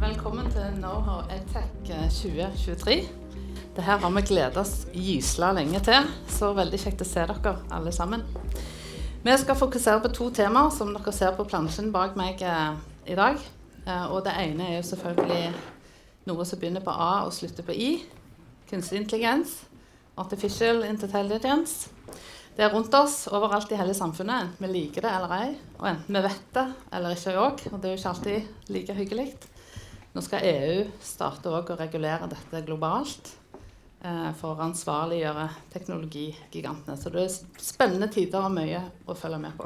Velkommen til Know-How EdTech 2023. Dette har vi gledet oss gysla lenge til, så veldig kjekt å se dere alle sammen. Vi skal fokusere på to temaer som dere ser på plansjen bak meg i dag. Og det ene er jo selvfølgelig noe som begynner på A og slutter på I. Kunstig intelligens, artificial intelligence. Det er rundt oss, overalt i hele samfunnet, enten vi liker det eller ei, og enten vi vet det eller ikke også, og det er jo ikke alltid like hyggelig. Nå skal EU starte også å regulere dette globalt for å ansvarliggjøre teknologigigantene. Så det er spennende tider og mye å følge med på.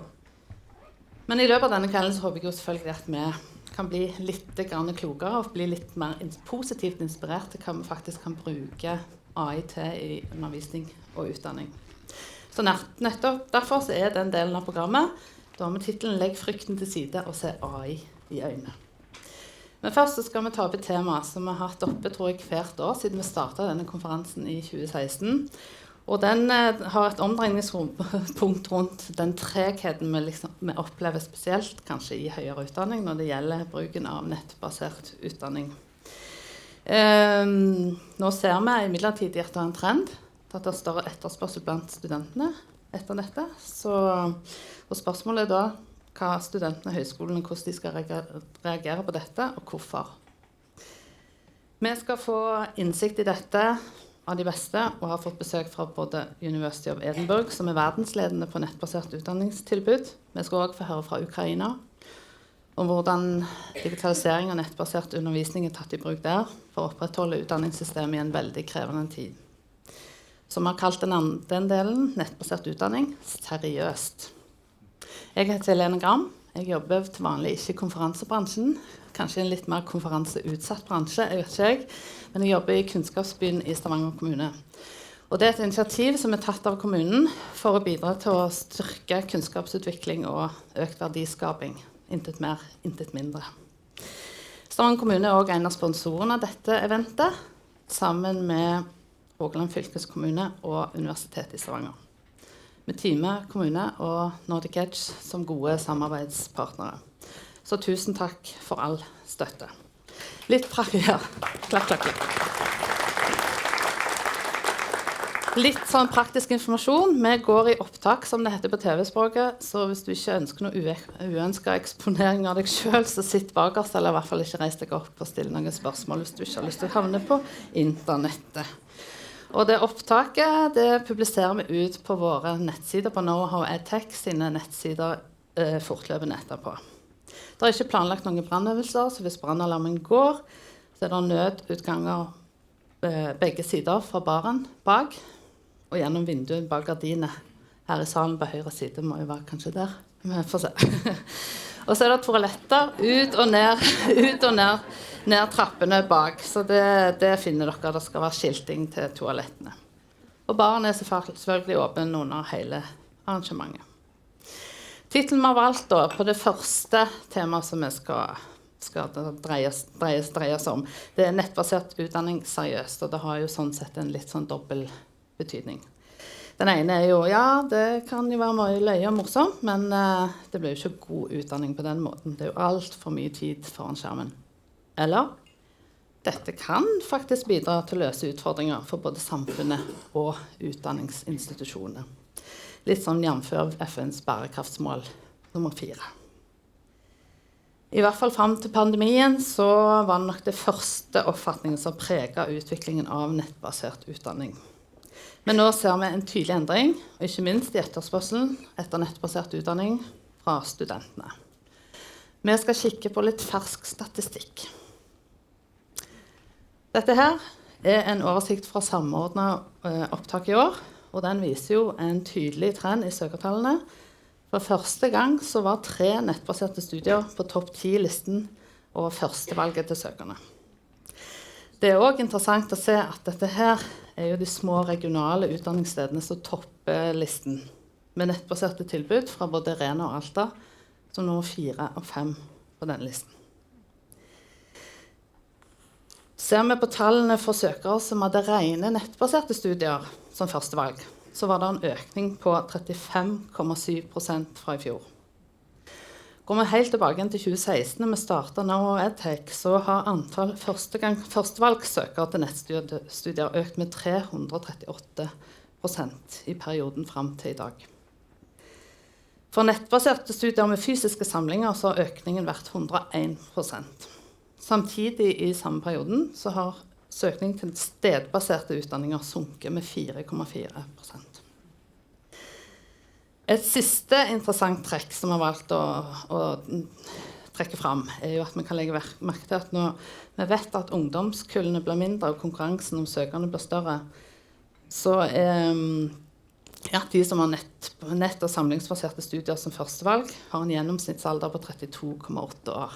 Men i løpet av denne kvelden så håper jeg jo selvfølgelig at vi kan bli litt klokere og bli litt mer positivt inspirert til hva vi faktisk kan bruke AI til i undervisning og utdanning. Så nettopp derfor så er den delen av programmet, da med titelen «Legg frykten til side og se AI i øynene». Men først så skal vi ta opp et tema som vi har hatt oppe, tror jeg, hvert år siden vi startet denne konferansen i 2016. Og den har et omdreiningspunkt rundt den tregheten vi opplever spesielt, kanskje i høyere utdanning, når det gjelder bruken av nettbasert utdanning. Nå ser vi imidlertid etter en trend, at det er større etterspørsel blant studentene etter dette. Og spørsmålet er da, hva studentene i høyskolene, hvordan de skal reagere på dette, og hvorfor. Vi skal få innsikt i dette av de beste, og har fått besøk fra både University of Edinburgh, som er verdensledende på nettbasert utdanningstilbud. Vi skal også få høre fra Ukraina, om hvordan digitalisering og nettbasert undervisning er tatt i bruk der, for å opprettholde utdanningssystemet i en veldig krevende tid. Som har kalt den delen, nettbasert utdanning, seriøst. Jeg heter Helene Gram. Jeg jobber til vanlig ikke i konferansebransjen, kanskje en litt mer konferanseutsatt bransje, jeg vet ikke jeg, men jeg jobber i Kunnskapsbyen i Stavanger kommune. Og det er et initiativ som er tatt av kommunen for å bidra til å styrke kunnskapsutvikling og økt verdiskaping. Intet mer, intet mindre. Stavanger kommune er også en av sponsorene av dette eventet, sammen med Rogaland fylkeskommune og Universitetet i Stavanger. Med Time kommune og Nordic Edge som gode samarbeidspartnere. Så tusen takk for all støtte. Litt klakk. Litt sånn praktisk informasjon. Vi går i opptak, som det heter på TV-språket, så hvis du ikke ønsker noe uønsket eksponering av deg selv, så sitt bakerst, eller i hvert fall ikke reis deg opp og stille noen spørsmål hvis du ikke har lyst til å havne på internettet. Og det opptaket det publiserer vi ut på våre nettsider, på Know-How EdTech sine nettsider fortløpende etterpå. Det er ikke planlagt noen brannøvelser, så hvis brannalarmen går, så er det nødutganger begge sider fra baren bak, og gjennom vinduet bak gardinet. Her i salen på høyre side må jo være kanskje der. Vi får se. Og så er det toaletter ut og ned trappene bak. Så det finner dere. Det skal være skilting til toalettene. Og baren er selvfølgelig åpen under hele arrangementet. Titlen vi har valgt da, på det første temaet som vi skal dreie oss om, det er nettbasert utdanning seriøst. Og det har jo sånn sett en litt sånn dobbel betydning. Den ene er jo, ja, det kan jo være mye løye og morsomt, men det blir jo ikke god utdanning på den måten. Det er jo alt for mye tid foran skjermen. Eller, dette kan faktisk bidra til å løse utfordringer for både samfunnet og utdanningsinstitusjoner. Litt sånn jevnfør FNs bærekraftsmål nummer 4. I hvert fall frem til pandemien så var det nok det første oppfatningen som preget utviklingen av nettbasert utdanning. Men nå ser vi en tydelig endring, og ikke minst i etterspørselen etter nettbasert utdanning fra studentene. Vi skal kikke på litt fersk statistikk. Dette her er en oversikt fra samordnet opptak i år, og den viser jo en tydelig trend i søkertallene. For første gang så var 3 nettbaserte studier på topp 10-listen over førstevalget til søkerne. Det er også interessant å se at dette her er jo de små regionale utdanningsstedene som topper listen, med nettbaserte tilbud fra både Rena og Alta, som nummer 4 og 5 på denne listen. Ser vi på tallene for søkere som hadde rene nettbaserte studier som førstevalg, så var det en økning på 35,7% fra i fjor. Går vi helt tilbake til 2016, når vi startet Now EdTech, så har antall førstevalgssøkere til nettstudier økt med 338% i perioden frem til i dag. For nettbaserte studier med fysiske samlinger så har økningen vært 101%. Samtidig i samme perioden så har søkningen til stedbaserte utdanninger sunket med 4,4%. Et siste interessant trekk som har valgt å trekke frem, er jo at vi kan legge merke til at når vi vet at ungdomskullene blir mindre og konkurransen om søkerne blir større, så de som har nett- og samlingsbaserte studier som førstevalg, har en gjennomsnittsalder på 32,8 år.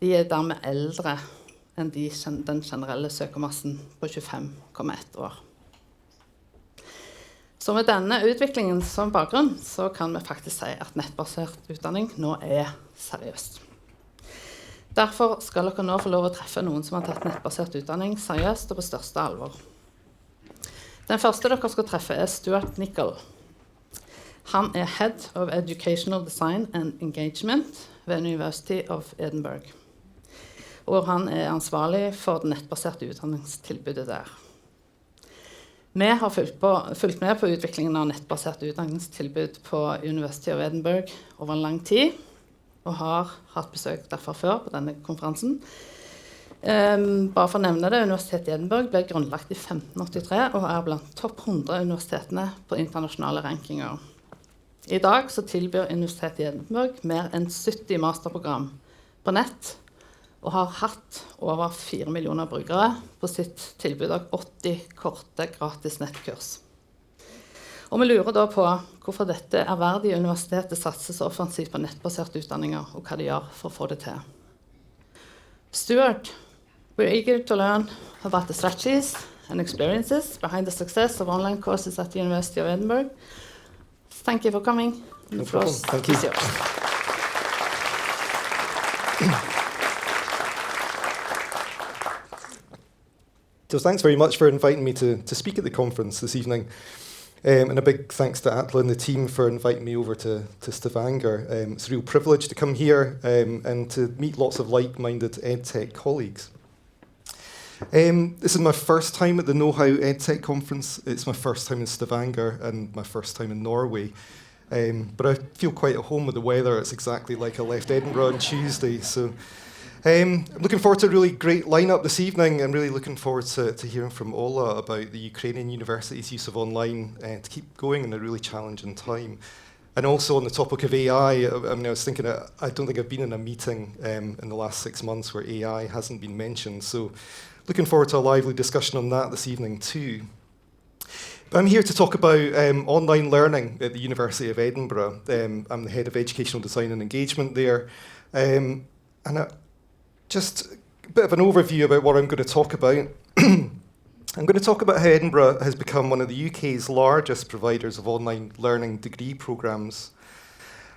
De er dermed eldre enn den generelle søkermassen på 25,1 år. Så med denne utviklingen som bakgrunn, så kan vi faktisk si at nettbasert utdanning nå er seriøst. Derfor skal dere nå få lov å treffe noen som har tatt nettbasert utdanning seriøst og på største alvor. Den første dere skal treffe er Stuart Nicol. Han er Head of Educational Design and Engagement ved University of Edinburgh. Og han er ansvarlig for det nettbaserte utdanningstilbudet der. Vi har fulgt med på utviklingen av nettbaserte utdanningstilbud på University of Edinburgh over en lang tid, og har hatt besøk derfor før på denne konferansen. Bare for å nevne det, Universitetet i Edinburgh ble grunnlagt i 1583 og er blant topp 100 universitetene på internasjonale rankinger. I dag så tilbyr Universitetet i Edinburgh mer enn 70 masterprogram på nett, og har hatt over 4 millioner brukere på sitt tilbud av 80 korte gratis nettkurs. Og vi lurer da på hvorfor dette ærverdige universitetet satser så offensivt på nettbaserte utdanninger, og hva de gjør for å få det til. Stuart, we're eager to learn about the strategies and experiences behind the success of online courses at the University of Edinburgh. Thank you for coming. No problem. Thank you. So thanks very much for inviting me to speak at the conference this evening. And a big thanks to Atla and the team for inviting me over to Stavanger. It's a real privilege to come here and to meet lots of like-minded EdTech colleagues. This is my first time at the Know-How EdTech conference. It's my first time in Stavanger and my first time in Norway. But I feel quite at home with the weather. It's exactly like I left Edinburgh on Tuesday. So I'm looking forward to a really great lineup this evening. I'm really looking forward to hearing from Ola about the Ukrainian university's use of online to keep going in a really challenging time. And also on the topic of AI, I was thinking, I don't think I've been in a meeting in the last 6 months where AI hasn't been mentioned. So looking forward to a lively discussion on that this evening too. But I'm here to talk about online learning at the University of Edinburgh. I'm the Head of Educational Design and Engagement there. Just a bit of an overview about what I'm going to talk about. I'm going to talk about how Edinburgh has become one of the UK's largest providers of online learning degree programmes.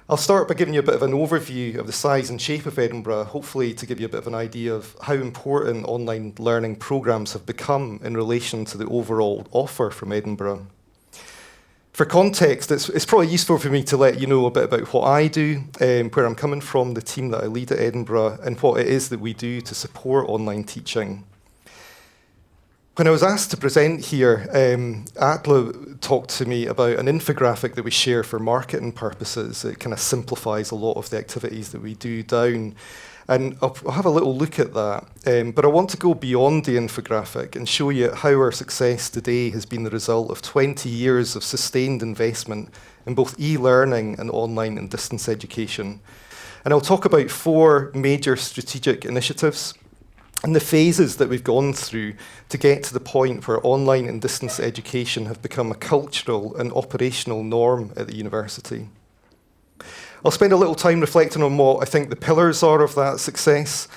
I'll start by giving you a bit of an overview of the size and shape of Edinburgh, hopefully to give you a bit of an idea of how important online learning programmes have become in relation to the overall offer from Edinburgh. For context, it's probably useful for me to let you know a bit about what I do, where I'm coming from, the team that I lead at Edinburgh, and what it is that we do to support online teaching. When I was asked to present here, Atla talked to me about an infographic that we share for marketing purposes. It kind of simplifies a lot of the activities that we do down. And I'll have a little look at that. But I want to go beyond the infographic and show you how our success today has been the result of 20 years of sustained investment in both e-learning and online and distance education. And I'll talk about 4 major strategic initiatives and the phases that we've gone through to get to the point where online and distance education have become a cultural and operational norm at the university. I'll spend a little time reflecting on what I think the pillars are of that success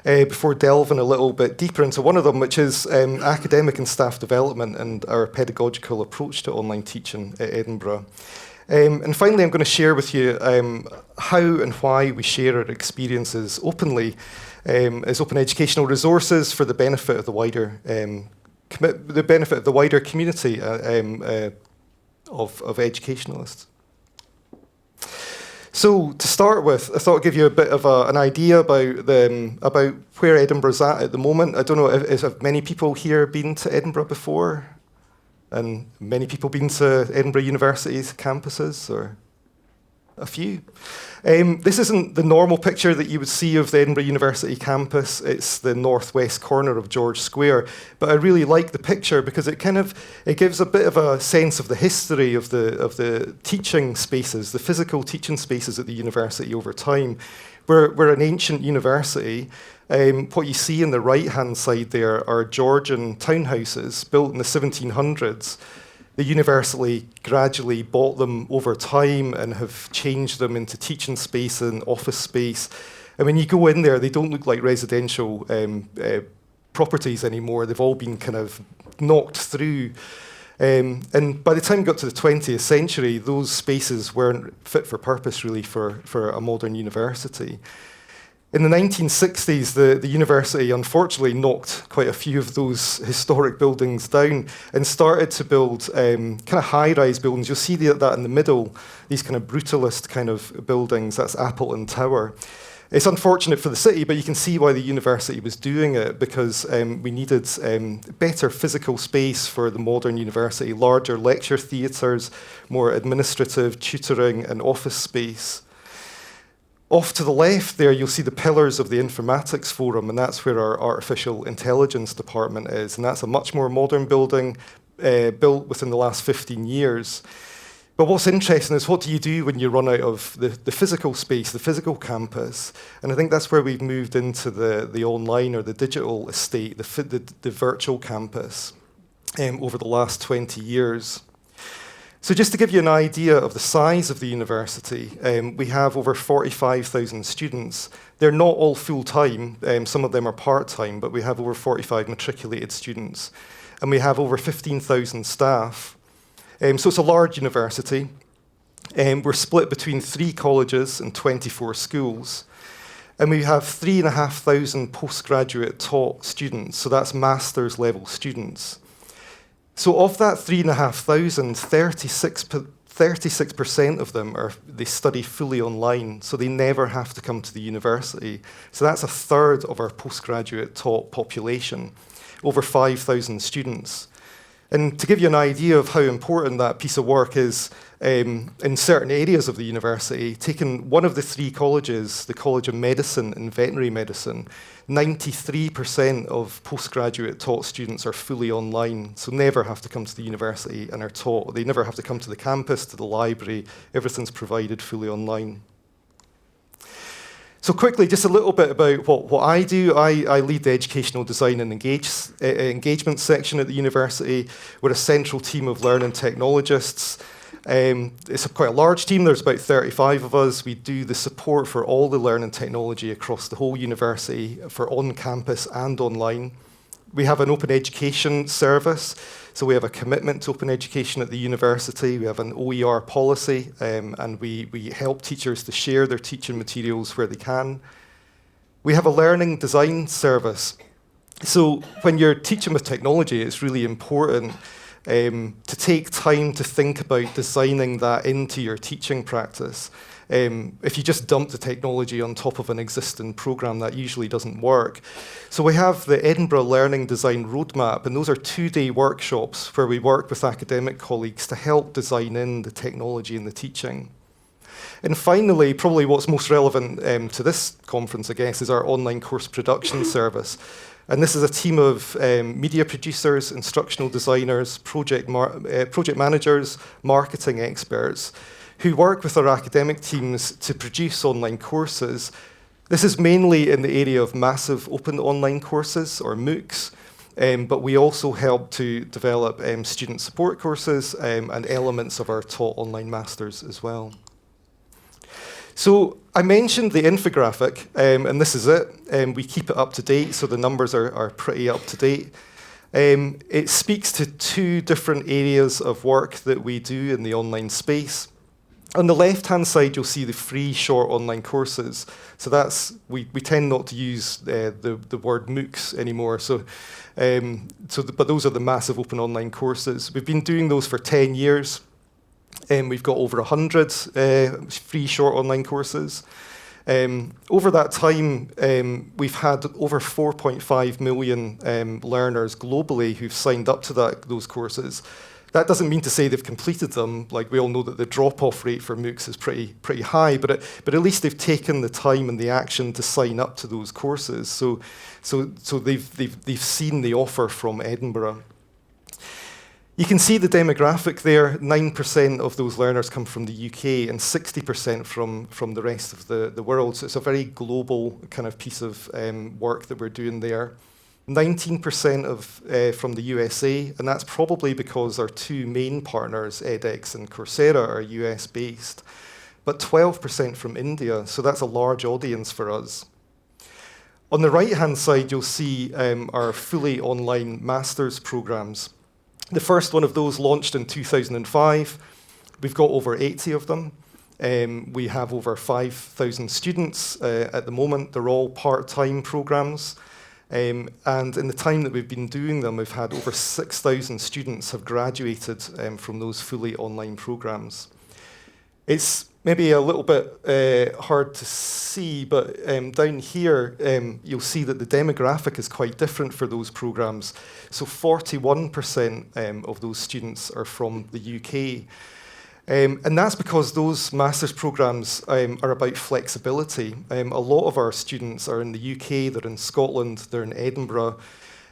before delving a little bit deeper into one of them, which is academic and staff development and our pedagogical approach to online teaching at Edinburgh. And finally, I'm going to share with you how and why we share our experiences openly as open educational resources for the benefit of the wider community of educationalists. So to start with, I thought I'd give you a bit of an idea about where Edinburgh's at the moment. I don't know if many people here been to Edinburgh before, and many people been to Edinburgh University's campuses, or a few. This isn't the normal picture that you would see of the Edinburgh University campus. It's the northwest corner of George Square. But I really like the picture because it gives a bit of a sense of the history of the teaching spaces, the physical teaching spaces at the university over time. We're an ancient university. What you see on the right-hand side there are Georgian townhouses built in the 1700s. The university gradually bought them over time and have changed them into teaching space and office space. And when you go in there, they don't look like residential properties anymore. They've all been kind of knocked through. And by the time we got to the 20th century, those spaces weren't fit for purpose, really, for a modern university. In the 1960s, the university unfortunately knocked quite a few of those historic buildings down and started to build kind of high-rise buildings. You'll see that in the middle, these kind of brutalist kind of buildings. That's Appleton Tower. It's unfortunate for the city, but you can see why the university was doing it, because we needed better physical space for the modern university, larger lecture theatres, more administrative, tutoring and office space. Off to the left there, you'll see the pillars of the Informatics Forum, and that's where our artificial intelligence department is. And that's a much more modern building built within the last 15 years. But what's interesting is, what do you do when you run out of the physical space, the physical campus? And I think that's where we've moved into the online or the digital estate, the virtual campus over the last 20 years. So just to give you an idea of the size of the university, we have over 45,000 students. They're not all full-time, some of them are part-time, but we have over 45 matriculated students. And we have over 15,000 staff. So it's a large university. We're split between 3 colleges and 24 schools. And we have 3,500 postgraduate taught students, so that's master's level students. So of that 3,500, 36% of them they study fully online, so they never have to come to the university. So that's a third of our postgraduate taught population, over 5,000 students. And to give you an idea of how important that piece of work is in certain areas of the university, taking one of the 3 colleges, the College of Medicine and Veterinary Medicine, 93% of postgraduate taught students are fully online, so never have to come to the university and are taught. They never have to come to the campus, to the library. Everything's provided fully online. So quickly, just a little bit about what I do. I lead the educational design and engagement section at the university. We're a central team of learning technologists. It's quite a large team. There's about 35 of us. We do the support for all the learning technology across the whole university, for on-campus and online. We have an open education service, so we have a commitment to open education at the university. We have an OER policy, and we help teachers to share their teaching materials where they can. We have a learning design service. So when you're teaching with technology, it's really important to take time to think about designing that into your teaching practice. If you just dump the technology on top of an existing program, that usually doesn't work. So we have the Edinburgh Learning Design Roadmap, and those are 2-day workshops where we work with academic colleagues to help design in the technology and the teaching. And finally, probably what's most relevant to this conference, I guess, is our online course production service. And this is a team of media producers, instructional designers, project managers, marketing experts, who work with our academic teams to produce online courses. This is mainly in the area of massive open online courses, or MOOCs, but we also help to develop student support courses and elements of our taught online masters as well. So I mentioned the infographic, and this is it. We keep it up to date, so the numbers are pretty up to date. It speaks to 2 different areas of work that we do in the online space. On the left-hand side, you'll see the free short online courses. So we tend not to use the word MOOCs anymore. But those are the massive open online courses. We've been doing those for 10 years. We've got over 100 free short online courses. Over that time, we've had over 4.5 million learners globally who've signed up to those courses. That doesn't mean to say they've completed them. Like, we all know that the drop-off rate for MOOCs is pretty high, but at least they've taken the time and the action to sign up to those courses. So they've seen the offer from Edinburgh. You can see the demographic there. 9% of those learners come from the UK and 60% from the rest of the world. So it's a very global kind of piece of work that we're doing there. 19% from the USA, and that's probably because our two main partners, edX and Coursera, are US-based. But 12% from India, so that's a large audience for us. On the right-hand side, you'll see our fully online master's programs. The first one of those launched in 2005. We've got over 80 of them. We have over 5,000 students at the moment. They're all part-time programs. And in the time that we've been doing them, we've had over 6,000 students have graduated from those fully online programs. It's maybe a little bit hard to see, but down here, you'll see that the demographic is quite different for those programs. So 41% of those students are from the UK. And that's because those master's programs are about flexibility. A lot of our students are in the UK, they're in Scotland, they're in Edinburgh.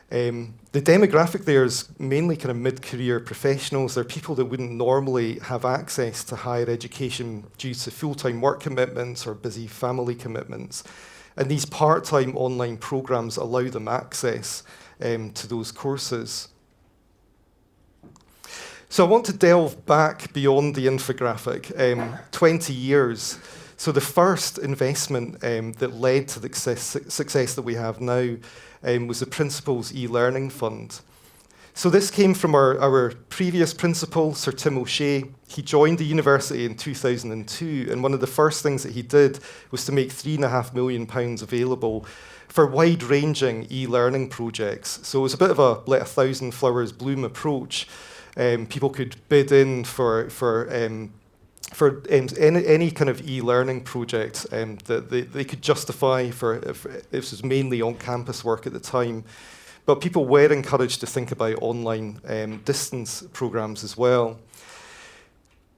The demographic there is mainly kind of mid-career professionals. They're people that wouldn't normally have access to higher education due to full-time work commitments or busy family commitments. And these part-time online programs allow them access to those courses. So I want to delve back beyond the infographic, 20 years. So the first investment that led to the success that we have now was the Principal's e-learning fund. So this came from our previous principal, Sir Tim O'Shea. He joined the university in 2002, and one of the first things that he did was to make £3.5 million available for wide-ranging e-learning projects. So it was a bit of a let 1,000 flowers bloom approach. People could bid in for any kind of e-learning project that they could justify for. This was mainly on-campus work at the time, but people were encouraged to think about online distance programs as well.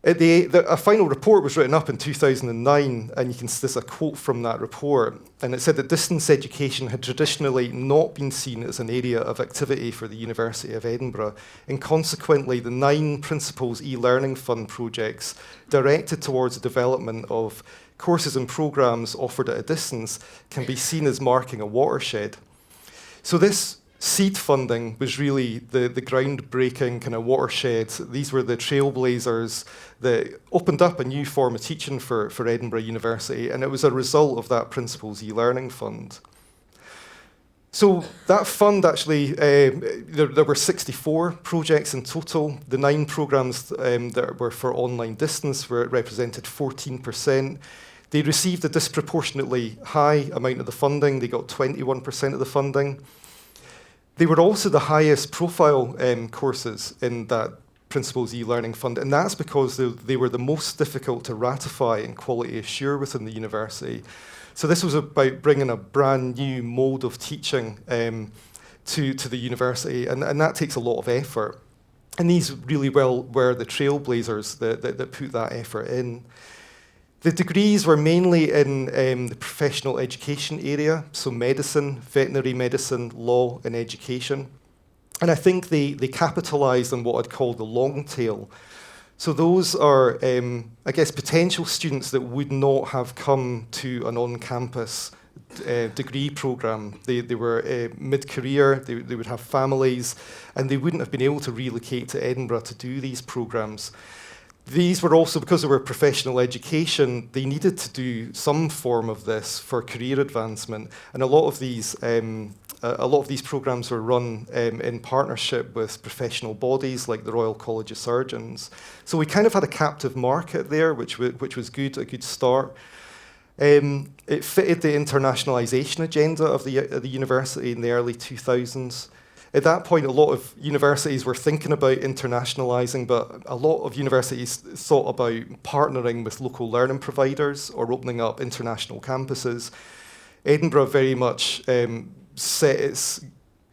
A final report was written up in 2009, and there's a quote from that report, and it said that distance education had traditionally not been seen as an area of activity for the University of Edinburgh, and consequently the 9 Principal's e-learning fund projects directed towards the development of courses and programs offered at a distance can be seen as marking a watershed. So this seed funding was really the groundbreaking kind of watershed. These were the trailblazers that opened up a new form of teaching for Edinburgh University, and it was a result of that Principal's e-learning fund. So that fund actually, there were 64 projects in total. The 9 programs that were for online distance represented 14%. They received a disproportionately high amount of the funding. They got 21% of the funding. They were also the highest profile courses in that Principal's e-learning fund, and that's because they were the most difficult to ratify and quality assure within the university. So this was about bringing a brand new mode of teaching to the university, and that takes a lot of effort. And these really were the trailblazers that put that effort in. The degrees were mainly in the professional education area, so medicine, veterinary medicine, law, and education. And I think they capitalised on what I'd call the long tail. So those are, I guess, potential students that would not have come to an on-campus degree programme. They were mid-career, they would have families, and they wouldn't have been able to relocate to Edinburgh to do these programmes. These were also, because they were professional education, they needed to do some form of this for career advancement, and a lot of these programs were run in partnership with professional bodies like the Royal College of Surgeons. So we kind of had a captive market there, which was good, a good start. It fitted the internationalisation agenda of the university in the early 2000s. At that point, a lot of universities were thinking about internationalising, but a lot of universities thought about partnering with local learning providers or opening up international campuses. Edinburgh very much set its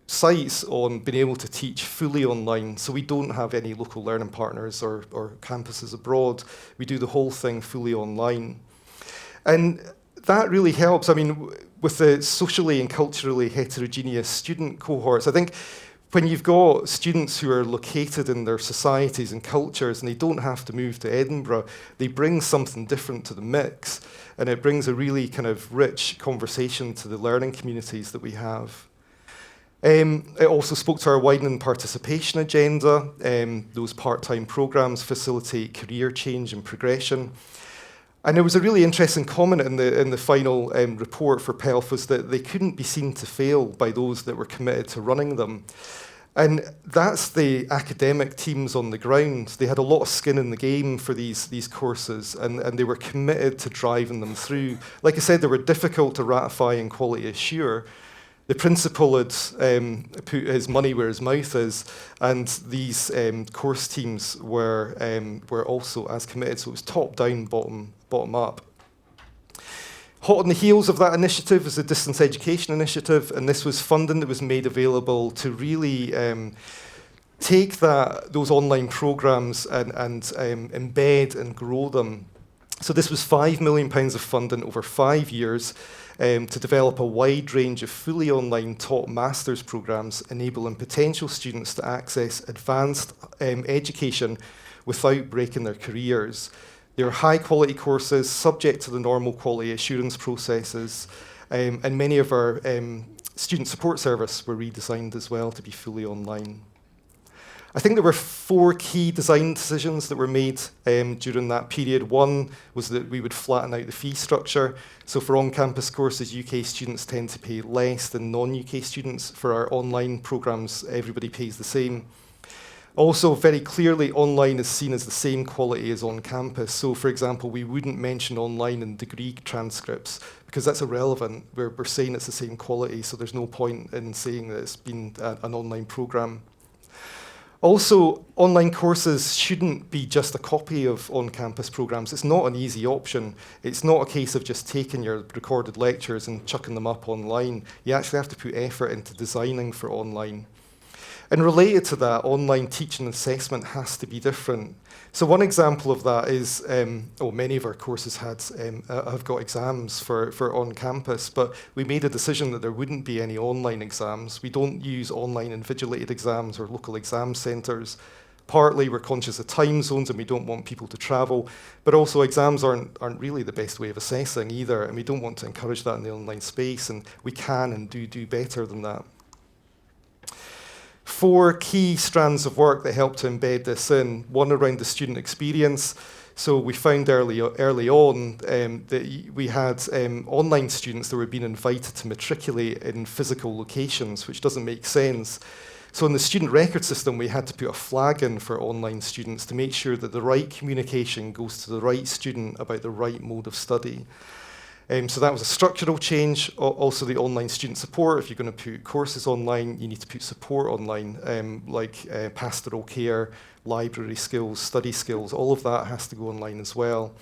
sights on being able to teach fully online, so we don't have any local learning partners or campuses abroad. We do the whole thing fully online. And that really helps. I mean, with the socially and culturally heterogeneous student cohorts, I think when you've got students who are located in their societies and cultures and they don't have to move to Edinburgh, they bring something different to the mix, and it brings a really kind of rich conversation to the learning communities that we have. It also spoke to our widening participation agenda. Those part-time programs facilitate career change and progression. And there was a really interesting comment in the final report for PELF was that they couldn't be seen to fail by those that were committed to running them. And that's the academic teams on the ground. They had a lot of skin in the game for these courses, and they were committed to driving them through. Like I said, they were difficult to ratify and quality assure. The principal had put his money where his mouth is, and these course teams were also as committed. So it was top down, bottom up. Hot on the heels of that initiative was the Distance Education Initiative, and this was funding that was made available to really take those online programs and embed and grow them. So this was £5 million of funding over 5 years to develop a wide range of fully online taught master's programs, enabling potential students to access advanced education without breaking their careers. They are high quality courses, subject to the normal quality assurance processes, and many of our student support service were redesigned as well to be fully online. I think there were 4 key design decisions that were made during that period. One was that we would flatten out the fee structure. So for on-campus courses, UK students tend to pay less than non-UK students. For our online programs, everybody pays the same. Also, very clearly, online is seen as the same quality as on campus. So, for example, we wouldn't mention online in degree transcripts because that's irrelevant. We're saying it's the same quality, so there's no point in saying that it's been an online program. Also, online courses shouldn't be just a copy of on-campus programs. It's not an easy option. It's not a case of just taking your recorded lectures and chucking them up online. You actually have to put effort into designing for online. And related to that, online teaching and assessment has to be different. So one example of that is, many of our courses have got exams for on campus, but we made a decision that there wouldn't be any online exams. We don't use online invigilated exams or local exam centres. Partly we're conscious of time zones and we don't want people to travel, but also exams aren't really the best way of assessing either, and we don't want to encourage that in the online space, and we can and do better than that. 4 key strands of work that helped to embed this in. One around the student experience. So we found early on that we had online students that were being invited to matriculate in physical locations, which doesn't make sense. So in the student record system, we had to put a flag in for online students to make sure that the right communication goes to the right student about the right mode of study. So that was a structural change. Also the online student support. If you're going to put courses online, you need to put support online, like pastoral care, library skills, study skills. All of that has to go online as well.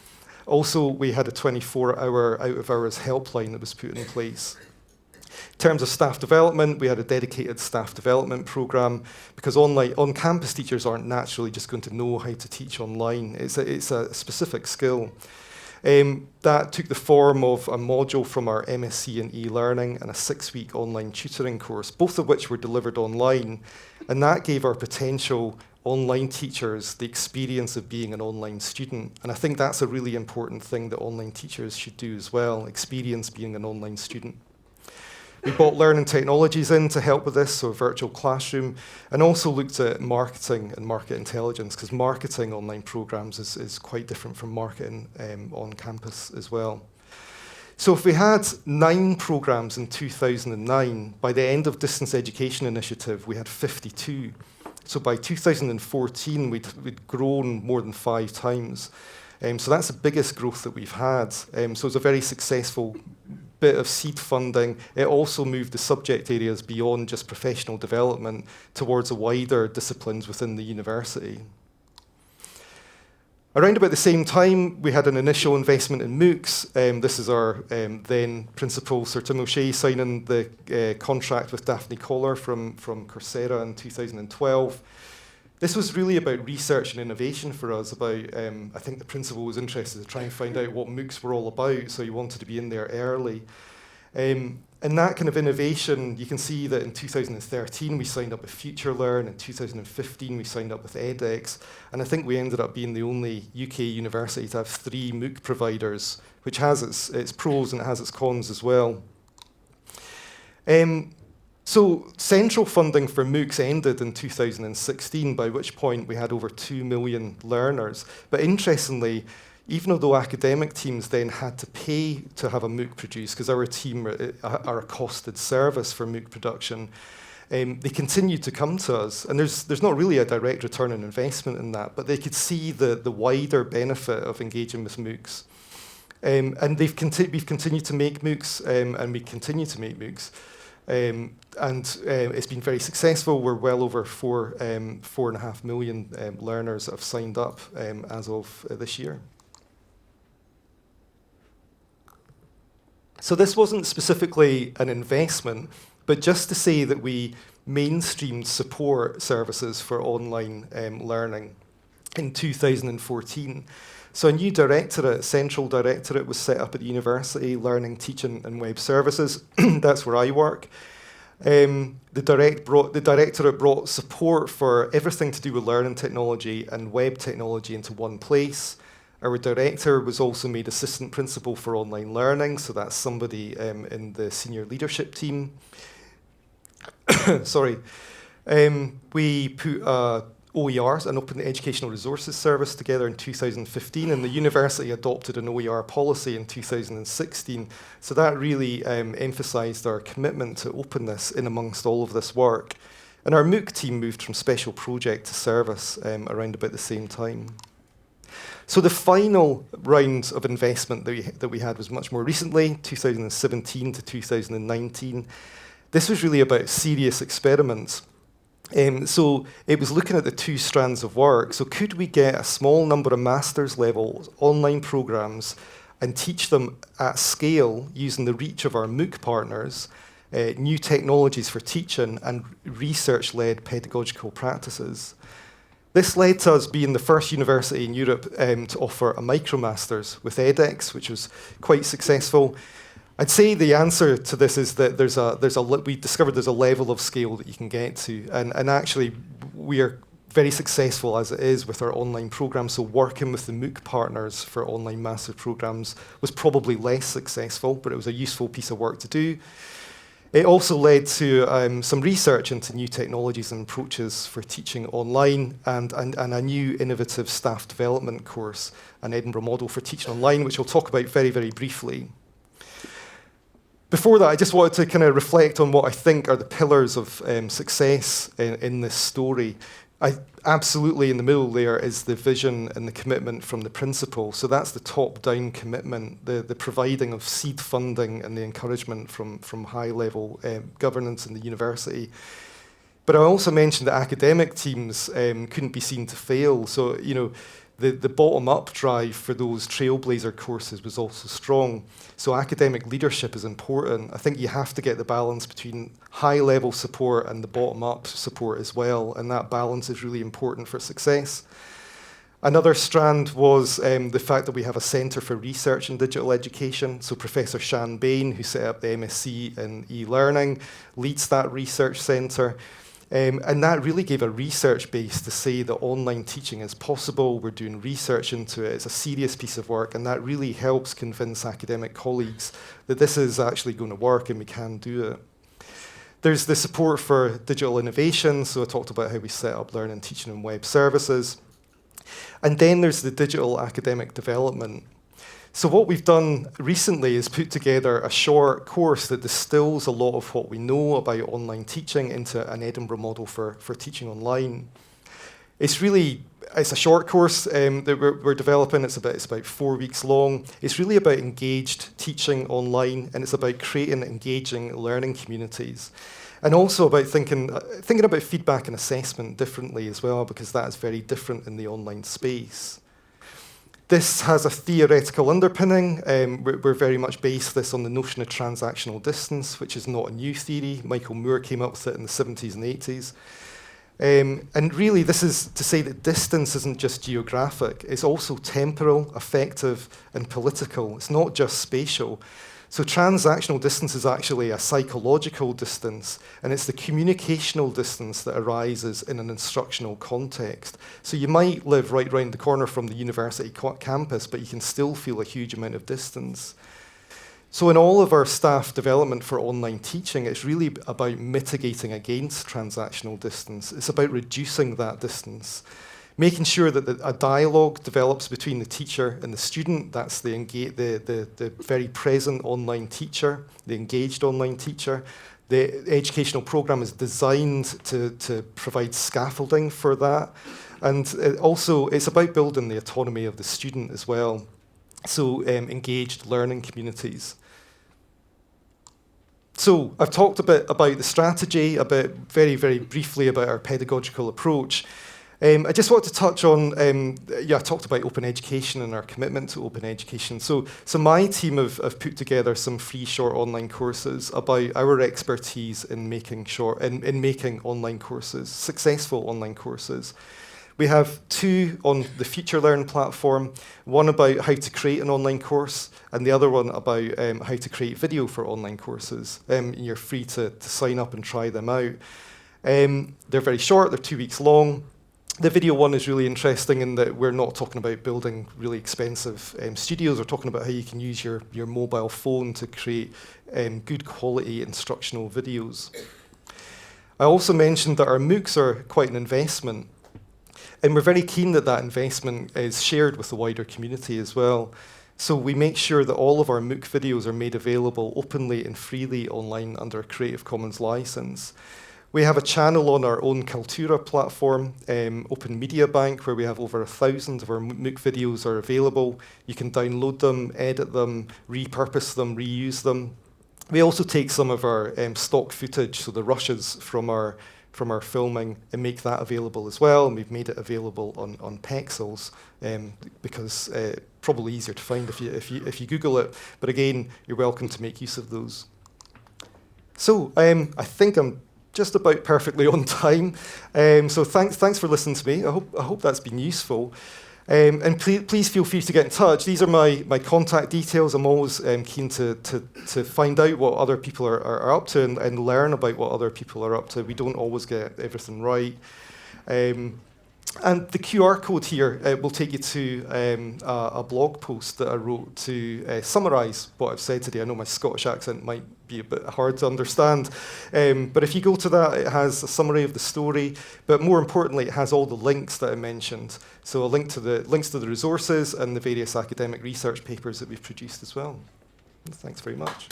Also, we had a 24-hour out-of-hours helpline that was put in place. In terms of staff development, we had a dedicated staff development program because on-campus teachers aren't naturally just going to know how to teach online. It's a specific skill. That took the form of a module from our MSc in e-learning and a 6-week online tutoring course, both of which were delivered online. And that gave our potential online teachers the experience of being an online student. And I think that's a really important thing that online teachers should do as well, experience being an online student. We brought learning technologies in to help with this, so a virtual classroom, and also looked at marketing and market intelligence, because marketing online programs is quite different from marketing on campus as well. So if we had 9 programs in 2009, by the end of Distance Education Initiative, we had 52. So by 2014, we'd grown more than 5 times. So that's the biggest growth that we've had. So it's a very successful bit of seed funding, it also moved the subject areas beyond just professional development towards a wider disciplines within the university. Around about the same time, we had an initial investment in MOOCs. This is our then principal, Sir Tim O'Shea, signing the contract with Daphne Koller from Coursera in 2012. This was really about research and innovation for us. I think the principal was interested to try and find out what MOOCs were all about, so he wanted to be in there early. And that kind of innovation, you can see that in 2013 we signed up with FutureLearn, in 2015 we signed up with edX, and I think we ended up being the only UK university to have 3 MOOC providers, which has its pros and it has its cons as well. So central funding for MOOCs ended in 2016, by which point we had over 2 million learners. But interestingly, even though academic teams then had to pay to have a MOOC produced, because our team are a costed service for MOOC production, they continued to come to us. And there's not really a direct return on investment in that, but they could see the wider benefit of engaging with MOOCs. And we've continued to make MOOCs, and we continue to make MOOCs. It's been very successful. We're well over 4.5 million learners that have signed up as of this year. So this wasn't specifically an investment, but just to say that we mainstreamed support services for online learning in 2014. So a new directorate, central directorate, was set up at the university, Learning, Teaching and Web Services. That's where I work. The directorate brought support for everything to do with learning technology and web technology into one place. Our director was also made assistant principal for online learning, so that's somebody in the senior leadership team. Sorry. We put OERs, an Open Educational Resources Service, together in 2015, and the university adopted an OER policy in 2016. So that really emphasised our commitment to openness in amongst all of this work. And our MOOC team moved from special project to service around about the same time. So the final round of investment that we had was much more recently, 2017 to 2019. This was really about serious experiments. So it was looking at the 2 strands of work. So could we get a small number of master's level online programs and teach them at scale using the reach of our MOOC partners, new technologies for teaching and research-led pedagogical practices? This led to us being the first university in Europe to offer a MicroMasters with edX, which was quite successful. I'd say the answer to this is that we discovered there's a level of scale that you can get to, and actually we are very successful as it is with our online programs. So working with the MOOC partners for online master programs was probably less successful, but it was a useful piece of work to do. It also led to some research into new technologies and approaches for teaching online, and a new innovative staff development course, an Edinburgh model for teaching online, which we'll talk about very, very briefly. Before that, I just wanted to kind of reflect on what I think are the pillars of success in this story. Absolutely in the middle there is the vision and the commitment from the principal. So that's the top-down commitment, the providing of seed funding and the encouragement from high-level governance in the university. But I also mentioned that academic teams couldn't be seen to fail. So, you know, the bottom-up drive for those trailblazer courses was also strong. So academic leadership is important. I think you have to get the balance between high-level support and the bottom-up support as well, and that balance is really important for success. Another strand was the fact that we have a Centre for Research in Digital Education. So Professor Shan Bain, who set up the MSc in e-learning, leads that research centre. And that really gave a research base to say that online teaching is possible. We're doing research into it. It's a serious piece of work, and that really helps convince academic colleagues that this is actually going to work and we can do it. There's the support for digital innovation. So I talked about how we set up learning, teaching and web services. And then there's the digital academic development. So what we've done recently is put together a short course that distills a lot of what we know about online teaching into an Edinburgh model for teaching online. It's really it's a short course that we're developing. It's about 4 weeks long. It's really about engaged teaching online, and it's about creating engaging learning communities. And also about thinking about feedback and assessment differently as well, because that is very different in the online space. This has a theoretical underpinning. We're very much based this on the notion of transactional distance, which is not a new theory. Michael Moore came up with it in the 70s and 80s. And really, this is to say that distance isn't just geographic. It's also temporal, affective, and political. It's not just spatial. So transactional distance is actually a psychological distance, and it's the communicational distance that arises in an instructional context. So you might live right round the corner from the university campus, but you can still feel a huge amount of distance. So in all of our staff development for online teaching, it's really about mitigating against transactional distance. It's about reducing that distance, making sure that a dialogue develops between the teacher and the student. That's the very present online teacher, the engaged online teacher. The educational program is designed to provide scaffolding for that. And also, it's about building the autonomy of the student as well. So engaged learning communities. So I've talked a bit about the strategy, very, very briefly about our pedagogical approach. I just want to touch on, I talked about open education and our commitment to open education. So my team have put together some free short online courses about our expertise in making making online courses, successful online courses. We have 2 on the FutureLearn platform, one about how to create an online course, and the other one about how to create video for online courses. You're free to sign up and try them out. They're very short, they're 2 weeks long. The video one is really interesting in that we're not talking about building really expensive studios. We're talking about how you can use your mobile phone to create good quality instructional videos. I also mentioned that our MOOCs are quite an investment. And we're very keen that that investment is shared with the wider community as well. So we make sure that all of our MOOC videos are made available openly and freely online under a Creative Commons license. We have a channel on our own Kaltura platform, Open Media Bank, where we have over 1,000 of our MOOC videos are available. You can download them, edit them, repurpose them, reuse them. We also take some of our stock footage, so the rushes from our filming, and make that available as well. And we've made it available on Pexels because probably easier to find if you Google it. But again, you're welcome to make use of those. So I think I'm just about perfectly on time. So thanks for listening to me. I hope that's been useful. And please feel free to get in touch. These are my contact details. I'm always keen to find out what other people are up to and learn about what other people are up to. We don't always get everything right. And the QR code here will take you to a blog post that I wrote to summarise what I've said today. I know my Scottish accent might be a bit hard to understand, but if you go to that, it has a summary of the story, but more importantly, it has all the links that I mentioned. So a links to the resources and the various academic research papers that we've produced as well. Thanks very much.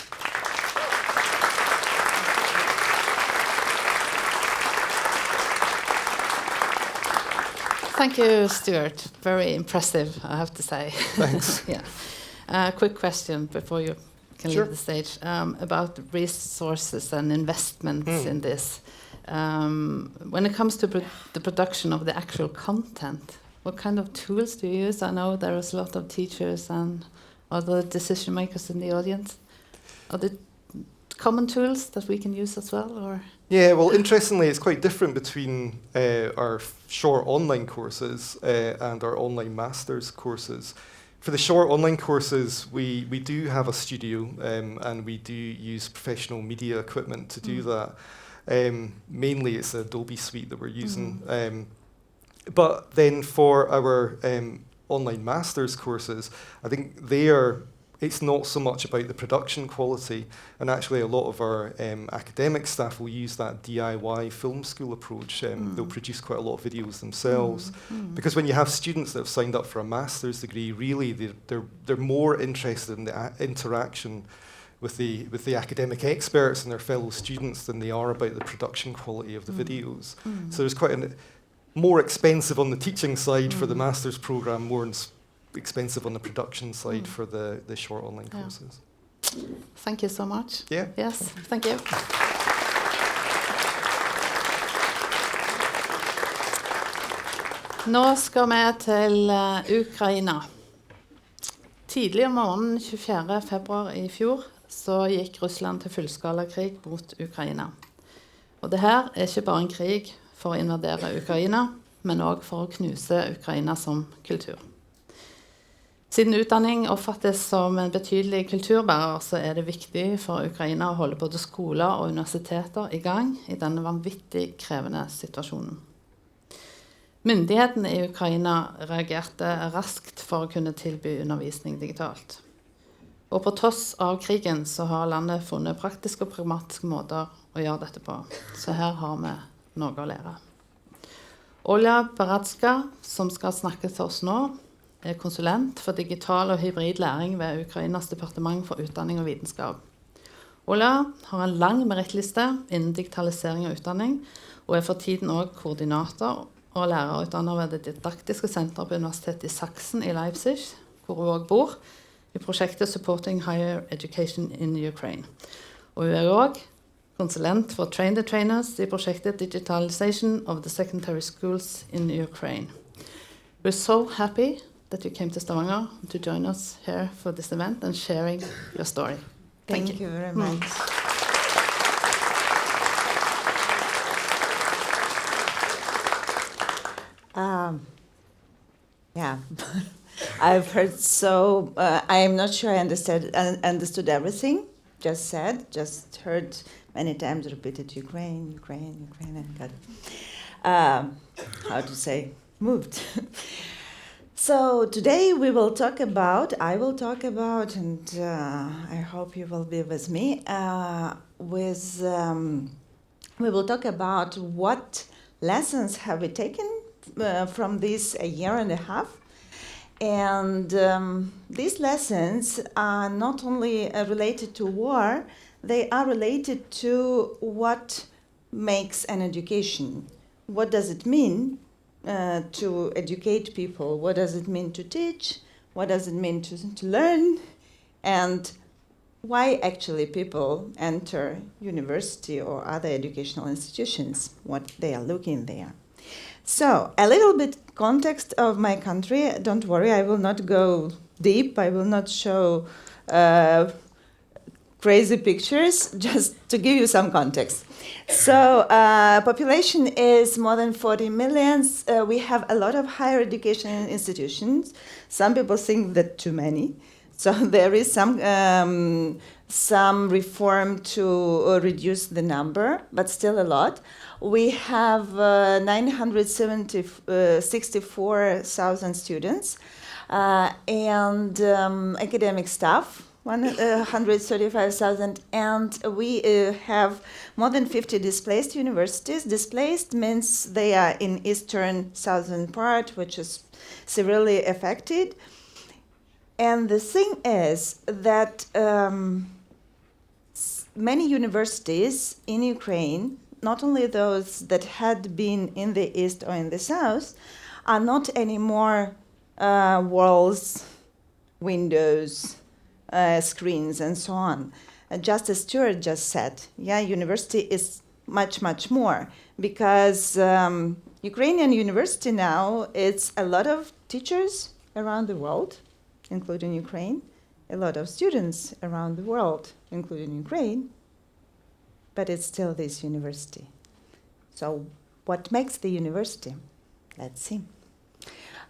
Thank you, Stuart. Very impressive, I have to say. Thanks. Yeah. Quick question before you can Sure. leave the stage about resources and investments in this. When it comes to the production of the actual content, what kind of tools do you use? I know there is a lot of teachers and other decision makers in the audience. Are there common tools that we can use as well, or? Yeah, well, interestingly, it's quite different between our short online courses and our online master's courses. For the short online courses, we do have a studio and we do use professional media equipment to do that. Mainly it's the Adobe suite that we're using. But then for our online master's courses, I think it's not so much about the production quality, and actually a lot of our academic staff will use that DIY film school approach. They'll produce quite a lot of videos themselves, because when you have students that have signed up for a master's degree, really they're more interested in the interaction with the academic experts and their fellow students than they are about the production quality of the videos. So there's quite more expensive on the teaching side for the master's program, more expensive on the production side for the short online courses. Thank you so much. Yeah. Yes, thank you. Nå skal vi til Ukraina. Tidlig om morgenen 24. februar i fjor så gikk Russland til fullskala krig mot Ukraina. Og det her er ikke bare en krig for å invadere Ukraina, men også for å knuse Ukraina som kultur. Siden utdanning oppfattes som en betydelig kulturbærer, så er det viktig for Ukraina å holde både skoler og universiteter i gang i denne vanvittig krevende situasjonen. Myndighetene i Ukraina reagerte raskt for å kunne tilby undervisning digitalt. Og på tross av krigen så har landet funnet praktiske og pragmatiske måter å gjøre dette på. Så her har vi noe å lære. Olja Baratska, som skal snakke til oss nå, er konsulent for digital og hybrid læring ved Ukrainas departement for utdanning og vitenskap. Olja har en lang merittliste innen digitalisering og utdanning, og er for tiden også koordinator og lærerutdanner ved det didaktiske senteret på Universitetet i Sachsen i Leipzig, hvor hun også bor, i prosjektet Supporting Higher Education in Ukraine. Og hun er også konsulent for Train the Trainers i prosjektet Digitalization of the Secondary Schools in Ukraine. We're so happy that you came to Stavanger to join us here for this event and sharing your story. Thank you very much. Yeah, I've heard so. I'm not sure I understood everything just said. Just heard many times repeated Ukraine, Ukraine, Ukraine, and got how to say moved. So today I will talk about, and I hope you will be with me. We will talk about what lessons have we taken from this a year and a half. And these lessons are not only related to war, they are related to what makes an education. What does it mean to educate people? What does it mean to teach? What does it mean to learn? And why actually people enter university or other educational institutions, what they are looking there. So, a little bit context of my country. Don't worry, I will not go deep. I will not show crazy pictures, just to give you some context. So, population is more than 40 million. We have a lot of higher education institutions. Some people think that too many. So there is some reform to reduce the number, but still a lot. We have 964,000 students and academic staff, 135,000, and we have more than 50 displaced universities. Displaced means they are in eastern southern part, which is severely affected. And the thing is that many universities in Ukraine, not only those that had been in the east or in the south, are not anymore walls, windows, screens, and so on. Just as Stuart just said, university is much, much more, because Ukrainian university now, it's a lot of teachers around the world, including Ukraine, a lot of students around the world, including Ukraine, but it's still this university. So what makes the university? Let's see.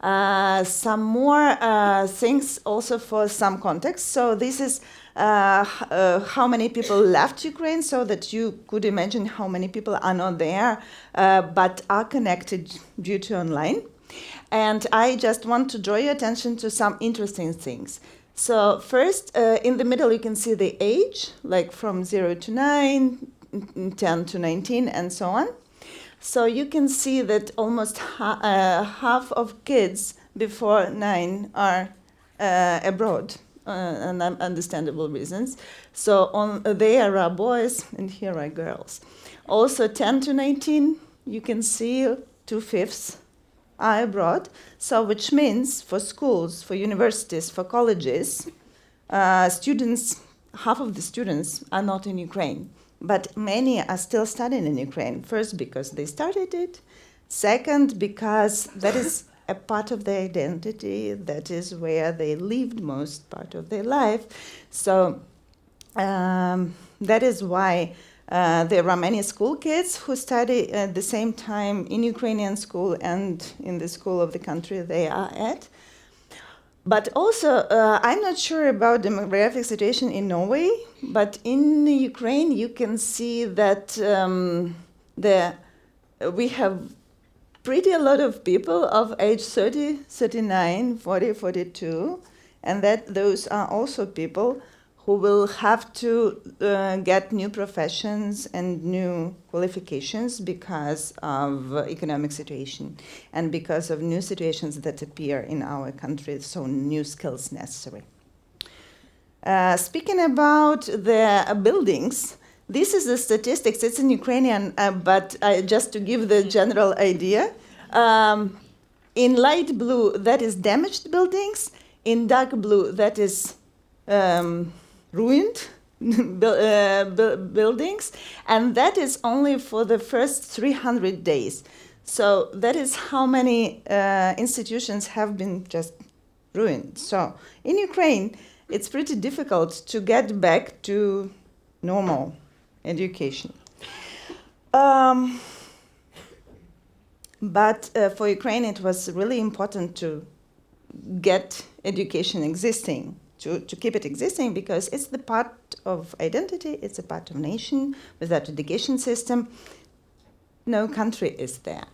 Some more things also for some context. So this is how many people left Ukraine, so that you could imagine how many people are not there, but are connected due to online. And I just want to draw your attention to some interesting things. So first, in the middle, you can see the age, like from 0 to 9, 10 to 19, and so on. So you can see that almost half of kids before 9 are abroad, and understandable reasons. So there are boys, and here are girls. Also 10 to 19, you can see 2/5 are abroad. So which means for schools, for universities, for colleges, students, half of the students are not in Ukraine. But many are still studying in Ukraine. First, because they started it. Second, because that is a part of their identity. That is where they lived most part of their life. So that is why there are many school kids who study at the same time in Ukrainian school and in the school of the country they are at. But also, I'm not sure about demographic situation in Norway, but in Ukraine you can see that we have pretty a lot of people of age 30, 39, 40, 42, and that those are also people who will have to get new professions and new qualifications because of economic situation and because of new situations that appear in our country, so new skills necessary. Speaking about the buildings, this is the statistics. It's in Ukrainian, but just to give the general idea. In light blue, that is damaged buildings. In dark blue, that is ruined buildings, and that is only for the first 300 days. So that is how many institutions have been just ruined. So in Ukraine, it's pretty difficult to get back to normal education. But for Ukraine, it was really important to get education existing, to keep it existing, because it's the part of identity, it's a part of nation. Without education system, no country is there.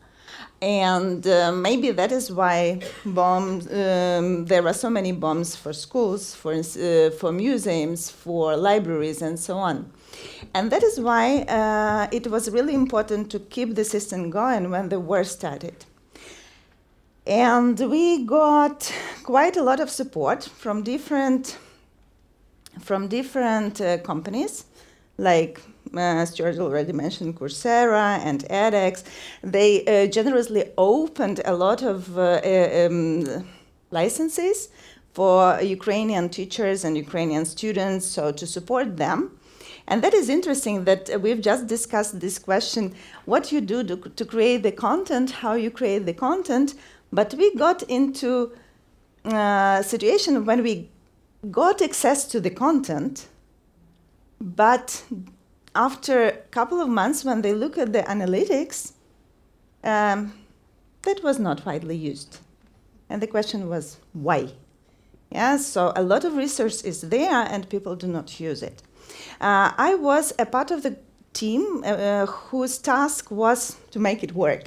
And maybe that is why bombs, there are so many bombs for schools, for museums, for libraries, and so on. And that is why it was really important to keep the system going when the war started. And we got quite a lot of support from different companies, like Stuart already mentioned Coursera and edX. They generously opened a lot of licenses for Ukrainian teachers and Ukrainian students, so to support them. And that is interesting that we've just discussed this question, what you do to create the content, how you create the content, but we got into a situation when we got access to the content, but after a couple of months, when they look at the analytics, that was not widely used. And the question was, why? Yeah, so a lot of research is there and people do not use it. I was a part of the team whose task was to make it work.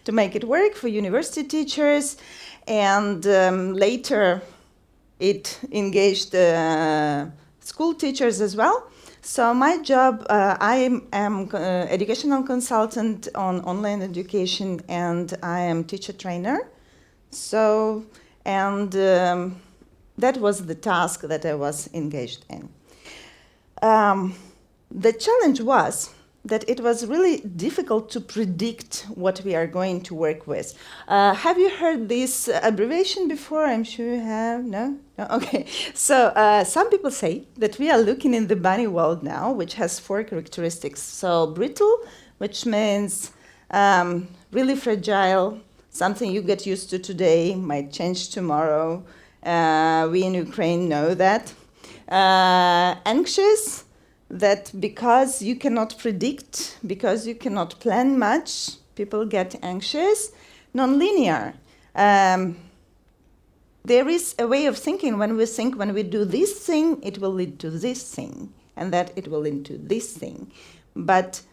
To make it work for university teachers, and later it engaged school teachers as well. So my job, I am educational consultant on online education, and I am teacher trainer. So, and that was the task that I was engaged in. The challenge was that it was really difficult to predict what we are going to work with. Have you heard this abbreviation before? I'm sure you have. No? No? Okay. So some people say that we are looking in the bunny world now, which has 4 characteristics. So brittle, which means really fragile, something you get used to today might change tomorrow. We in Ukraine know that. Anxious, that because you cannot predict, because you cannot plan much, people get anxious. Non-linear. There is a way of thinking when we think when we do this thing, it will lead to this thing, and that it will lead to this thing. But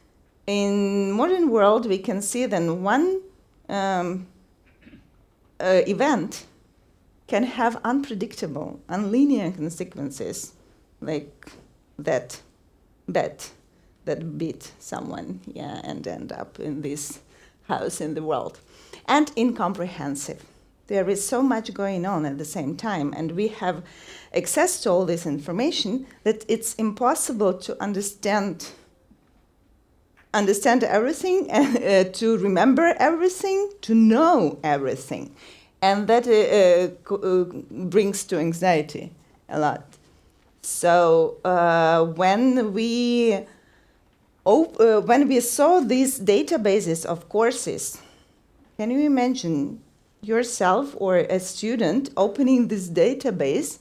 in modern world, we can see that one event can have unpredictable, unlinear consequences, like that bet that beat someone, yeah, and end up in this house in the world. And incomprehensive. There is so much going on at the same time, and we have access to all this information that it's impossible to understand understand everything, to remember everything, to know everything. And that brings to anxiety a lot. So when we saw these databases of courses, can you imagine yourself or a student opening this database?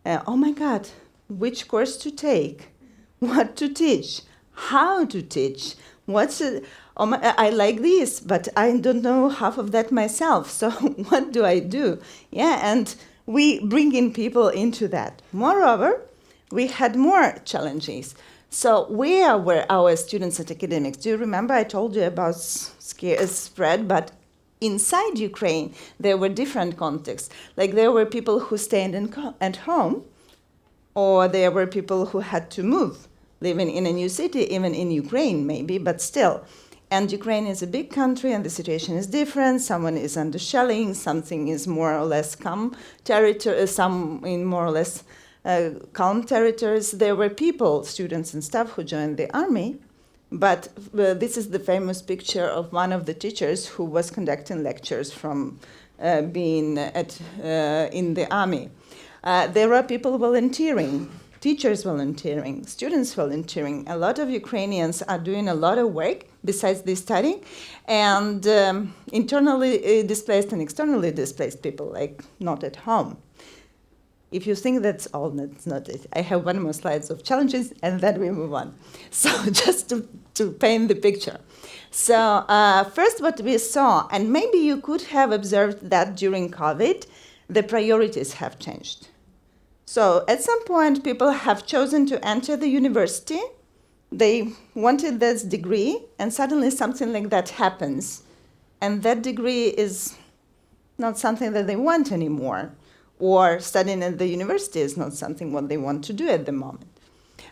Oh my God, which course to take, what to teach, how to teach, I like this, but I don't know half of that myself, so what do I do? Yeah, and we bring in people into that. Moreover, we had more challenges. So where were our students and academics? Do you remember I told you about spread, but inside Ukraine, there were different contexts. Like there were people who stayed at home, or there were people who had to move, living in a new city, even in Ukraine maybe, but still. And Ukraine is a big country and the situation is different. Someone is under shelling, something is more or less calm territory, some in more or less calm territories. There were people, students and staff, who joined the army. But this is the famous picture of one of the teachers who was conducting lectures from being in the army. There are people volunteering, teachers volunteering, students volunteering. A lot of Ukrainians are doing a lot of work besides this studying, and internally displaced and externally displaced people, like not at home. If you think that's all, that's not it. I have one more slide of challenges, and then we move on. So just to paint the picture. So first what we saw, and maybe you could have observed that during COVID, the priorities have changed. So at some point, people have chosen to enter the university. They wanted this degree, and suddenly something like that happens. And that degree is not something that they want anymore. Or studying at the university is not something what they want to do at the moment.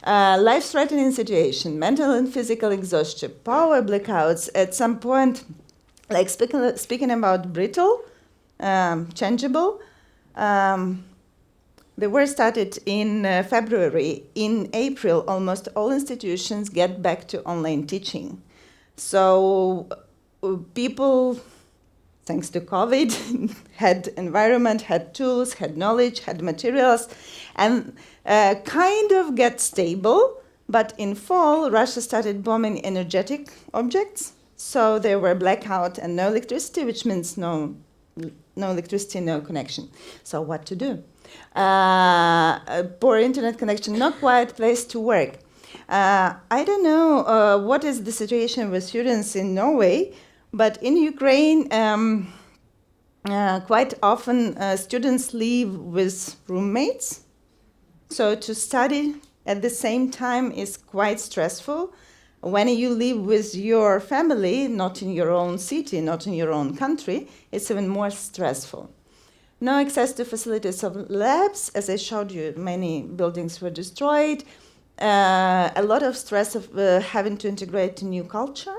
Life-threatening situation, mental and physical exhaustion, power blackouts, at some point, like speaking about brittle, changeable, they were started in February. In April, almost all institutions get back to online teaching. So people, thanks to COVID, had environment, had tools, had knowledge, had materials, and kind of get stable. But in fall, Russia started bombing energetic objects. So there were blackout and no electricity, which means no electricity, no connection. So what to do? Poor internet connection, not quiet place to work. I don't know what is the situation with students in Norway, but in Ukraine, quite often students live with roommates. So to study at the same time is quite stressful. When you live with your family, not in your own city, not in your own country, it's even more stressful. No access to facilities of labs. As I showed you, many buildings were destroyed. A lot of stress of having to integrate a new culture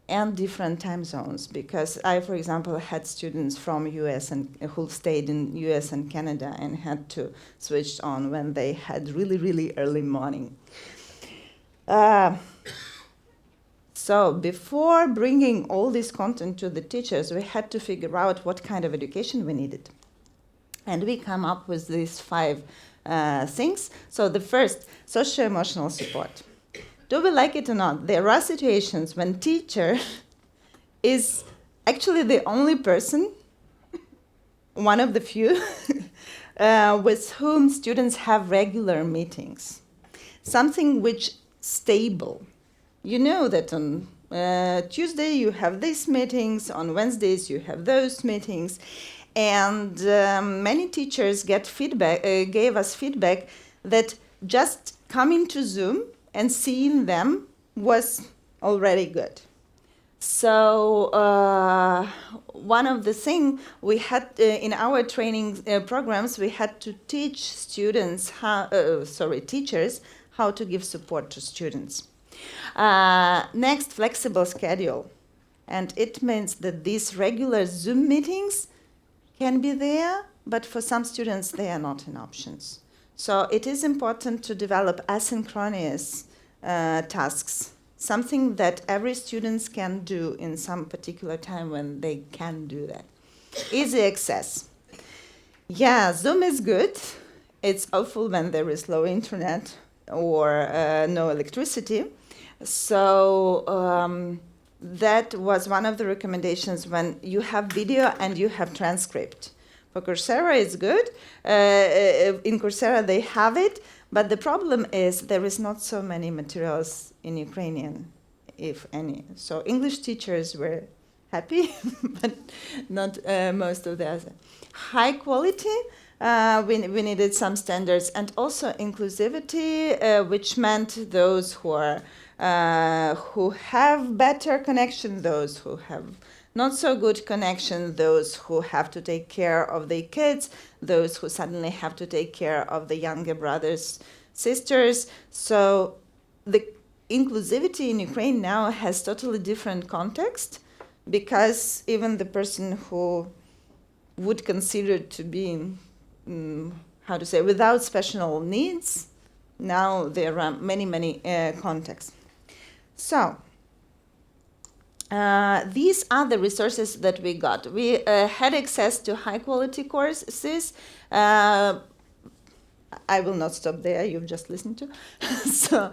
and different time zones. Because I, for example, had students from US and who stayed in US and Canada and had to switch on when they had really, really early morning. So before bringing all this content to the teachers, we had to figure out what kind of education we needed. And we come up with these 5 things. So the first, socio-emotional support. Do we like it or not? There are situations when teacher is actually the only person, one of the few, with whom students have regular meetings. Something which stable. You know that on Tuesday you have these meetings, on Wednesdays you have those meetings. And many teachers gave us feedback that just coming to Zoom and seeing them was already good. So one of the things we had in our training programs, we had to teach teachers how to give support to students. Next, flexible schedule. And it means that these regular Zoom meetings can be there, but for some students, they are not an option. So it is important to develop asynchronous tasks something that every student can do in some particular time when they can do that. Easy access. Yeah, Zoom is good. It's awful when there is low internet or no electricity. So that was one of the recommendations when you have video and you have transcript. For Coursera, it's good. In Coursera, they have it. But the problem is there is not so many materials in Ukrainian, if any. So English teachers were happy, but not most of the others. High quality, we needed some standards, and also inclusivity, which meant those who have better connection, those who have not so good connection, those who have to take care of their kids, those who suddenly have to take care of the younger brothers, sisters. So the inclusivity in Ukraine now has totally different context, because even the person who would consider to be, without special needs, now there are many contexts. So, these are the resources that we got. We had access to high-quality courses. I will not stop there, you've just listened to. So,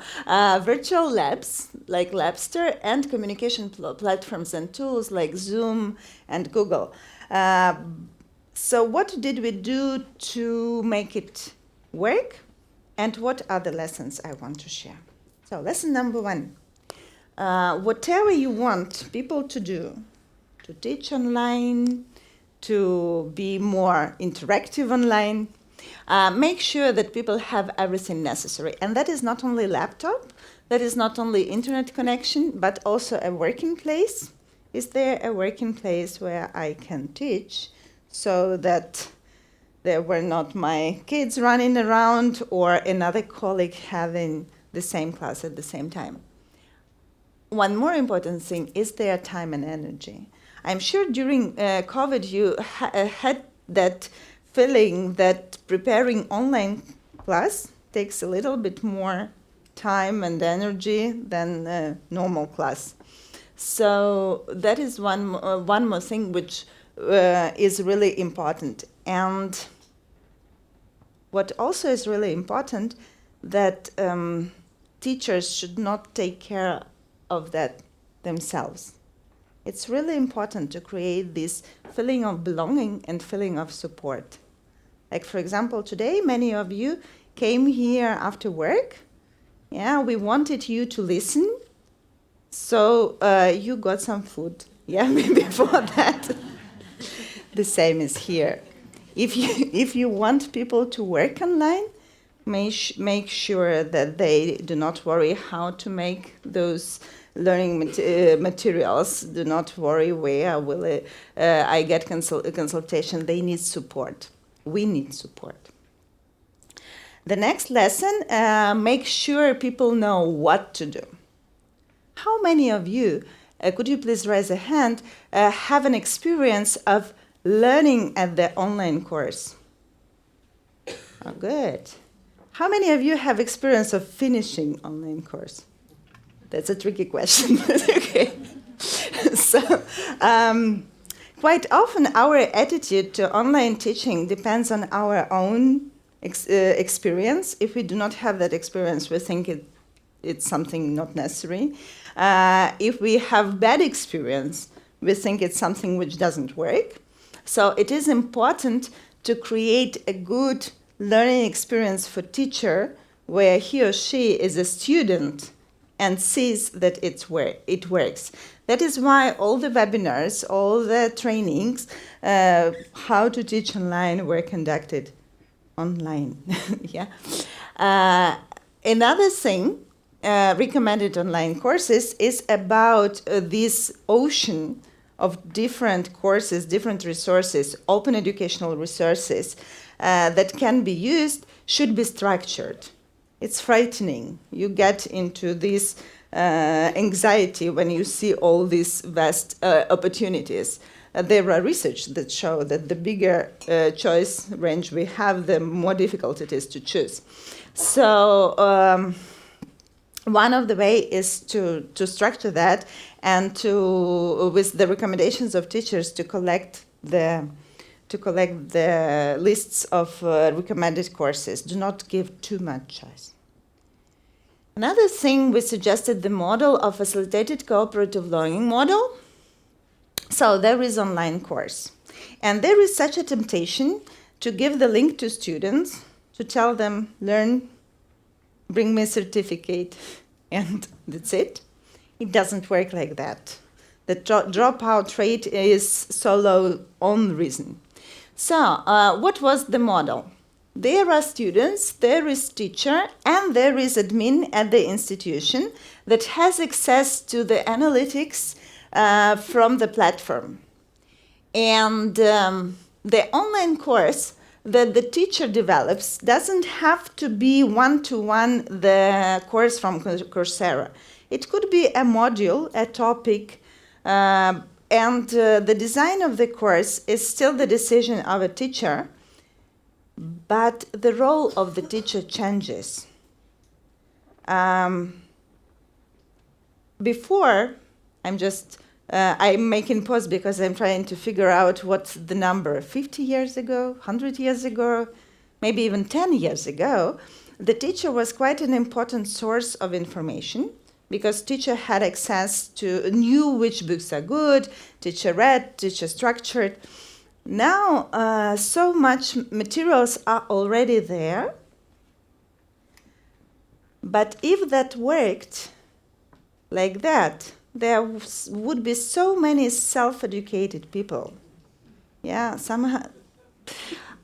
virtual labs like Labster and communication platforms and tools like Zoom and Google. So what did we do to make it work? And what are the lessons I want to share? So lesson number 1. Whatever you want people to do, to teach online, to be more interactive online, make sure that people have everything necessary. And that is not only laptop, that is not only internet connection, but also a working place. Is there a working place where I can teach so that there were not my kids running around or another colleague having the same class at the same time? One more important thing is their time and energy. I'm sure during COVID you had that feeling that preparing online class takes a little bit more time and energy than a normal class. So that is one more thing which is really important. And what also is really important, that teachers should not take care of that themselves. It's really important to create this feeling of belonging and feeling of support. Like, for example, today, many of you came here after work. Yeah, we wanted you to listen, so you got some food. Yeah, before that. The same is here. If you want people to work online, make sure that they do not worry how to make those learning materials. Do not worry where will I get consultation. They need support. We need support. The next lesson, make sure people know what to do. How many of you, could you please raise a hand, have an experience of learning at the online course? Oh, good. How many of you have experience of finishing online course? That's a tricky question. Okay. So, quite often our attitude to online teaching depends on our own experience. If we do not have that experience, we think it's something not necessary. If we have bad experience, we think it's something which doesn't work. So it is important to create a good learning experience for teacher where he or she is a student and sees that it works. That is why all the webinars, all the trainings, how to teach online were conducted online. Yeah. Another thing, recommended online courses is about this ocean of different courses, different resources, open educational resources that can be used, should be structured. It's frightening. You get into this anxiety when you see all these vast opportunities. There are research that show that the bigger choice range we have, the more difficult it is to choose. So one of the way is to structure that and to, with the recommendations of teachers, to collect the lists of recommended courses. Do not give too much choice. Another thing, we suggested the model of facilitated cooperative learning model. So there is online course. And there is such a temptation to give the link to students, to tell them, learn, bring me a certificate, and that's it. It doesn't work like that. The dropout rate is so low on reason. So what was the model? There are students, there is teacher, and there is admin at the institution that has access to the analytics from the platform. And the online course that the teacher develops doesn't have to be one-to-one the course from Coursera. It could be a module, a topic, and the design of the course is still the decision of a teacher, but the role of the teacher changes. Before, I'm making pause because I'm trying to figure out what's the number. 50 years ago, 100 years ago, maybe even 10 years ago, the teacher was quite an important source of information because teacher had access to, knew which books are good, teacher read, teacher structured. Now, so much materials are already there, but if that worked like that, there would be so many self-educated people. Yeah, somehow.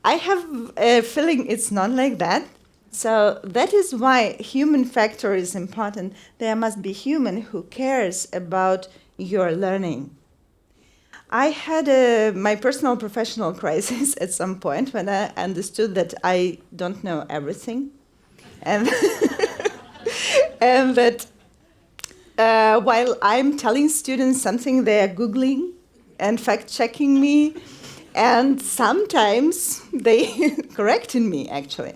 I have a feeling it's not like that. So that is why human factor is important. There must be human who cares about your learning. I had my personal professional crisis at some point when I understood that I don't know everything. And, and that while I'm telling students something, they are Googling and fact-checking me, and sometimes they corrected me, actually.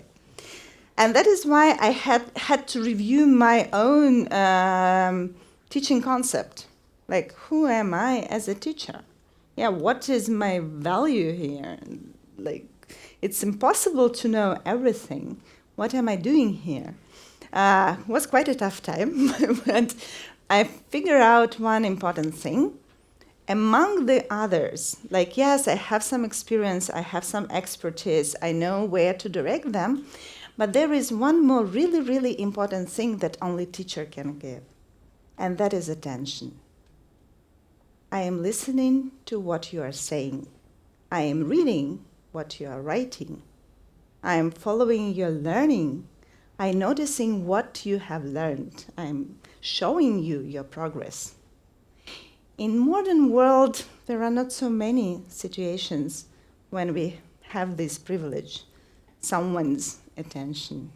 And that is why I had to review my own teaching concept. Like, who am I as a teacher? Yeah, what is my value here? Like, it's impossible to know everything. What am I doing here? It was quite a tough time, but I figured out one important thing. Among the others, like, yes, I have some experience, I have some expertise, I know where to direct them, but there is one more really, really important thing that only teacher can give, and that is attention. I am listening to what you are saying. I am reading what you are writing. I am following your learning. I am noticing what you have learned. I am showing you your progress. In modern world, there are not so many situations when we have this privilege, someone's attention.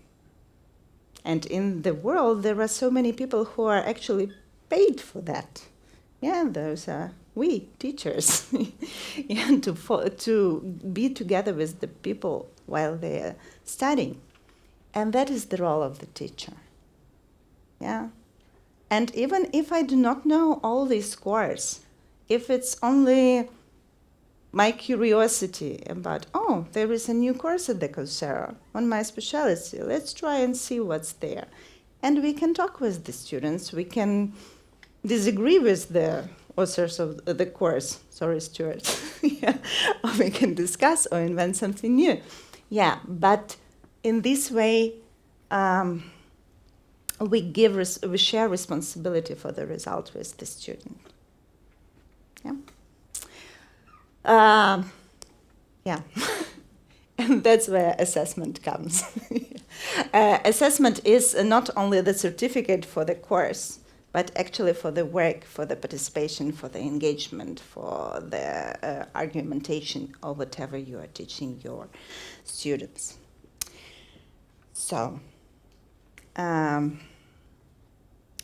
And in the world, there are so many people who are actually paid for that. Yeah, those are we, teachers, and to be together with the people while they're studying. And that is the role of the teacher. Yeah. And even if I do not know all these scores, if it's only my curiosity about, oh, there is a new course at the Coursera on my specialty, let's try and see what's there. And we can talk with the students, we can disagree with the authors of the course, sorry, Stuart, yeah. Or we can discuss or invent something new. Yeah, but in this way, we share responsibility for the result with the student. Yeah. Yeah. And that's where assessment comes. Assessment is not only the certificate for the course, but actually for the work, for the participation, for the engagement, for the argumentation, or whatever you are teaching your students. So,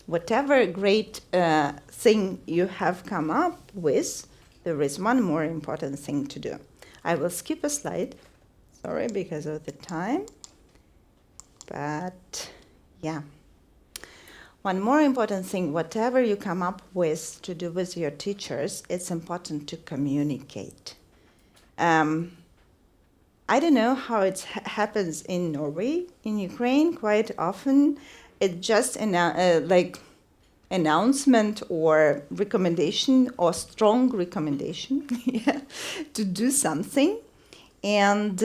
whatever great thing you have come up with, there is one more important thing to do. I will skip a slide, sorry, because of the time, but yeah. one more important thing, whatever you come up with to do with your teachers, it's important to communicate. I don't know how it happens in Norway. In Ukraine, quite often, it's just like announcement or recommendation or strong recommendation to do something, and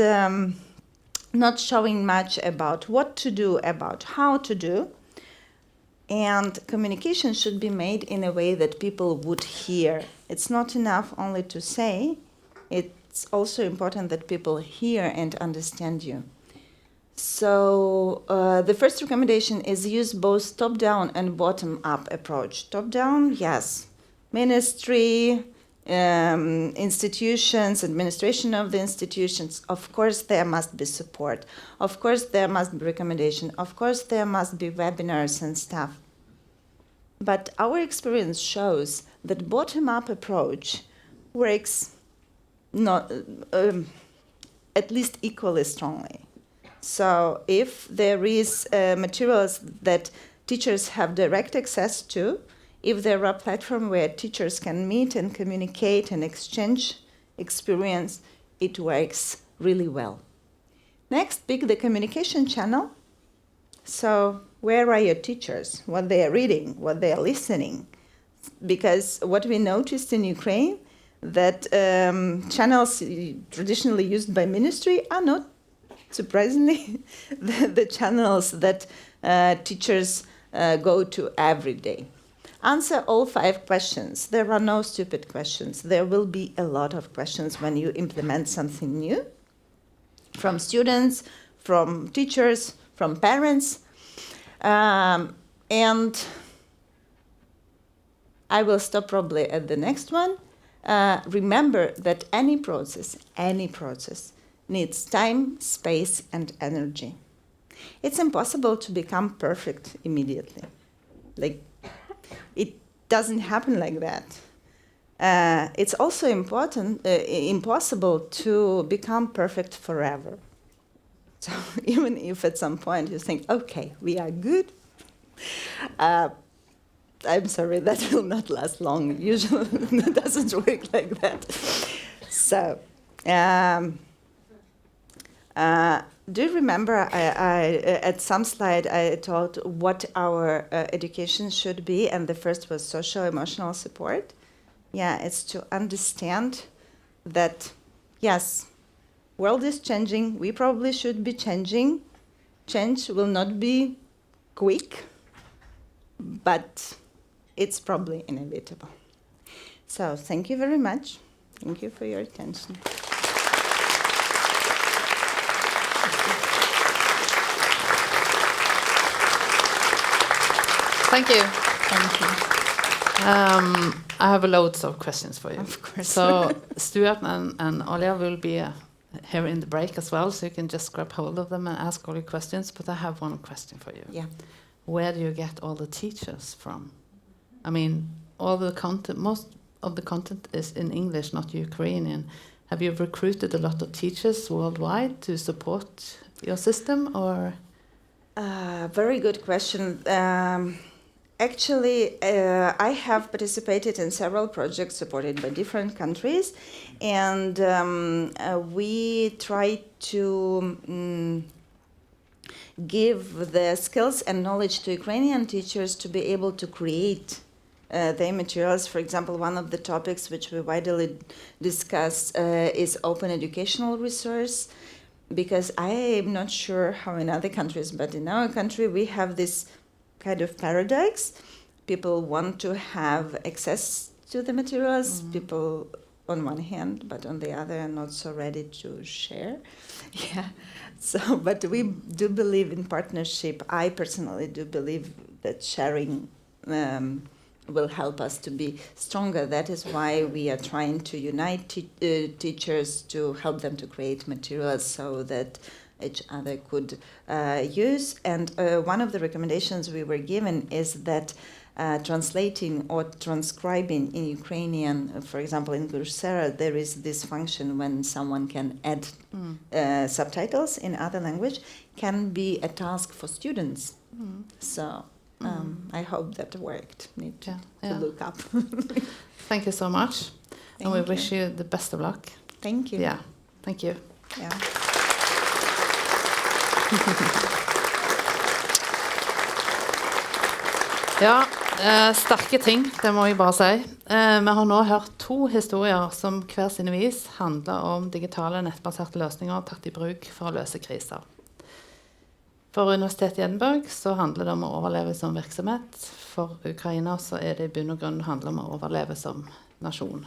not showing much about what to do, about how to do. And communication should be made in a way that people would hear. It's not enough only to say, it's also important that people hear and understand you. So the first recommendation is use both top-down and bottom-up approach. Top-down, yes, ministry, institutions, administration of the institutions. Of course, there must be support. Of course, there must be recommendation. Of course, there must be webinars and stuff. But our experience shows that bottom-up approach works not at least equally strongly. So if there is materials that teachers have direct access to, if there are platforms where teachers can meet and communicate and exchange experience, it works really well. Next, pick the communication channel. So where are your teachers? What they are reading, what they are listening? Because what we noticed in Ukraine, that channels traditionally used by ministry are not, surprisingly, the channels that teachers go to every day. Answer all 5 questions. There are no stupid questions. There will be a lot of questions when you implement something new, from students, from teachers, from parents. And I will stop probably at the next one. Remember that any process needs time, space, and energy. It's impossible to become perfect immediately. Like, it doesn't happen like that. It's also impossible to become perfect forever. So even if at some point you think, okay, we are good, I'm sorry, that will not last long. Usually it doesn't work like that. So, do you remember I at some slide I told what our education should be, and the first was social-emotional support? Yeah, it's to understand that, yes, world is changing, we probably should be changing. Change will not be quick, but it's probably inevitable. So thank you very much. Thank you for your attention. Thank you. Thank you. I have loads of questions for you. Of course. So Stuart and Olia will be here in the break as well, so you can just grab hold of them and ask all your questions. But I have one question for you. Yeah. Where do you get all the teachers from? I mean, all the content, most of the content is in English, not Ukrainian. Have you recruited a lot of teachers worldwide to support your system, or? Very good question. Actually, I have participated in several projects supported by different countries, and we try to give the skills and knowledge to Ukrainian teachers to be able to create their materials. For example, one of the topics which we widely discuss is open educational resource, because I am not sure how in other countries, but in our country we have this kind of paradox. People want to have access to the materials, people on one hand, but on the other are not so ready to share. Yeah. So, but we do believe in partnership. I personally do believe that sharing will help us to be stronger. That is why we are trying to unite teachers to help them to create materials so that each other could use. And one of the recommendations we were given is that translating or transcribing in Ukrainian, for example, in Coursera, there is this function when someone can add subtitles in other language, can be a task for students. So I hope that worked. Need to Yeah. look up. Thank you so much. And we Thank wish you the best of luck. Thank you. Yeah, thank you. Yeah. Ja, sterke ting, det må jeg bare si. Vi har nå hørt 2 historier som hver sine vis handler om digitale nettbaserte løsninger tatt i bruk for å løse kriser. For Universitetet i Edinburgh så handler det om å overleve som virksomhet. For Ukraina så er det i bunn og grunn handler om å overleve som nasjon.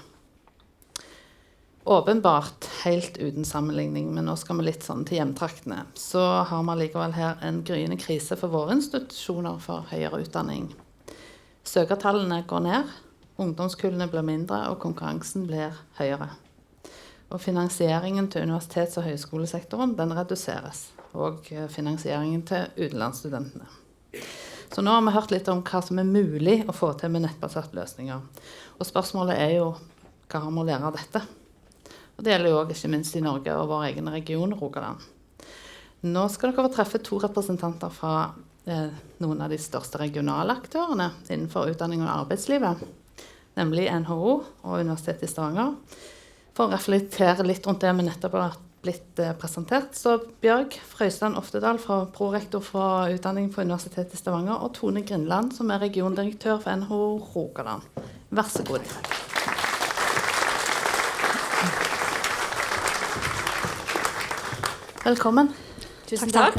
Åpenbart helt uten sammenligning, men nå skal vi litt sånn til hjemtraktene. Så har vi likevel her en gryende krise for våre institusjoner for høyere utdanning. Søkertallene går ned, ungdomskullene blir mindre, og konkurransen blir høyere. Og finansieringen til universitets- og høyskolesektoren den reduseres, og finansieringen til utenlandsstudentene. Så nå har vi hørt litt om hva som er mulig å få til med nettbaserte løsninger. Og spørsmålet er jo, hva har vi å lære av dette? Og det gjelder jo også ikke minst i Norge og vår egen region, Rogaland. Nå skal dere få treffe 2 representanter fra noen av de største regionale aktørene innenfor utdanning og arbeidslivet, nemlig NHO og Universitetet i Stavanger, for å reflektere litt rundt det vi nettopp har blitt presentert. Så Bjørg Frøystein Oftedal, prorektor for utdanning på Universitetet i Stavanger, og Tone Grindland, som er regiondirektør for NHO Rogaland. Vær så god. Velkommen. Tusen takk.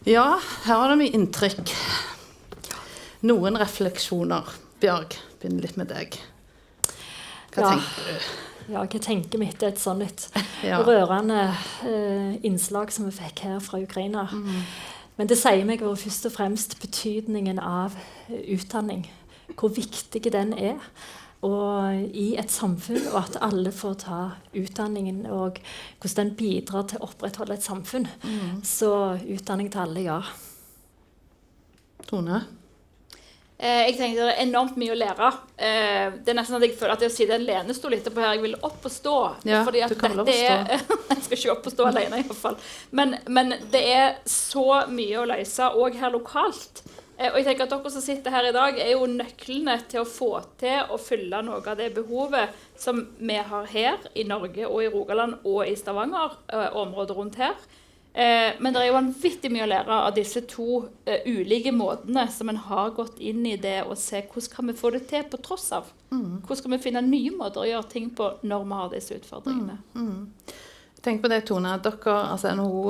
Ja, her har det mye inntrykk. Noen refleksjoner. Bjørg, begynner litt med deg. Hva tenker du? Ja, hva tenker vi etter et sånn rørende innslag som vi fikk her fra Ukraina? Men det sier meg jo først og fremst betydningen av utdanning. Hvor viktig den er. Og i et samfunn, og at alle får ta utdanningen, og hvordan den bidrar til å opprettholde et samfunn. Så utdanning til alle, ja. Tone? Jeg tenker det er enormt mye å lære. Det er nesten at jeg føler at jeg sitter en lenestol etterpå her. Jeg vil opp og stå. Ja, fordi at du kan vel opp og stå. Jeg skal ikke opp og stå alene i hvert fall. Men det er så mye å løse, også her lokalt. Og jeg tenker at dere som sitter her i dag, er jo nøklene til å få til å fylle noe av det behovet som vi har her i Norge og i Rogaland og i Stavanger, området rundt her. Men det er jo vanvittig mye å lære av disse 2 ulike måtene som en har gått inn i det og se hvordan kan vi få det til på tross av. Hvordan kan vi finne nye måter å gjøre ting på når vi har disse utfordringene. Tenk på det, Tone. Dere, altså NHO,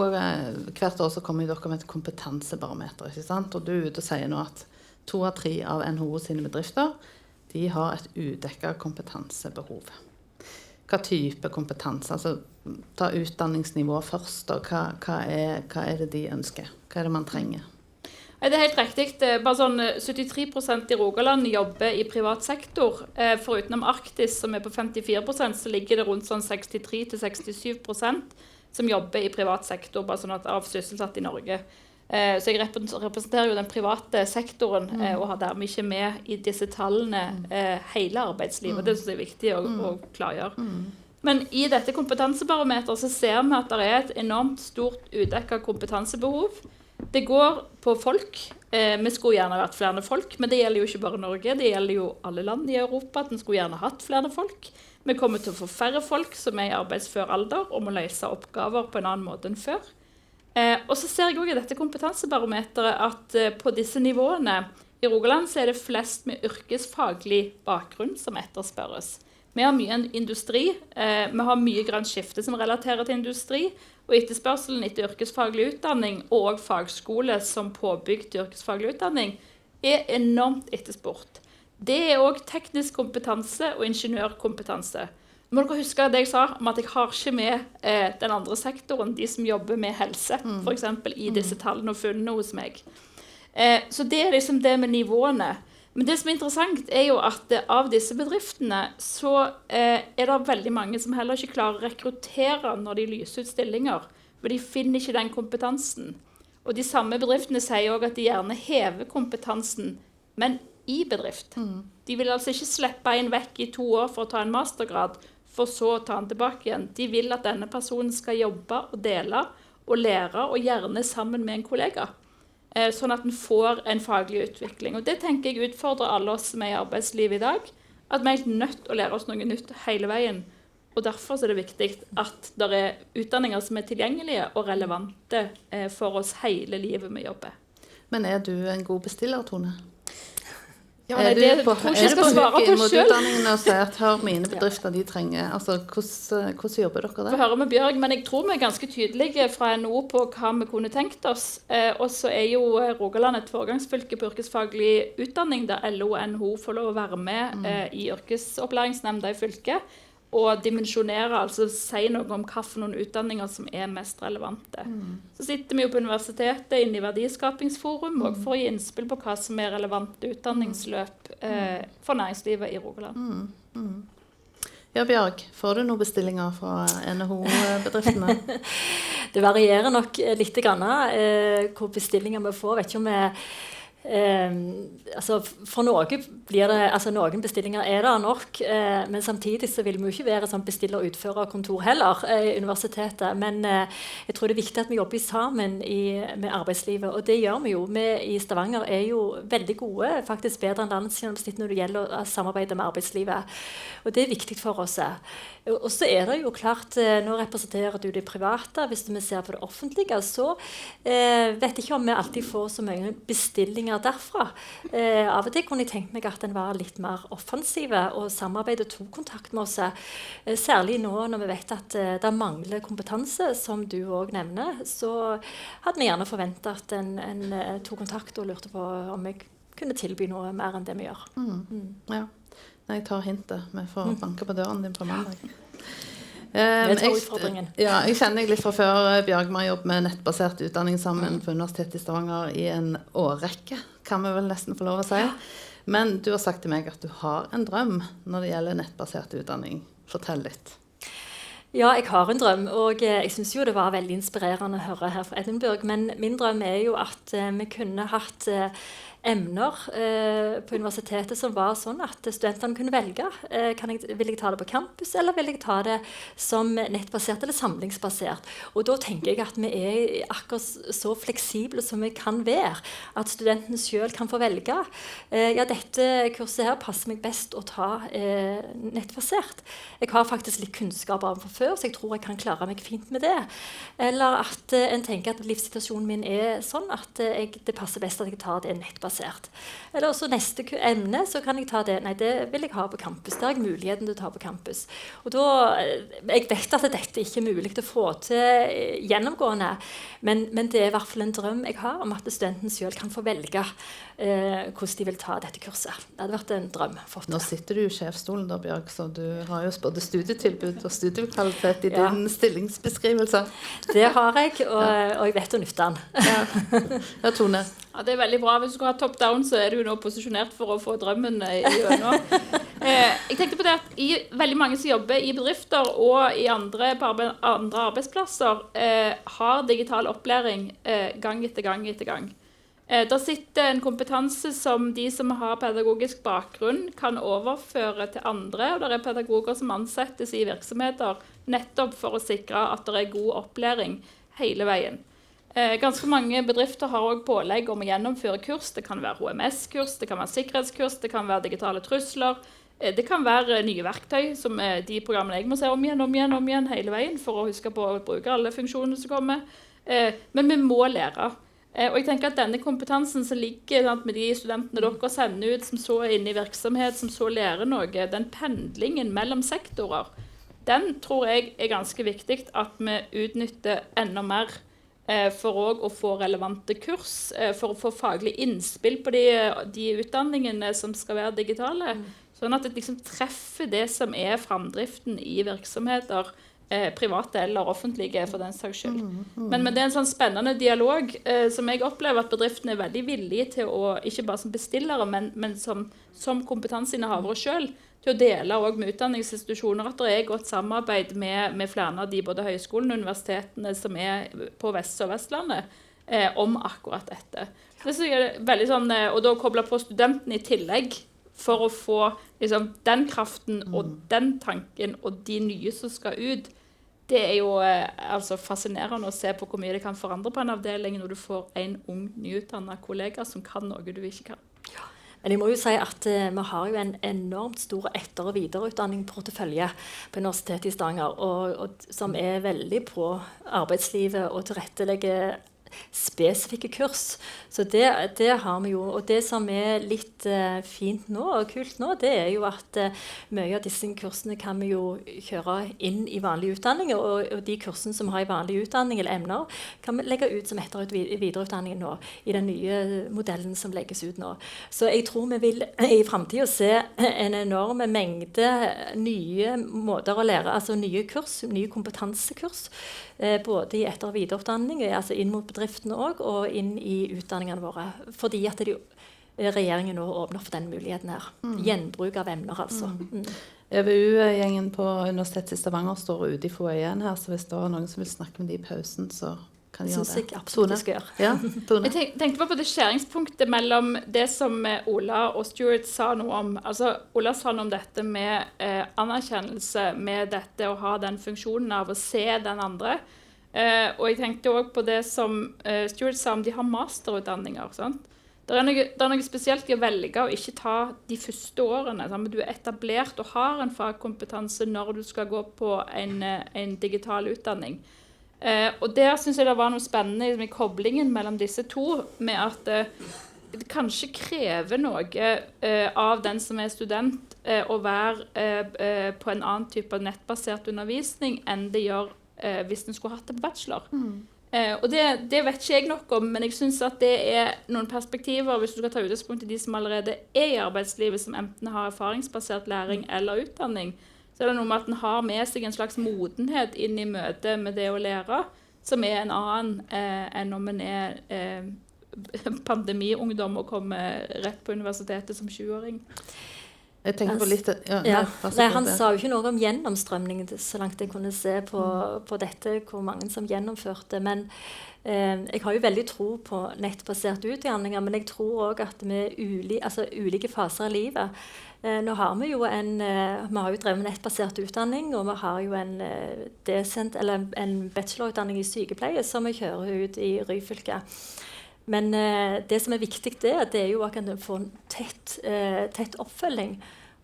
hvert år så kommer dere med et kompetansebarometer, ikke sant? Og du er ute og sier nå at 2 av 3 av NHO sine bedrifter, de har et udekket kompetansebehov. Hva type kompetanse? Altså, ta utdanningsnivå først, og hva er det de ønsker? Hva er det man trenger? Det er helt riktig. Bare sånn 73% i Rogaland jobber i privat sektor. Forutenom Arktis, som er på 54%, så ligger det rundt sånn 63-67% som jobber i privat sektor, bare sånn at avsysselsatt i Norge. Så jeg representerer jo den private sektoren, og har dermed ikke med i disse tallene hele arbeidslivet. Det synes jeg er viktig å klargjøre. Men i dette kompetansebarometeret så ser vi at det er et enormt stort udekket kompetansebehov. Det går på folk. Vi skulle gjerne vært flere folk, men det gjelder jo ikke bare Norge. Det gjelder jo alle land i Europa, at den skulle gjerne hatt flere folk. Vi kommer til å få færre folk som er i arbeidsfør alder, og må løse oppgaver på en annen måte enn før. Og så ser jeg også i dette kompetansebarometeret at på disse nivåene i Rogaland så er det flest med yrkesfaglig bakgrunn som etterspørres. Vi har mye industri, vi har mye grønt skifte som relaterer til industri, og etterspørselen etter yrkesfaglig utdanning og fagskole som påbygg til yrkesfaglig utdanning er enormt etterspurt. Det er også teknisk kompetanse og ingeniørkompetanse. Må dere huske det jeg sa om at jeg har ikke med den andre sektoren, de som jobber med helse, for eksempel i disse tallene og funnene hos meg. Så det er liksom det med nivåene. Men det som er interessant er jo at av disse bedriftene så er det veldig mange som heller ikke klarer å rekruttere når de lyser ut stillinger, for de finner ikke den kompetansen. Og de samme bedriftene sier også at de gjerne hever kompetansen, men i bedrift. De vil altså ikke slippe en vekk i 2 år for å ta en mastergrad, for så å ta den tilbake igjen. De vil at denne personen skal jobbe og dele og lære, og gjerne sammen med en kollega. sånn at en får en faglig utvikling. Og det tenker jeg utfordrer alle oss som er i arbeidslivet i dag, at vi er helt nødt til å lære oss noe nytt hele veien. Og derfor er det viktig at det er utdanninger som er tilgjengelige og relevante for oss hele livet vi jobber. Men er du en god bestiller, Tone? Ja, det tror jeg ikke jeg skal svare på selv. Utdanningen og si at her mine bedrifter de trenger, altså hvordan jobber dere der? Vi hører med Bjørg, men jeg tror vi er ganske tydelige fra NHO på hva vi kunne tenkt oss. Og så er jo Rogaland et foregangsfylke på yrkesfaglig utdanning, der LO og NHO får lov å være med i yrkesopplæringsnemnda i fylket, og dimensjonere, altså si noe om hva for noen utdanninger som er mest relevante. Så sitter vi jo på universitetet inne i Verdiskapingsforum, og for å gi innspill på hva som er relevante utdanningsløp for næringslivet i Rogaland. Ja, Bjørg, får du noen bestillinger fra NHO-bedriftene? Det varierer nok litt grann hvor bestillinger vi får. Vet ikke om vi altså for noen blir det, altså noen bestillinger er det nok, men samtidig så vil vi jo ikke være sånn bestiller-utfører-kontor heller i universitetet, men jeg tror det er viktig at vi jobber sammen med arbeidslivet, og det gjør vi jo. Vi i Stavanger er jo veldig gode, faktisk bedre enn landsgjennomsnitt når det gjelder å samarbeide med arbeidslivet, og det er viktig for oss. Og så er det jo klart, nå representerer du det private, hvis vi ser på det offentlige, så vet jeg ikke om vi alltid får så mange bestillinger derfra. Av og til kunne jeg tenkt meg at den var litt mer offensive og samarbeid og tok kontakt med oss. Særlig nå når vi vet at det mangler kompetanse, som du også nevner, så hadde vi gjerne forventet at en tok kontakt og lurte på om jeg kunne tilby noe mer enn det vi gjør. Ja. Jeg tar hintet. Vi får banke på døren din på mandag. Jeg kjenner litt fra før, Bjørg, vi har jobbet med nettbasert utdanning sammen på Universitetet i Stavanger i en årrekke, kan vi vel nesten få lov å si. Men du har sagt til meg at du har en drøm når det gjelder nettbasert utdanning. Fortell litt. Ja, jeg har en drøm, og jeg synes jo det var veldig inspirerende å høre her fra Edinburgh, men min drøm er jo at vi kunne hatt emner på universitetet som var sånn at studentene kunne velge. Vil jeg ta det på campus, eller vil jeg ta det som nettbasert eller samlingsbasert? Og da tenker jeg at vi er akkurat så fleksible som vi kan være, at studentene selv kan få velge. Ja, dette kurset her passer meg best å ta nettbasert. Jeg har faktisk litt kunnskap av fra før, så jeg tror jeg kan klare meg fint med det. Eller at en tenker at livssituasjonen min er sånn at det passer best at jeg tar det nettbasert. Eller også neste emne, så kan jeg ta det. Nei, det vil jeg ha på campus. Det har jeg muligheten til å ta på campus. Og da, jeg vet at dette ikke er mulig å få til gjennomgående, men det er i hvert fall en drøm jeg har om at studenten selv kan få velge hvordan de vil ta dette kurset. Det hadde vært en drøm. Nå sitter du i sjefsstolen da, Bjørg, så du har jo både studietilbud og studiekvalitet i din stillingsbeskrivelse. Det har jeg, og jeg vet å nytte den. Ja, Tone. Ja, det er veldig bra. Hvis du skal ha top down, så er du nå posisjonert for å få drømmen i gjennom. Jeg tenkte på det at veldig mange som jobber i bedrifter og i andre arbeidsplasser har digital opplæring gang etter gang etter gang. Der sitter en kompetanse som de som har pedagogisk bakgrunn kan overføre til andre, og det er pedagoger som ansettes i virksomheter nettopp for å sikre at det er god opplæring hele veien. Ganske mange bedrifter har også pålegg om å gjennomføre kurs. Det kan være HMS-kurs, det kan være sikkerhetskurs, det kan være digitale trusler. Det kan være nye verktøy, som de programmene jeg må se om igjen hele veien for å huske på å bruke alle funksjonene som kommer. Men vi må lære. Og jeg tenker at denne kompetansen som ligger med de studentene dere sender ut, som så er inne i virksomhet, som så lærer noe, den pendlingen mellom sektorer, den tror jeg er ganske viktig at vi utnytter enda mer for å få relevante kurs, for å få faglig innspill på de utdanningene som skal være digitale, sånn at det liksom treffer det som er fremdriften i virksomheter, private eller offentlige for den saks skyld. Men det er en sånn spennende dialog som jeg opplever at bedriftene er veldig villige til å, ikke bare som bestillere, men som kompetanseinnehavere selv, til å dele også med utdanningsinstitusjoner at det er godt samarbeid med flere av de både høyskolene og universitetene som er på Vest- og Vestlandet om akkurat dette. Det er veldig sånn, og da kobler på studentene i tillegg for å få liksom, den kraften og den tanken og de nye som skal ut. det jo altså fascinerende å se på hvor mye det kan forandre på en avdeling når du får en ung, nyutdannet kollega som kan noe du ikke kan. Ja. Men jeg må jo si at vi har jo en enormt stor etter- og videreutdanning portefølje på Universitetet i Stavanger, og som veldig på arbeidslivet og tilrettelegger spesifikke kurs. Så det har vi jo. Og det som litt fint nå og kult nå, det jo at mye av disse kursene kan vi jo kjøre inn i vanlig utdanning, og de kursene som har i vanlig utdanning eller emner, kan vi legge ut som etter- og videreutdanning nå, i den nye modellen som legges ut nå. Så jeg tror vi vil i fremtiden se en enorm mengde nye måter å lære, altså nye kurs, nye kompetansekurs, både i etter- og videreutdanning, altså inn mot bedriftene også, og inn i utdanningene våre. Fordi at regjeringen nå åpner for den muligheten her. Gjenbruk av emner, altså. EVU-gjengen på Universitetet i Stavanger står ute i foajeen her, så hvis det var noen som vil snakke med de i pausen, så kan de gjøre det. Synes jeg absolutt det skal gjøre. Ja, jeg tenkte på det skjæringspunktet mellom det som Ola og Stuart sa noe om. Altså, Ola sa noe om dette med anerkjennelse, med dette å ha den funksjonen av å se den andre. Og jeg tenkte også på det som Stuart sa om de har masterutdanninger. Sant? Det er noe spesielt i å velge å ikke ta de første årene. Sant? Du etablert og har en fagkompetanse når du skal gå på en digital utdanning. Og der synes jeg det var noe spennende i koblingen mellom disse to, med at det kanskje krever noe av den som student å være på en annen type nettbasert undervisning enn det gjør hvis den skulle hatt det på bachelor. Og det vet ikke jeg nok om, men jeg synes at det noen perspektiver, hvis du skal ta utgangspunkt i de som allerede i arbeidslivet, som enten har erfaringsbasert læring eller utdanning, så det noe med at den har med seg en slags modenhet inn i møte med det å lære, som en annen enn når man pandemiungdom og kommer rett på universitetet som 20-åring. Jeg tenker på litt... Han sa jo ikke noe om gjennomstrømning, så langt jeg kunne se på dette, hvor mange som gjennomførte, men jeg har jo veldig tro på nettbaserte utdanninger, men jeg tror også at med ulike faser av livet. Nå har vi jo vi har jo drevet nettbasert utdanning, og vi har jo en bachelorutdanning i sykepleie som vi kjører ut i Ryfylke. Men det som viktig det jo at en får tett oppfølging.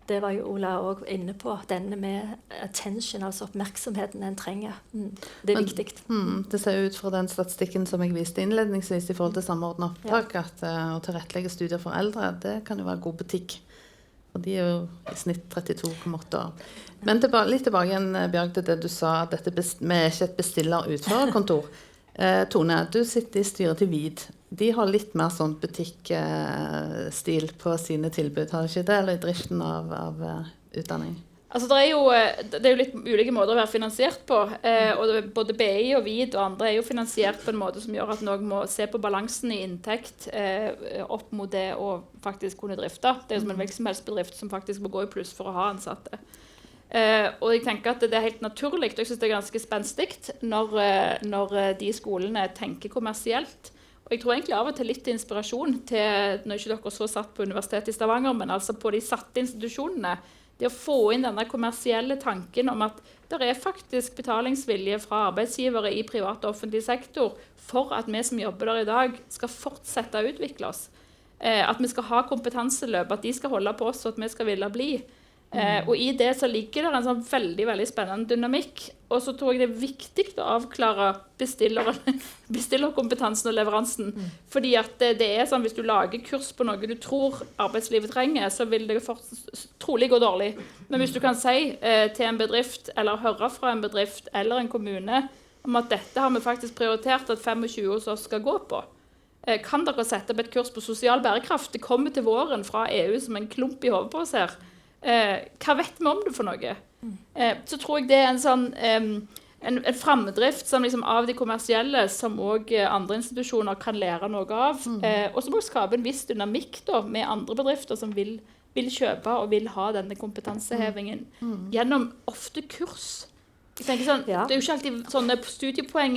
Det var jo Ola også inne på, denne med attention, altså oppmerksomheten en trenger. Det viktig. Det ser ut fra den statistikken som jeg viste innledningsvis i forhold til samordnet opptak, at å tilrettelegge studier for eldre, det kan jo være god butikk. Og de jo i snitt 32,8 år. Men litt tilbake igjen, Bjørg, til det du sa, at vi ikke et bestiller-utførerkontor. Tone, du sitter i styret til VID. De har litt mer sånn butikkstil på sine tilbud, har de ikke det? Eller i driften av utdanning? Altså, det er jo litt ulike måter å være finansiert på. Og både BI og VID og andre jo finansiert på en måte som gjør at noen må se på balansen i inntekt opp mot det å faktisk kunne drifte. Det er jo som en virksomhetsbedrift som faktisk må gå i pluss for å ha ansatte. Og jeg tenker at det helt naturlig, og jeg synes det ganske spenstig når de skolene tenker kommersielt. Og jeg tror egentlig av og til litt inspirasjon til, når ikke dere så satt på Universitetet i Stavanger, men altså på de satte institusjonene, det å få inn denne kommersielle tanken om at det faktisk betalingsvilje fra arbeidsgivere i privat og offentlig sektor for at vi som jobber der i dag skal fortsette å utvikle oss. At vi skal ha kompetanseløp, at de skal holde på oss, og at vi skal ville bli. Og i det så ligger det en sånn veldig, veldig spennende dynamikk. Og så tror jeg det viktig å avklare bestillerkompetansen og leveransen. Fordi at det sånn, hvis du lager kurs på noe du tror arbeidslivet trenger, så vil det trolig gå dårlig. Men hvis du kan si til en bedrift, eller høre fra en bedrift eller en kommune, om at dette har vi faktisk prioritert at 25 hos oss skal gå på. Kan dere sette opp et kurs på sosial bærekraft? Det kommer til våren fra EU som en klump i hodet på oss her. Hva vet vi om det for noe? Så tror jeg det en sånn en fremdrift som liksom av de kommersielle som også andre institusjoner kan lære noe av, og som også skaper en viss dynamikk da, med andre bedrifter som vil kjøpe og vil ha denne kompetansehevingen gjennom ofte kurs. Jeg tenker sånn, det er jo ikke alltid sånne studiepoeng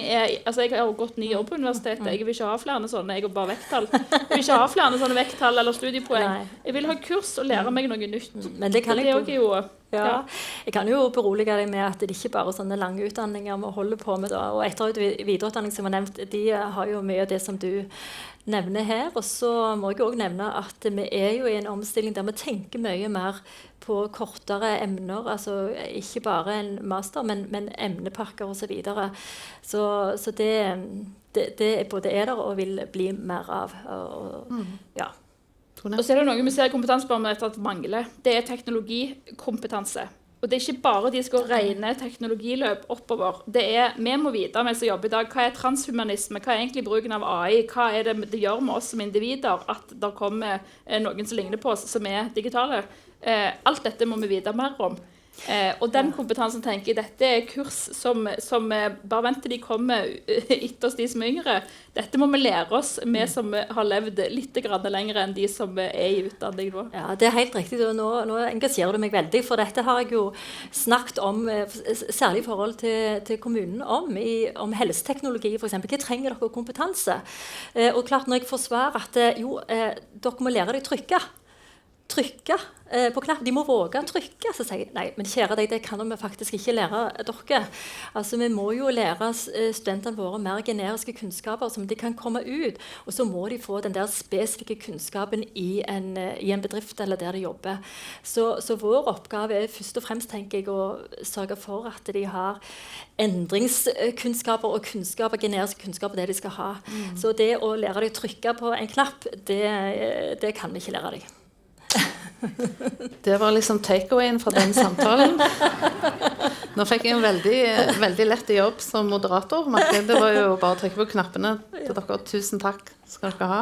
altså jeg har jo gått 9 år på universitetet, jeg vil ikke ha flere sånne, jeg har bare vekttall. Jeg vil ikke ha flere sånne vekttall eller studiepoeng. Jeg vil ha kurs og lære meg noe nytt. Men det kan jeg Jeg kan jo berolige deg med at det ikke bare er sånne lange utdanninger vi holder på med. Da. Og videreutdanning som var nevnt, de har jo mye av det som du nevner her. Og så må jeg også nevne at vi er jo i en omstilling der vi tenker mye mer på kortere emner. Altså ikke bare en master, men emnepakker og så videre. Så det både er der og vil bli mer av. Ja. Og så er det noe vi ser i kompetansebarometeret at mangler. Det er teknologikompetanse. Og det er ikke bare de skal regne teknologiløp oppover. Det er, vi må vite mens vi jobber i dag, hva er transhumanisme, hva er egentlig bruken av AI, hva er det gjør med oss som individer, at det kommer noen som ligner på oss, som er digitale. Alt dette må vi vite mer om. Og den kompetansen tenker jeg, dette er kurs som bare venter de kommer etter oss, de som er yngre. Dette må vi lære oss, vi som har levd litt lenger enn de som er i utdanning nå. Ja, det er helt riktig, og nå engasjerer du meg veldig, for dette har jeg jo snakket om, særlig i forhold til kommunen, om helseteknologi for eksempel. Hva trenger dere kompetanse? Og klart når jeg får svar at dere må lære deg trykke på knapp. De må våge å trykke. Så sier jeg, nei, men kjære deg, det kan vi faktisk ikke lære dere. Altså, vi må jo lære studentene våre mer generiske kunnskaper som de kan komme ut, og så må de få den der spesifikke kunnskapen i en bedrift eller der de jobber. Så vår oppgave er først og fremst, tenker jeg, å sørge for at de har endringskunnskaper og generiske kunnskaper det de skal ha. Så det å lære deg å trykke på en knapp, det kan vi ikke lære deg. Det var liksom takeawayen fra den samtalen. Nå fikk jeg en veldig lett jobb som moderator. Det var jo bare å trykke på knappene til dere. Tusen takk skal dere ha.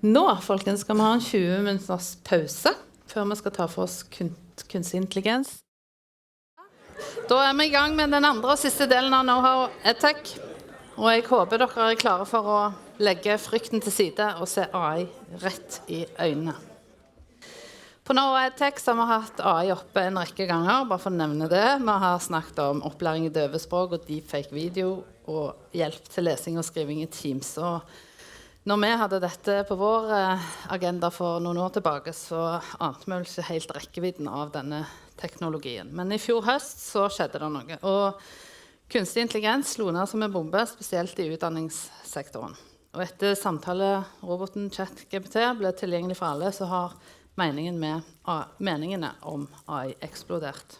Nå, folkens, skal vi ha en 20 minutters pause før vi skal ta for oss kunstig intelligens. Da er vi i gang med den andre og siste delen av Know-how EdTech. Og jeg håper dere er klare for å legge frykten til side og se AI rett i øynene. På Know-how EdTech har vi hatt AI oppe en rekke ganger, bare for å nevne det. Vi har snakket om opplæring i døvespråk og deepfake video og hjelp til lesing og skriving i Teams. Og når vi hadde dette på vår agenda for noen år tilbake, så ante vi ikke helt rekkevidden av denne teknologien. Men i fjor høst så skjedde det noe. Og kunstig intelligens slo ned som en bombe, spesielt i utdanningssektoren. Og etter samtaleroboten ChatGPT ble tilgjengelig for alle, så har meningene om AI eksplodert.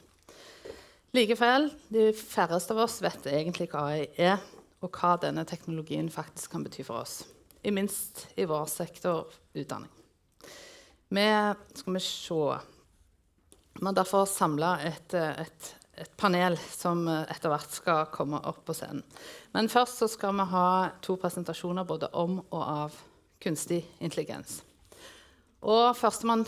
Likevel, de færreste av oss vet egentlig hva AI er, og hva denne teknologien faktisk kan bety for oss. I minst i vår sektor utdanning. Vi har derfor samlet et panel som etter hvert skal komme opp på scenen. Men først så skal vi ha 2 presentasjoner både om og av kunstig intelligens. Og førstemann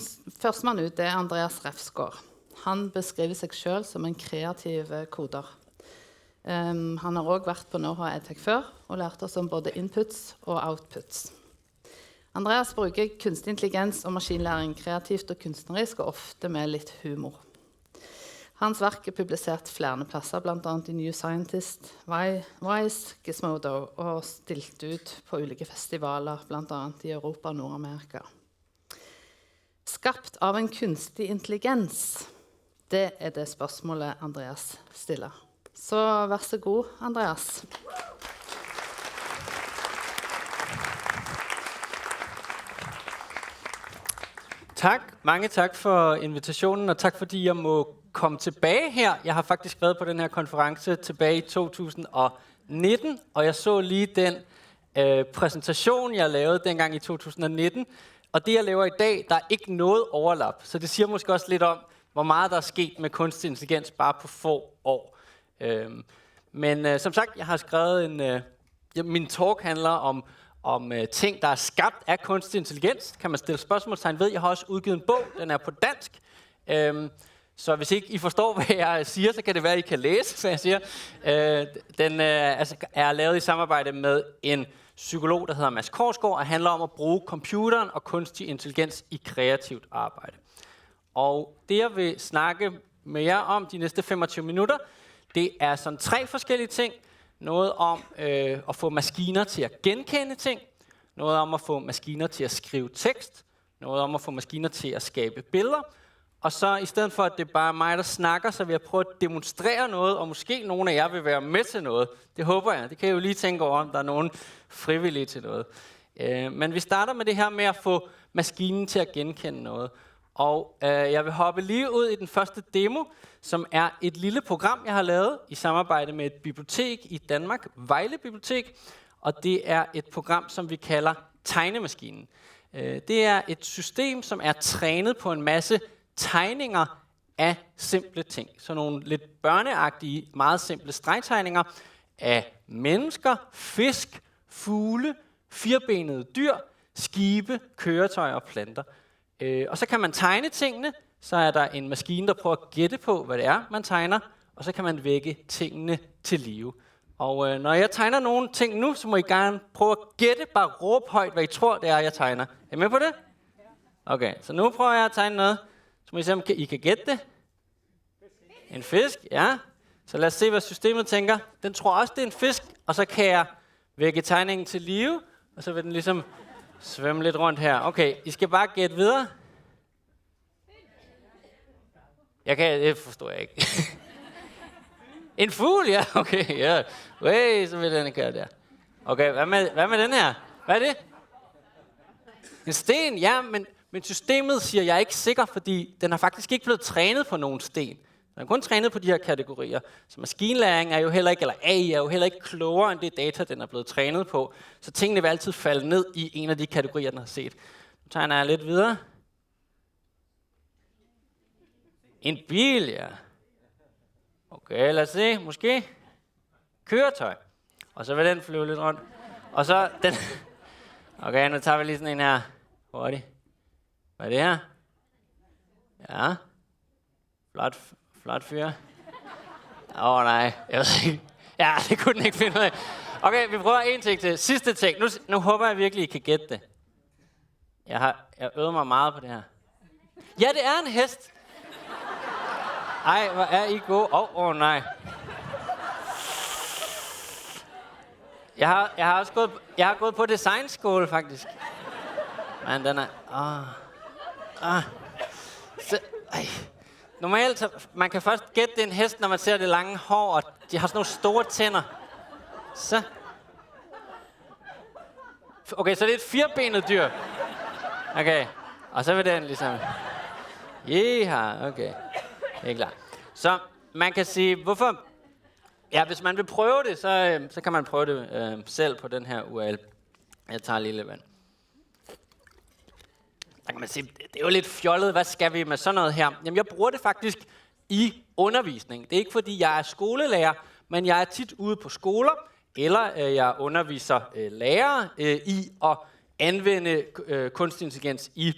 ut er Andreas Refsgaard. Han beskriver seg selv som en kreativ koder. Han har også vært på Know-how EdTech før og lært oss om både inputs og outputs. Andreas bruker kunstig intelligens og maskinlæring kreativt og kunstnerisk, og ofte med litt humor. Hans verk er publisert flere plasser, blant annet i New Scientist, Vice, Gizmodo, og stilt ut på ulike festivaler, blant annet i Europa og Nord-Amerika. Skapt av en kunstig intelligens, det er det spørsmålet Andreas stiller. Så vær så god, Andreas. Tak. Mange tak for invitationen, og tak fordi jeg må komme tilbage her. Jeg har faktisk været på den her konference tilbage i 2019, og jeg så lige den præsentation, jeg lavede dengang i 2019. Og det, jeg laver i dag, der er ikke noget overlap. Så det siger måske også lidt om, hvor meget der er sket med kunstig intelligens bare på få år. Men som sagt, jeg har skrevet min talk handler om ting, der er skabt af kunstig intelligens. Kan man stille spørgsmålstegn ved. Jeg har også udgivet en bog, den er på dansk. Så hvis ikke I forstår, hvad jeg siger, så kan det være, at I kan læse, hvad jeg siger. Den er lavet i samarbejde med en psykolog, der hedder Mads Korsgaard, og handler om at bruge computeren og kunstig intelligens i kreativt arbejde. Og det, jeg vil snakke med jer om de næste 25 minutter, det er sådan 3 forskellige ting. Noget om at få maskiner til at genkende ting. Noget om at få maskiner til at skrive tekst. Noget om at få maskiner til at skabe billeder. Og så i stedet for, at det er bare mig, der snakker, så vil jeg prøve at demonstrere noget, og måske nogle af jer vil være med til noget. Det håber jeg. Det kan jeg jo lige tænke over, om der er nogen frivillige til noget. Men vi starter med det her med at få maskinen til at genkende noget. Og jeg vil hoppe lige ud i den første demo, som er et lille program, jeg har lavet i samarbejde med et bibliotek i Danmark, Vejle Bibliotek. Og det er et program, som vi kalder Tegnemaskinen. Det er et system, som er trænet på en masse tegninger af simple ting. Så nogle lidt børneagtige, meget simple stregtegninger af mennesker, fisk, fugle, firbenede dyr, skibe, køretøjer og planter. Og så kan man tegne tingene, så er der en maskine, der prøver at gætte på, hvad det er, man tegner, og så kan man vække tingene til live. Og når jeg tegner nogle ting nu, så må I gerne prøve at gætte, bare råbe højt, hvad I tror, det er, jeg tegner. Er I med på det? Okay, så nu prøver jeg at tegne noget. Så må I se, om I kan gætte det. En fisk, ja. Så lad os se, hvad systemet tænker. Den tror også, det er en fisk, og så kan jeg vække tegningen til live, og så vil den ligesom svømme lidt rundt her. Okay, I skal bare gætte videre. Det forstår jeg ikke. En fugl, ja, okay, ja. Så vil den gøre der. Okay, hvad med den her? Hvad er det? En sten, ja, men systemet siger, jeg er ikke sikker, fordi den har faktisk ikke blevet trænet på nogen sten. Den er kun trænet på de her kategorier. Så maskinlæring er jo heller ikke, eller AI er jo heller ikke klogere end det data, den er blevet trænet på. Så tingene vil altid falde ned i en af de kategorier, den har set. Nu tegner jeg lidt videre. En bil, ja. Okay, lad os se. Måske. Køretøj. Og så vil den flyve lidt rundt. Og så den... Okay, nu tager vi lige sådan en her. Hurtigt. Hvad er det her? Ja. Flot fyr. Nej, jeg ved ikke. Ja, det kunne den ikke finde ud af. Okay, vi prøver en ting til. Sidste ting. Nu håber jeg virkelig, I kan gætte det. Jeg øvet mig meget på det her. Ja, det er en hest. Ej, hvor er I gode. Nej. Jeg har gået på designskole, faktisk. Men den er... Normalt, man kan først gætte, det er en hest, når man ser det lange hår, og de har sådan nogle store tænder. Så. Okay, så det er et firbenet dyr. Okay, og så vil den ligesom... Jeha, okay. Det er klart. Så man kan sige, hvorfor... Ja, hvis man vil prøve det, så kan man prøve det selv på den her URL. Jeg tager lige lidt vand. Der kan man sige, det er jo lidt fjollet, hvad skal vi med sådan noget her? Jamen, jeg bruger det faktisk i undervisning. Det er ikke, fordi jeg er skolelærer, men jeg er tit ude på skoler, eller jeg underviser lærere i at anvende kunstig intelligens i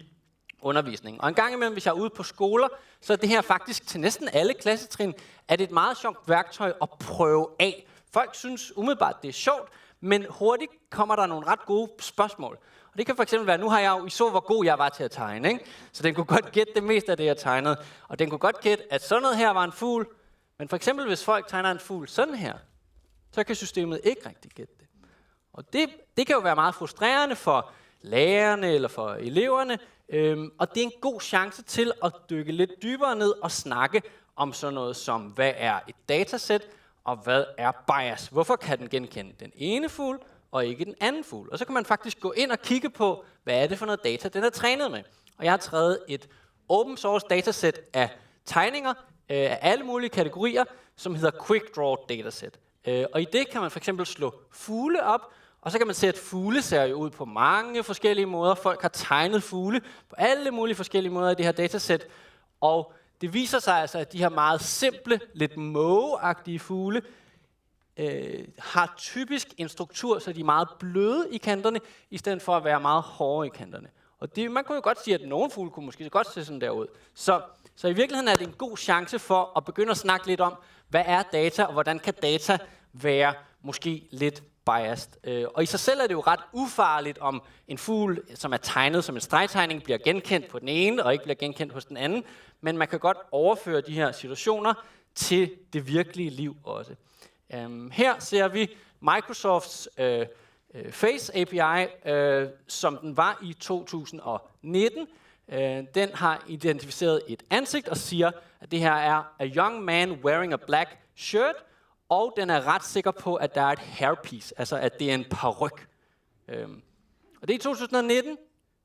undervisning. Og en gang imellem, hvis jeg er ude på skoler, så er det her faktisk til næsten alle klassetrin, at det er et meget sjovt værktøj at prøve af. Folk synes umiddelbart, det er sjovt, men hurtigt kommer der nogle ret gode spørgsmål. Og det kan for eksempel være, nu har jeg jo, I så, hvor god jeg var til at tegne, ikke? Så den kunne godt gætte det meste af det, jeg tegnede. Og den kunne godt gætte, at sådan noget her var en fugl. Men for eksempel, hvis folk tegner en fugl sådan her, så kan systemet ikke rigtig gætte det. Og det kan jo være meget frustrerende for lærerne eller for eleverne. Og det er en god chance til at dykke lidt dybere ned og snakke om sådan noget som, hvad er et datasæt, og hvad er bias? Hvorfor kan den genkende den ene fugl, og ikke den anden fugl? Og så kan man faktisk gå ind og kigge på, hvad er det for noget data, den er trænet med. Og jeg har taget et open source datasæt af tegninger af alle mulige kategorier, som hedder Quick Draw Dataset. Og i det kan man for eksempel slå fugle op, og så kan man se, at fugle ser jo ud på mange forskellige måder. Folk har tegnet fugle på alle mulige forskellige måder i det her datasæt. Og det viser sig altså, at de her meget simple, lidt mågeagtige fugle har typisk en struktur, så de er meget bløde i kanterne, i stedet for at være meget hårde i kanterne. Og man kunne jo godt sige, at nogle fugle kunne måske godt se sådan der ud. Så i virkeligheden er det en god chance for at begynde at snakke lidt om, hvad er data, og hvordan kan data være måske lidt biased. Og i sig selv er det jo ret ufarligt, om en fugl, som er tegnet som en stregtegning, bliver genkendt på den ene, og ikke bliver genkendt hos den anden. Men man kan godt overføre de her situationer til det virkelige liv også. Her ser vi Microsofts Face API, som den var i 2019. Den har identificeret et ansigt og siger, at det her er a young man wearing a black shirt, og den er ret sikker på, at der er et hairpiece, altså at det er en paryk. Og det er i 2019,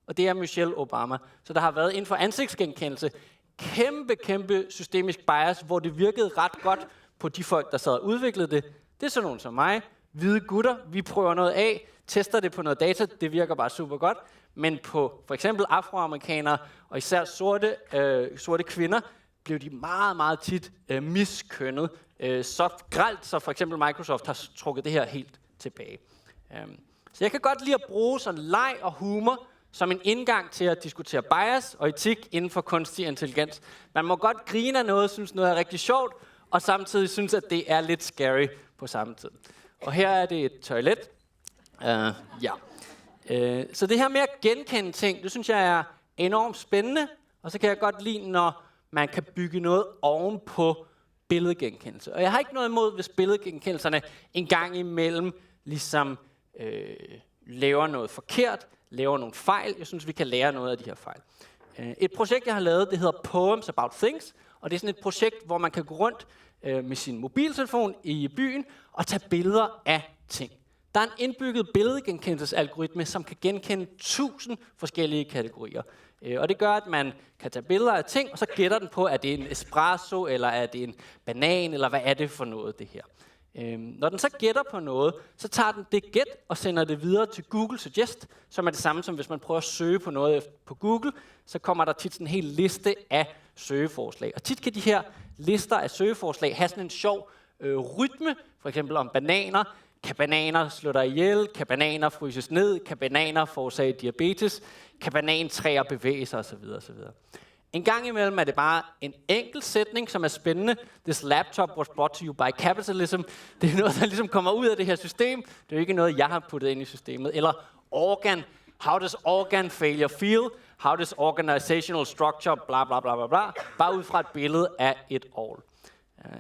og det er Michelle Obama. Så der har været inden for ansigtsgenkendelse kæmpe systemisk bias, hvor det virkede ret godt på de folk, der sad og udviklede det. Det er sådan nogen som mig, hvide gutter, vi prøver noget af, tester det på noget data, det virker bare super godt. Men på for eksempel afroamerikanere, og især sorte kvinder, blev de meget tit miskønnet. Så grelt, så for eksempel Microsoft har trukket det her helt tilbage. Så jeg kan godt lide at bruge sådan leg og humor som en indgang til at diskutere bias og etik inden for kunstig intelligens. Man må godt grine af noget, synes noget er rigtig sjovt, og samtidig synes, at det er lidt scary på samme tid. Og her er det et toilet. Så det her med at genkende ting, det synes jeg er enormt spændende, og så kan jeg godt lide, når man kan bygge noget oven på billedgenkendelse. Og jeg har ikke noget imod, hvis billedgenkendelserne en gang imellem ligesom laver noget forkert, laver nogle fejl. Jeg synes, vi kan lære noget af de her fejl. Et projekt, jeg har lavet, det hedder Poems About Things, og det er sådan et projekt, hvor man kan gå rundt med sin mobiltelefon i byen og tage billeder af ting. Der er en indbygget billedgenkendelsesalgoritme, som kan genkende 1000 forskellige kategorier. Og det gør, at man kan tage billeder af ting, og så gætter den på, at det er en espresso, eller er det en banan, eller hvad er det for noget, det her. Når den så gætter på noget, så tager den det gæt og sender det videre til Google Suggest, som er det samme som hvis man prøver at søge på noget på Google, så kommer der tit sådan en hel liste af søgeforslag. Og tit kan de her lister af søgeforslag have sådan en sjov rytme, for eksempel om bananer. Kan bananer slå dig ihjel? Kan bananer fryses ned? Kan bananer forårsage diabetes? Kan banantræer bevæge sig? Osv. osv. En gang imellem er det bare en enkelt sætning, som er spændende. This laptop was brought to you by capitalism. Det er noget, der ligesom kommer ud af det her system. Det er jo ikke noget, jeg har puttet ind i systemet. Eller organ. How does organ failure feel? How does organizational structure? Bla bla bla bla bla. Bare ud fra et billede af et ovl.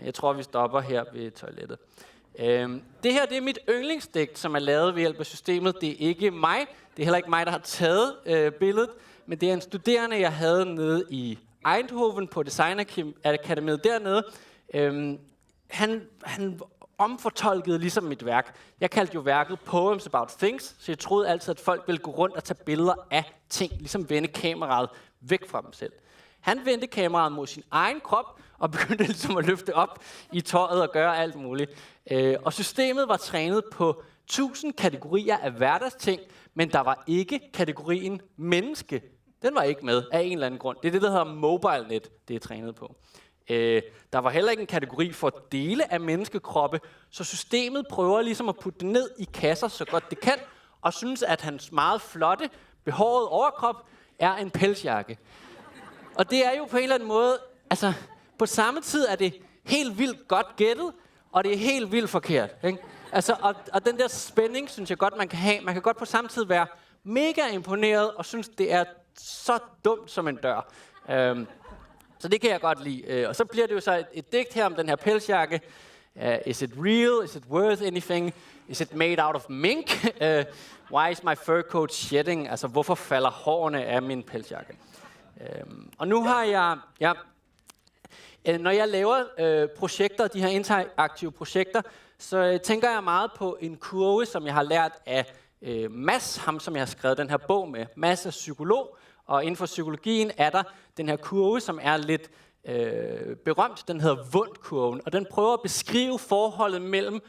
Jeg tror, vi stopper her ved toilettet. Det her det er mit yndlingsdigt, som er lavet ved hjælp af systemet. Det er ikke mig. Det er heller ikke mig, der har taget billedet. Men det er en studerende, jeg havde nede i Eindhoven på Designakademiet dernede. Han omfortolkede ligesom mit værk. Jeg kaldte jo værket Poems About Things, så jeg troede altid, at folk ville gå rundt og tage billeder af ting, ligesom vende kameraet væk fra dem selv. Han vendte kameraet mod sin egen krop, og begyndte ligesom at løfte op i tøjet og gøre alt muligt. Og systemet var trænet på 1000 kategorier af hverdagsting, men der var ikke kategorien menneske. Den var ikke med af en eller anden grund. Det er det, der hedder MobileNet, det er trænet på. Der var heller ikke en kategori for dele af menneskekroppe, så systemet prøver ligesom at putte det ned i kasser så godt det kan, og synes, at hans meget flotte, behårede overkrop er en pelsjakke. Og det er jo på en eller anden måde, altså på samme tid er det helt vildt godt gættet, og det er helt vildt forkert. Ikke? Altså, og den der spænding, synes jeg godt, man kan have. Man kan godt på samme tid være mega imponeret, og synes, det er så dumt som en dør. Så det kan jeg godt lide. Og så bliver det jo så et digt her om den her pelsjakke. Is it real? Is it worth anything? Is it made out of mink? Why is my fur coat shedding? Altså, hvorfor falder hårene af min pelsjakke? Og nu har jeg... Når jeg laver projekter, de her interaktive projekter, så tænker jeg meget på en kurve, som jeg har lært af Mads, ham som jeg har skrevet den her bog med. Mads er psykolog, og inden for psykologien er der den her kurve, som er lidt berømt. Den hedder Wundt-kurven, og den prøver at beskrive forholdet mellem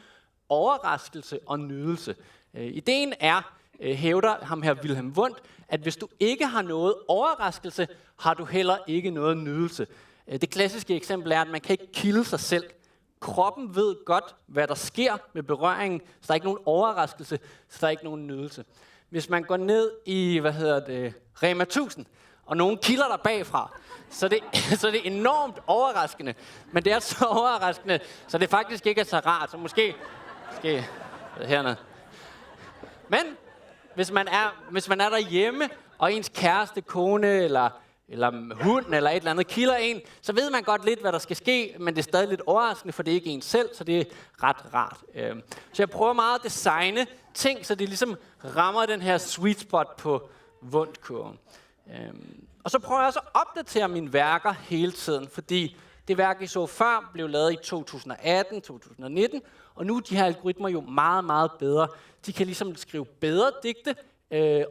overraskelse og nydelse. Ideen er, hævder ham her Wilhelm Wundt, at hvis du ikke har noget overraskelse, har du heller ikke noget nydelse. Det klassiske eksempel er, at man kan ikke kilde sig selv. Kroppen ved godt, hvad der sker med berøringen, så der er ikke nogen overraskelse, så der er ikke nogen nydelse. Hvis man går ned i, Rema 1000, og nogen kilder dig bagfra, så er det enormt overraskende. Men det er så overraskende, så det faktisk ikke er så rart. Så måske hernede. Men hvis man er derhjemme, og ens kæreste, kone eller hund eller et eller andet kilder en, så ved man godt lidt, hvad der skal ske, men det er stadig lidt overraskende, for det er ikke en selv, så det er ret rart. Så jeg prøver meget at designe ting, så det ligesom rammer den her sweet spot på Wundt-kurven. Og så prøver jeg også at opdatere mine værker hele tiden, fordi det værk, I så før, blev lavet i 2018, 2019, og nu er de her algoritmer jo meget, meget bedre. De kan ligesom skrive bedre digte,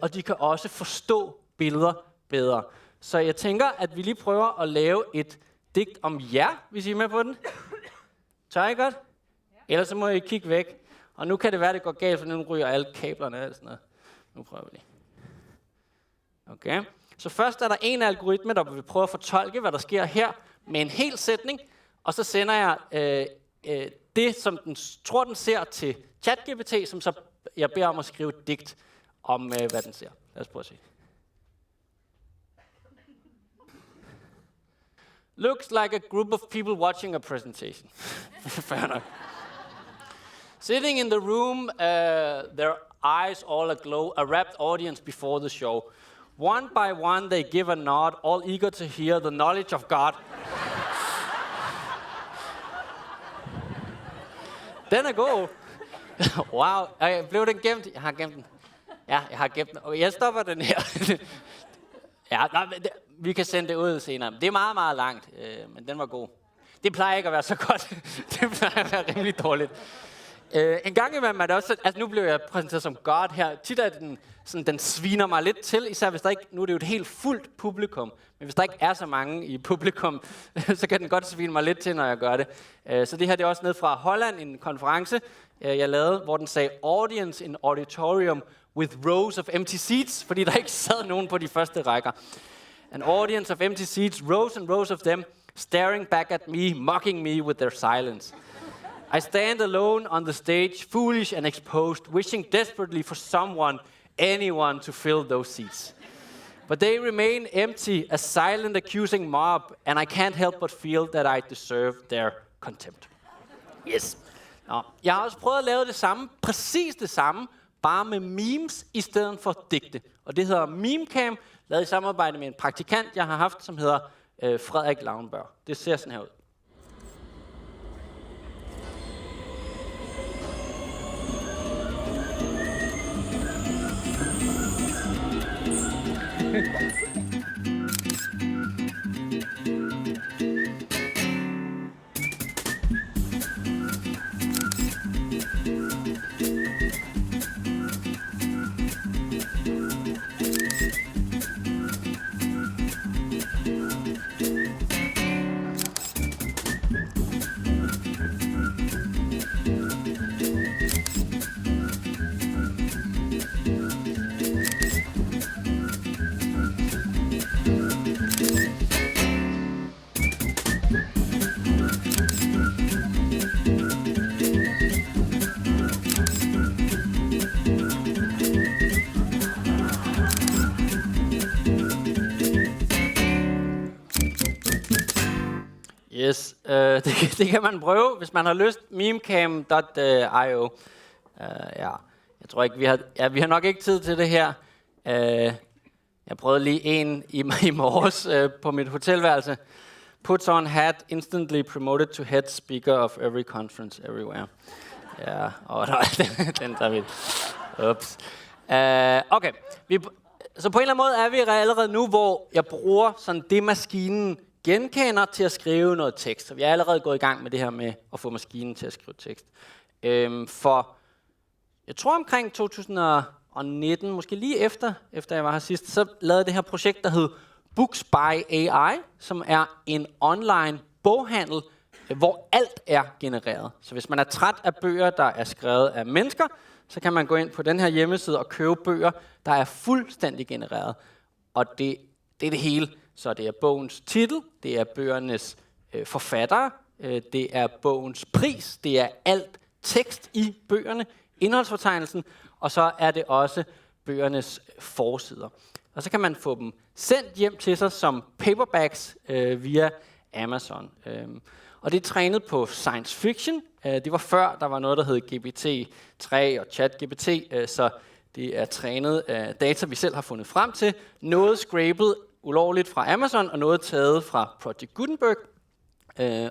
og de kan også forstå billeder bedre. Så jeg tænker, at vi lige prøver at lave et digt om jer, hvis I er med på den. Tør I godt? Ellers så må I kigge væk. Og nu kan det være, det går galt, for nu ryger alle kablerne og alt sådan noget. Nu prøver vi lige. Okay. Så først er der en algoritme, der vil prøve at fortolke, hvad der sker her, med en hel sætning. Og så sender jeg det, som den tror, den ser, til ChatGPT, som så jeg beder om at skrive et digt om, hvad den ser. Lad os prøve at se. Looks like a group of people watching a presentation. Fair enough. Sitting in the room, their eyes all aglow, a rapt audience before the show. One by one, they give a nod, all eager to hear the knowledge of God. Den er god. Wow. Blev den gemt? Jeg har gemt den. Ja, jeg har gemt den. Og jeg stopper den her. Ja, vi kan sende det ud senere. Det er meget, meget langt, men den var god. Det plejer ikke at være så godt. Det plejer at være rimelig dårligt. En gang imellem er det også, altså nu blev jeg præsenteret som God her. Tit er den sviner mig lidt til, især hvis der ikke, nu er det jo et helt fuldt publikum, men hvis der ikke er så mange i publikum, så kan den godt svine mig lidt til, når jeg gør det. Så det her det er også ned fra Holland, en konference, jeg lavede, hvor den sagde audience in auditorium with rows of empty seats, fordi der ikke sad nogen på de første rækker. An audience of empty seats, rows and rows of them, staring back at me, mocking me with their silence. I stand alone on the stage, foolish and exposed, wishing desperately for someone, anyone to fill those seats. But they remain empty, a silent accusing mob, and I can't help but feel that I deserve their contempt. Yes. Nå. Jeg har også prøvet at lave det samme, præcis det samme, bare med memes i stedet for digte. Og det hedder MemeCam, lavet i samarbejde med en praktikant, jeg har haft, som hedder Frederik Lauenberg. Det ser sådan her ud. Yes, det kan man prøve, hvis man har lyst. memecam.io. Ja, jeg tror ikke, vi har nok ikke tid til det her. Jeg prøvede lige en i morges på mit hotelværelse. Puts on hat, instantly promoted to head speaker of every conference everywhere. Ja, den tager vi. Ups. Okay, så på en eller anden måde er vi allerede nu, hvor jeg bruger sådan det maskinen genkender til at skrive noget tekst. Så vi er allerede gået i gang med det her med at få maskinen til at skrive tekst. For jeg tror omkring 2019, måske lige efter jeg var her sidst, så lavede det her projekt, der hed Books by AI, som er en online boghandel, hvor alt er genereret. Så hvis man er træt af bøger, der er skrevet af mennesker, så kan man gå ind på den her hjemmeside og købe bøger, der er fuldstændig genereret. Og det er det hele. Så det er bogens titel, det er bøgernes forfattere, det er bogens pris, det er alt tekst i bøgerne, indholdsfortegnelsen, og så er det også bøgernes forsider. Og så kan man få dem sendt hjem til sig som paperbacks via Amazon. Og det er trænet på science fiction. Det var før, der var noget, der hed GPT-3 og ChatGPT, så det er trænet af data, vi selv har fundet frem til. Noget scrapet ulovligt fra Amazon, og noget taget fra Project Gutenberg.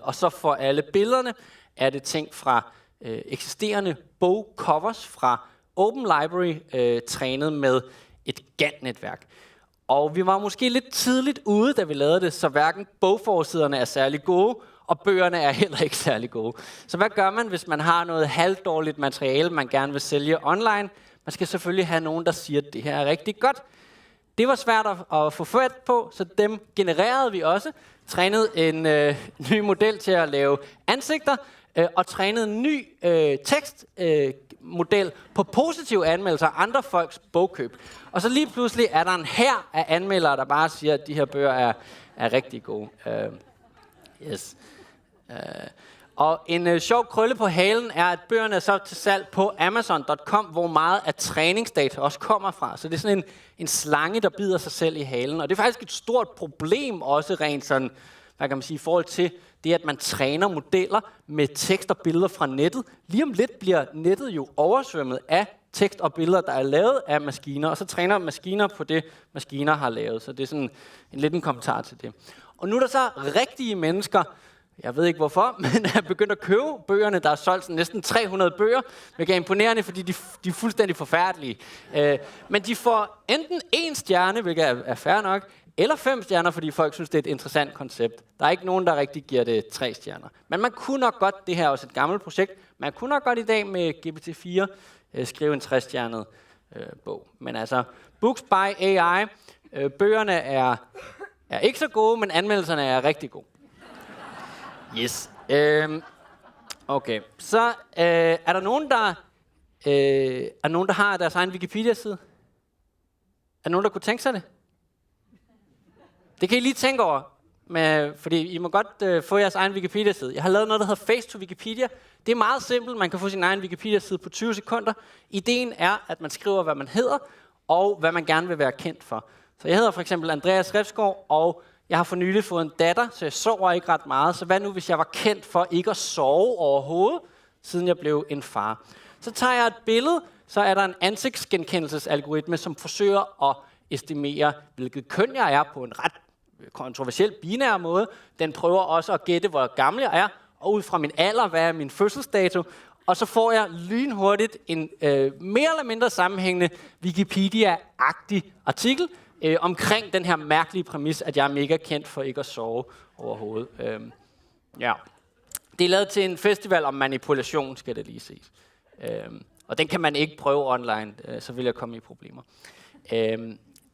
Og så for alle billederne er det ting fra eksisterende bogcovers fra Open Library, trænet med et Gantt-netværk. Og vi var måske lidt tidligt ude, da vi lavede det, så hverken bogforsiderne er særlig gode, og bøgerne er heller ikke særlig gode. Så hvad gør man, hvis man har noget halvdårligt materiale, man gerne vil sælge online? Man skal selvfølgelig have nogen, der siger, at det her er rigtig godt. Det var svært at få fat på, så dem genererede vi også. Trænede en ny model til at lave ansigter, og trænede en ny tekstmodel på positive anmeldelser af andre folks bogkøb. Og så lige pludselig er der en hær af anmeldere, der bare siger, at de her bøger er rigtig gode. Yes. Og en sjov krølle på halen er, at bøgerne er så til salg på Amazon.com, hvor meget af træningsdata også kommer fra. Så det er sådan en slange, der bider sig selv i halen. Og det er faktisk et stort problem også rent sådan, hvad kan man sige, i forhold til det, at man træner modeller med tekst og billeder fra nettet. Lige om lidt bliver nettet jo oversvømmet af tekst og billeder, der er lavet af maskiner, og så træner maskiner på det, maskiner har lavet. Så det er sådan en kommentar til det. Og nu er der så rigtige mennesker, jeg ved ikke hvorfor, men er begyndt at købe bøgerne. Der er solgt sådan næsten 300 bøger, hvilket er imponerende, fordi de er fuldstændig forfærdelige. Men de får enten 1 stjerne, hvilket er fair nok, eller 5 stjerner, fordi folk synes, det er et interessant koncept. Der er ikke nogen, der rigtig giver det 3 stjerner. Men man kunne nok godt, det her er også et gammelt projekt, man kunne nok godt i dag med GPT-4 skrive en 3-stjernet bog. Men altså, Books by AI, bøgerne er ikke så gode, men anmeldelserne er rigtig gode. Yes. Okay. Så er der nogen, der har deres egen Wikipedia-side? Er der nogen, der kunne tænke sig det? Det kan I lige tænke over, fordi I må godt få jeres egen Wikipedia-side. Jeg har lavet noget, der hedder Face to Wikipedia. Det er meget simpelt. Man kan få sin egen Wikipedia-side på 20 sekunder. Ideen er, at man skriver, hvad man hedder, og hvad man gerne vil være kendt for. Så jeg hedder for eksempel Andreas Refsgaard, og jeg har for nylig fået en datter, så jeg sover ikke ret meget. Så hvad nu, hvis jeg var kendt for ikke at sove overhovedet, siden jeg blev en far? Så tager jeg et billede, så er der en ansigtsgenkendelsesalgoritme, som forsøger at estimere, hvilket køn jeg er på en ret kontroversiel binær måde. Den prøver også at gætte, hvor gammel jeg er, og ud fra min alder, hvad er min fødselsdato. Og så får jeg lynhurtigt en mere eller mindre sammenhængende Wikipedia-agtig artikel, omkring den her mærkelige præmis, at jeg er mega kendt for ikke at sove overhovedet. Ja. Det er lavet til en festival om manipulation, skal det lige ses. Og den kan man ikke prøve online, så vil jeg komme i problemer.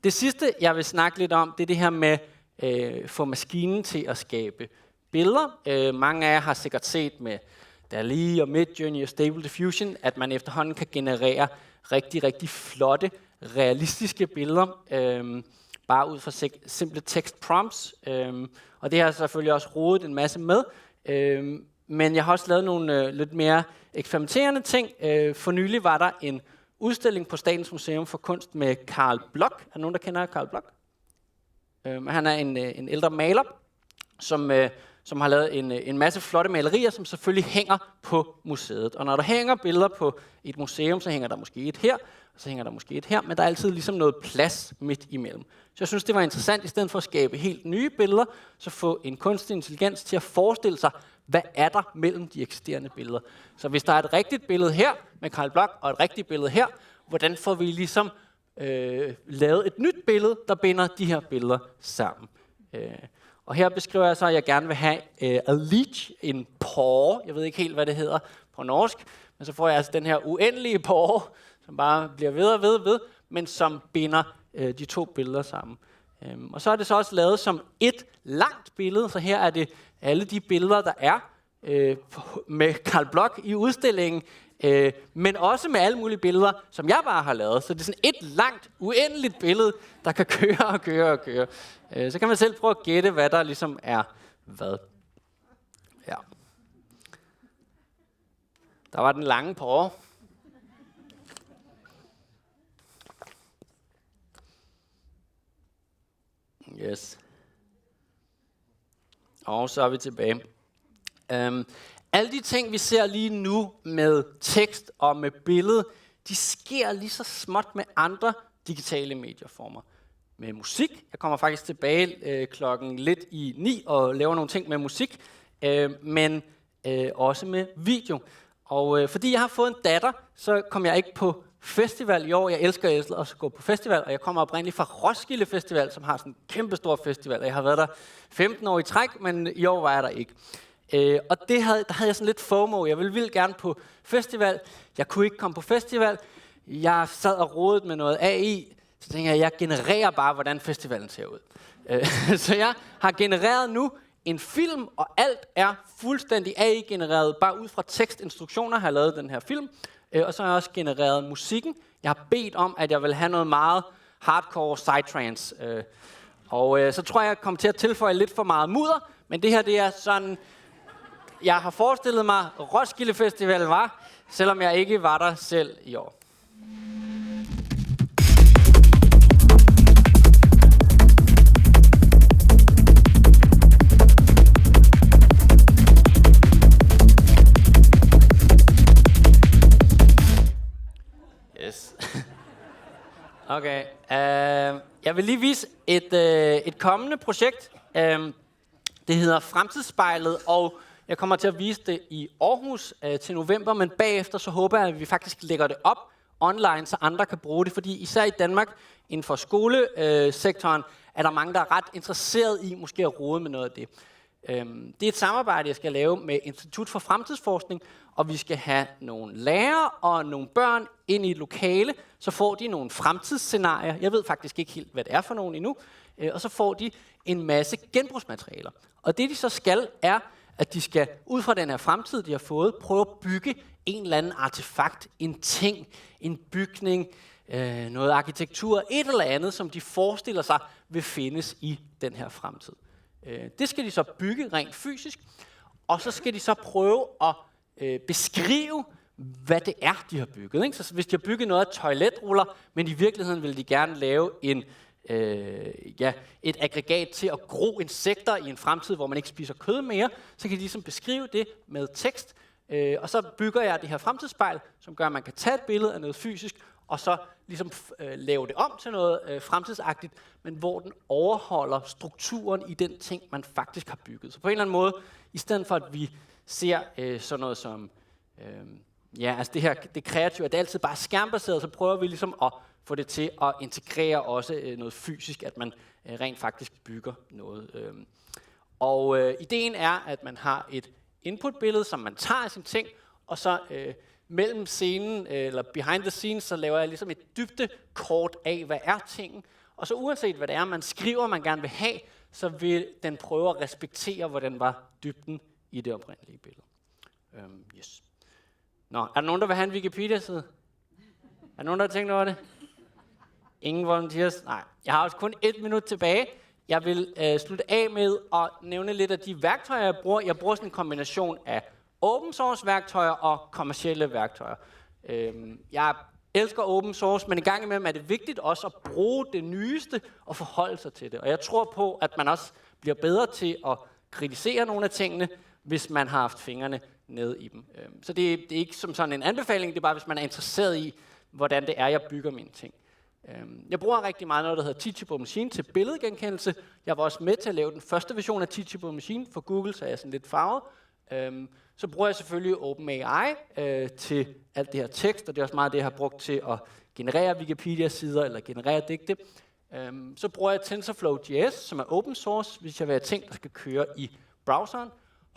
Det sidste, jeg vil snakke lidt om, det er det her med få maskinen til at skabe billeder. Mange af jer har sikkert set med DALL-E og Midjourney og Stable Diffusion, at man efterhånden kan generere rigtig, rigtig flotte, realistiske billeder, bare ud fra simple text prompts. Og det har jeg selvfølgelig også rodet en masse med. Men jeg har også lavet nogle lidt mere eksperimenterende ting. For nylig var der en udstilling på Statens Museum for Kunst med Carl Bloch. Er der nogen, der kender Carl Bloch? Han er en ældre maler, som har lavet en masse flotte malerier, som selvfølgelig hænger på museet. Og når der hænger billeder på et museum, så hænger der måske et her, og så hænger der måske et her, men der er altid ligesom noget plads midt imellem. Så jeg synes, det var interessant, i stedet for at skabe helt nye billeder, så få en kunstig intelligens til at forestille sig, hvad er der mellem de eksisterende billeder. Så hvis der er et rigtigt billede her med Carl Bloch og et rigtigt billede her, hvordan får vi ligesom lavet et nyt billede, der binder de her billeder sammen? Og her beskriver jeg så, at jeg gerne vil have a leech, en porre. Jeg ved ikke helt, hvad det hedder på norsk, men så får jeg altså den her uendelige porre, som bare bliver ved og ved og ved, men som binder de to billeder sammen. Og så er det så også lavet som et langt billede, så her er det alle de billeder, der er med Carl Bloch i udstillingen, men også med alle mulige billeder, som jeg bare har lavet. Så det er sådan et langt, uendeligt billede, der kan køre og køre og køre. Så kan man selv prøve at gætte, hvad der ligesom er hvad. Ja. Der var den lange porre. Yes. Og så er vi tilbage. Alle de ting, vi ser lige nu med tekst og med billede, de sker lige så småt med andre digitale medieformer. Med musik. Jeg kommer faktisk tilbage klokken lidt i 9 og laver nogle ting med musik, men også med video. Og fordi jeg har fået en datter, så kom jeg ikke på festival i år. Jeg elsker at gå på festival, og jeg kommer oprindeligt fra Roskilde Festival, som har sådan en kæmpestor festival. Jeg har været der 15 år i træk, men i år var jeg der ikke. Og der havde jeg sådan lidt FOMO. Jeg ville vildt gerne på festival. Jeg kunne ikke komme på festival. Jeg sad og rodede med noget AI. Så tænkte jeg genererer bare, hvordan festivalen ser ud. Så jeg har genereret nu en film, og alt er fuldstændig AI-genereret. Bare ud fra tekstinstruktioner har jeg lavet den her film. Og så har jeg også genereret musikken. Jeg har bedt om, at jeg vil have noget meget hardcore psytrance. Så tror jeg kommer til at tilføje lidt for meget mudder. Men det her, det er sådan... Jeg har forestillet mig, Roskilde Festival var, selvom jeg ikke var der selv i år. Yes. Okay. Jeg vil lige vise et kommende projekt. Det hedder Fremtidsspejlet, og jeg kommer til at vise det i Aarhus til november, men bagefter så håber jeg, at vi faktisk lægger det op online, så andre kan bruge det, fordi især i Danmark, inden for skolesektoren, er der mange, der er ret interesseret i måske at rode med noget af det. Det er et samarbejde, jeg skal lave med Institut for Fremtidsforskning, og vi skal have nogle lærere og nogle børn ind i et lokale, så får de nogle fremtidsscenarier. Jeg ved faktisk ikke helt, hvad det er for nogen endnu. Og så får de en masse genbrugsmaterialer. Og det de så skal, er, at de skal ud fra den her fremtid, de har fået, prøve at bygge en eller anden artefakt, en ting, en bygning, noget arkitektur, et eller andet, som de forestiller sig vil findes i den her fremtid. Det skal de så bygge rent fysisk, og så skal de så prøve at beskrive, hvad det er, de har bygget. Ikke? Så hvis de har bygget noget af toiletruller, men i virkeligheden vil de gerne lave et aggregat til at gro insekter i en fremtid, hvor man ikke spiser kød mere, så kan de ligesom beskrive det med tekst, og så bygger jeg det her fremtidsspejl, som gør, at man kan tage et billede af noget fysisk, og så ligesom lave det om til noget fremtidsagtigt, men hvor den overholder strukturen i den ting, man faktisk har bygget. Så på en eller anden måde, i stedet for at vi ser sådan noget som, det kreative, at det altid bare er skærmbaseret, så prøver vi ligesom at få det til at integrere også noget fysisk, at man rent faktisk bygger noget. Ideen er, at man har et inputbillede, som man tager af sin ting, og så mellem scenen, eller behind the scenes, så laver jeg ligesom et dybdekort af, hvad er tingen. Og så uanset hvad det er, man skriver, man gerne vil have, så vil den prøve at respektere, hvordan var dybden i det oprindelige billede. Yes. Nå, er der nogen, der vil have en Wikipedia-side? Er der nogen, der har tænkt over det? Ingen volunteers? Nej. Jeg har også kun 1 minut tilbage. Jeg vil slutte af med at nævne lidt af de værktøjer, jeg bruger. Jeg bruger sådan en kombination af open source værktøjer og kommercielle værktøjer. Jeg elsker open source, men en gang imellem er det vigtigt også at bruge det nyeste og forholde sig til det. Og jeg tror på, at man også bliver bedre til at kritisere nogle af tingene, hvis man har haft fingrene nede i dem. Så det er ikke som sådan en anbefaling, det er bare, hvis man er interesseret i, hvordan det er, jeg bygger mine ting. Jeg bruger rigtig meget noget, der hedder Teachable Machine til billedgenkendelse. Jeg var også med til at lave den første version af Teachable Machine for Google, så jeg er sådan lidt farvet. Så bruger jeg selvfølgelig OpenAI til alt det her tekst, og det er også meget det, jeg har brugt til at generere Wikipedia-sider eller generere digte. Så bruger jeg TensorFlow.js, som er open source, hvis jeg vil have ting, der skal køre i browseren.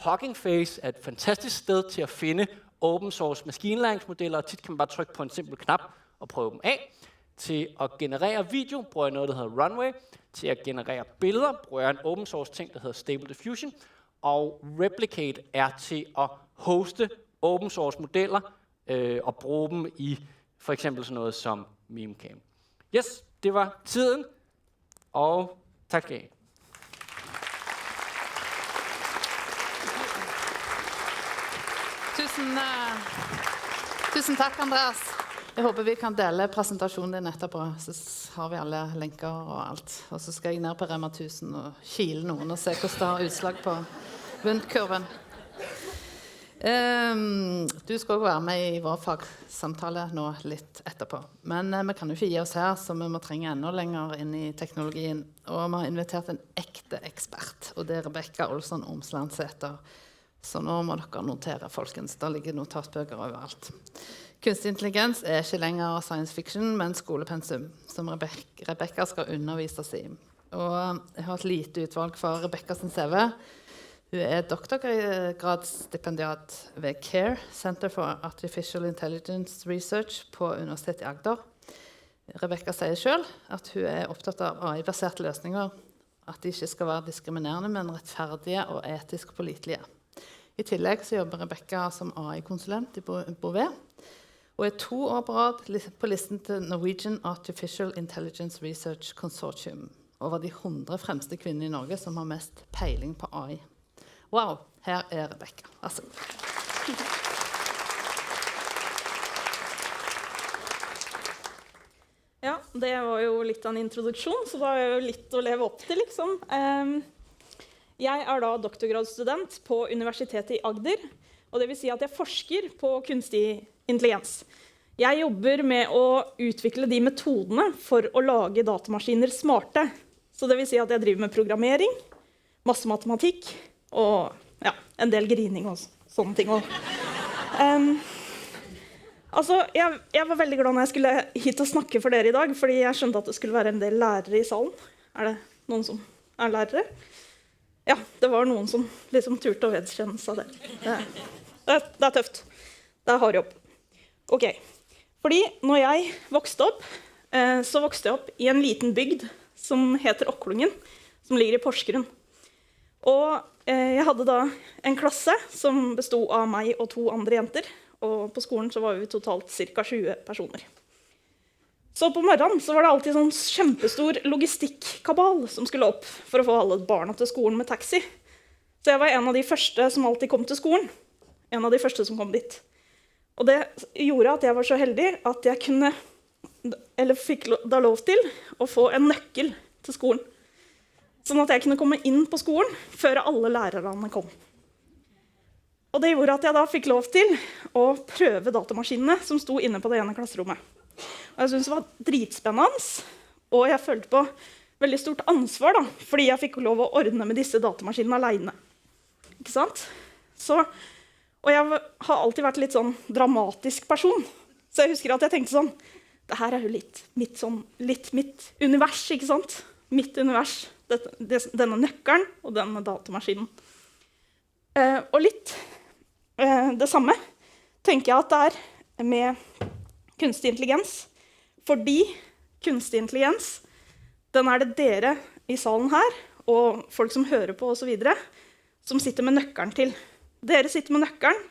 Hugging Face er et fantastisk sted til at finde open source maskinlæringsmodeller, og tit kan man bare trykke på en simpel knap og prøve dem af. Til at generere video bruger jeg noget, der hedder Runway. Til at generere billeder bruger jeg en open source ting, der hedder Stable Diffusion. Og Replicate er til at hoste open source modeller og bruge dem i for eksempel sådan noget som MemeCam. Yes, det var tiden, og tak skal I have. Tusen takk, Andreas. Jeg håper vi kan dele presentasjonen din etterpå, så har vi alle lenker og alt. Og så skal jeg ned på Rema 1000 og kile noen og se hvordan det har utslag på vundkurven. Du skal også være med i vår fagsamtale nå litt etterpå. Men vi kan jo ikke gi oss her, så vi må trenge enda lenger inn i teknologien. Og vi har invitert en ekte ekspert, og det er Rebecca Olsson Omslandsæter. Så nå må dere notere, folkens. Der ligger notatbøker overalt. Kunstig intelligens ikke lenger science fiction, men skolepensum, som Rebecca skal undervises i. Og jeg har et lite utvalg for Rebecca sin CV. Hun doktorgradsstipendiat ved CARE, Center for Artificial Intelligence Research på Universitetet i Agder. Rebecca sier selv at hun opptatt av AI-baserte løsninger, at de ikke skal være diskriminerende, men rettferdige og etisk pålitelige. I tillegg så jobber Rebecca som AI-konsulent i Bouvet, og 2 år på rad på listen til Norwegian Artificial Intelligence Research Consortium, over de 100 fremste kvinnene i Norge som har mest peiling på AI. Wow, her Rebecca. Vær så god. Ja, det var jo litt av en introduksjon, så det er jo litt å leve opp til, liksom. Jeg da doktorgradsstudent på Universitetet i Agder, og det vil si at jeg forsker på kunstig intelligens. Jeg jobber med å utvikle de metodene for å lage datamaskiner smarte. Så det vil si at jeg driver med programmering, masse matematikk, og ja, en del grining og sånne ting. Jeg var veldig glad når jeg skulle hit og snakke for dere i dag, fordi jeg skjønte at det skulle være en del lærere i salen. Det noen som lærere? Ja, det var noen som liksom turte å vedkjenne seg det. Det tøft. Det hard jobb. Ok, fordi når jeg vokste opp, så vokste jeg opp i en liten bygd som heter Okklungen, som ligger i Porsgrunn. Og jeg hadde da en klasse som bestod av meg og 2 andre jenter, og på skolen så var vi totalt ca. 20 personer. Så på morgenen så var det alltid sånn kjempestor logistikkabal som skulle opp for å få alle barna til skolen med taxi. Så jeg var en av de første som alltid kom til skolen. En av de første som kom dit. Og det gjorde at jeg var så heldig at jeg kunne, eller fikk da lov til, å få en nøkkel til skolen. Sånn at jeg kunne komme inn på skolen før alle lærerne kom. Og det gjorde at jeg da fikk lov til å prøve datamaskinene som sto inne på det ene klasserommet. Og jeg syntes det var dritspennende, og jeg følte på veldig stort ansvar da, fordi jeg fikk lov å ordne med disse datamaskinene alene. Ikke sant? Og jeg har alltid vært litt sånn dramatisk person. Så jeg husker at jeg tenkte sånn, det her jo litt mitt univers, ikke sant? Mitt univers, denne nøkkelen og denne datamaskinen. Og litt det samme tenker jeg at det med kunstig intelligens. Fordi kunstig intelligens, den det dere i salen her, og folk som hører på og så videre, som sitter med nøkkelen til. Dere sitter med nøkkelen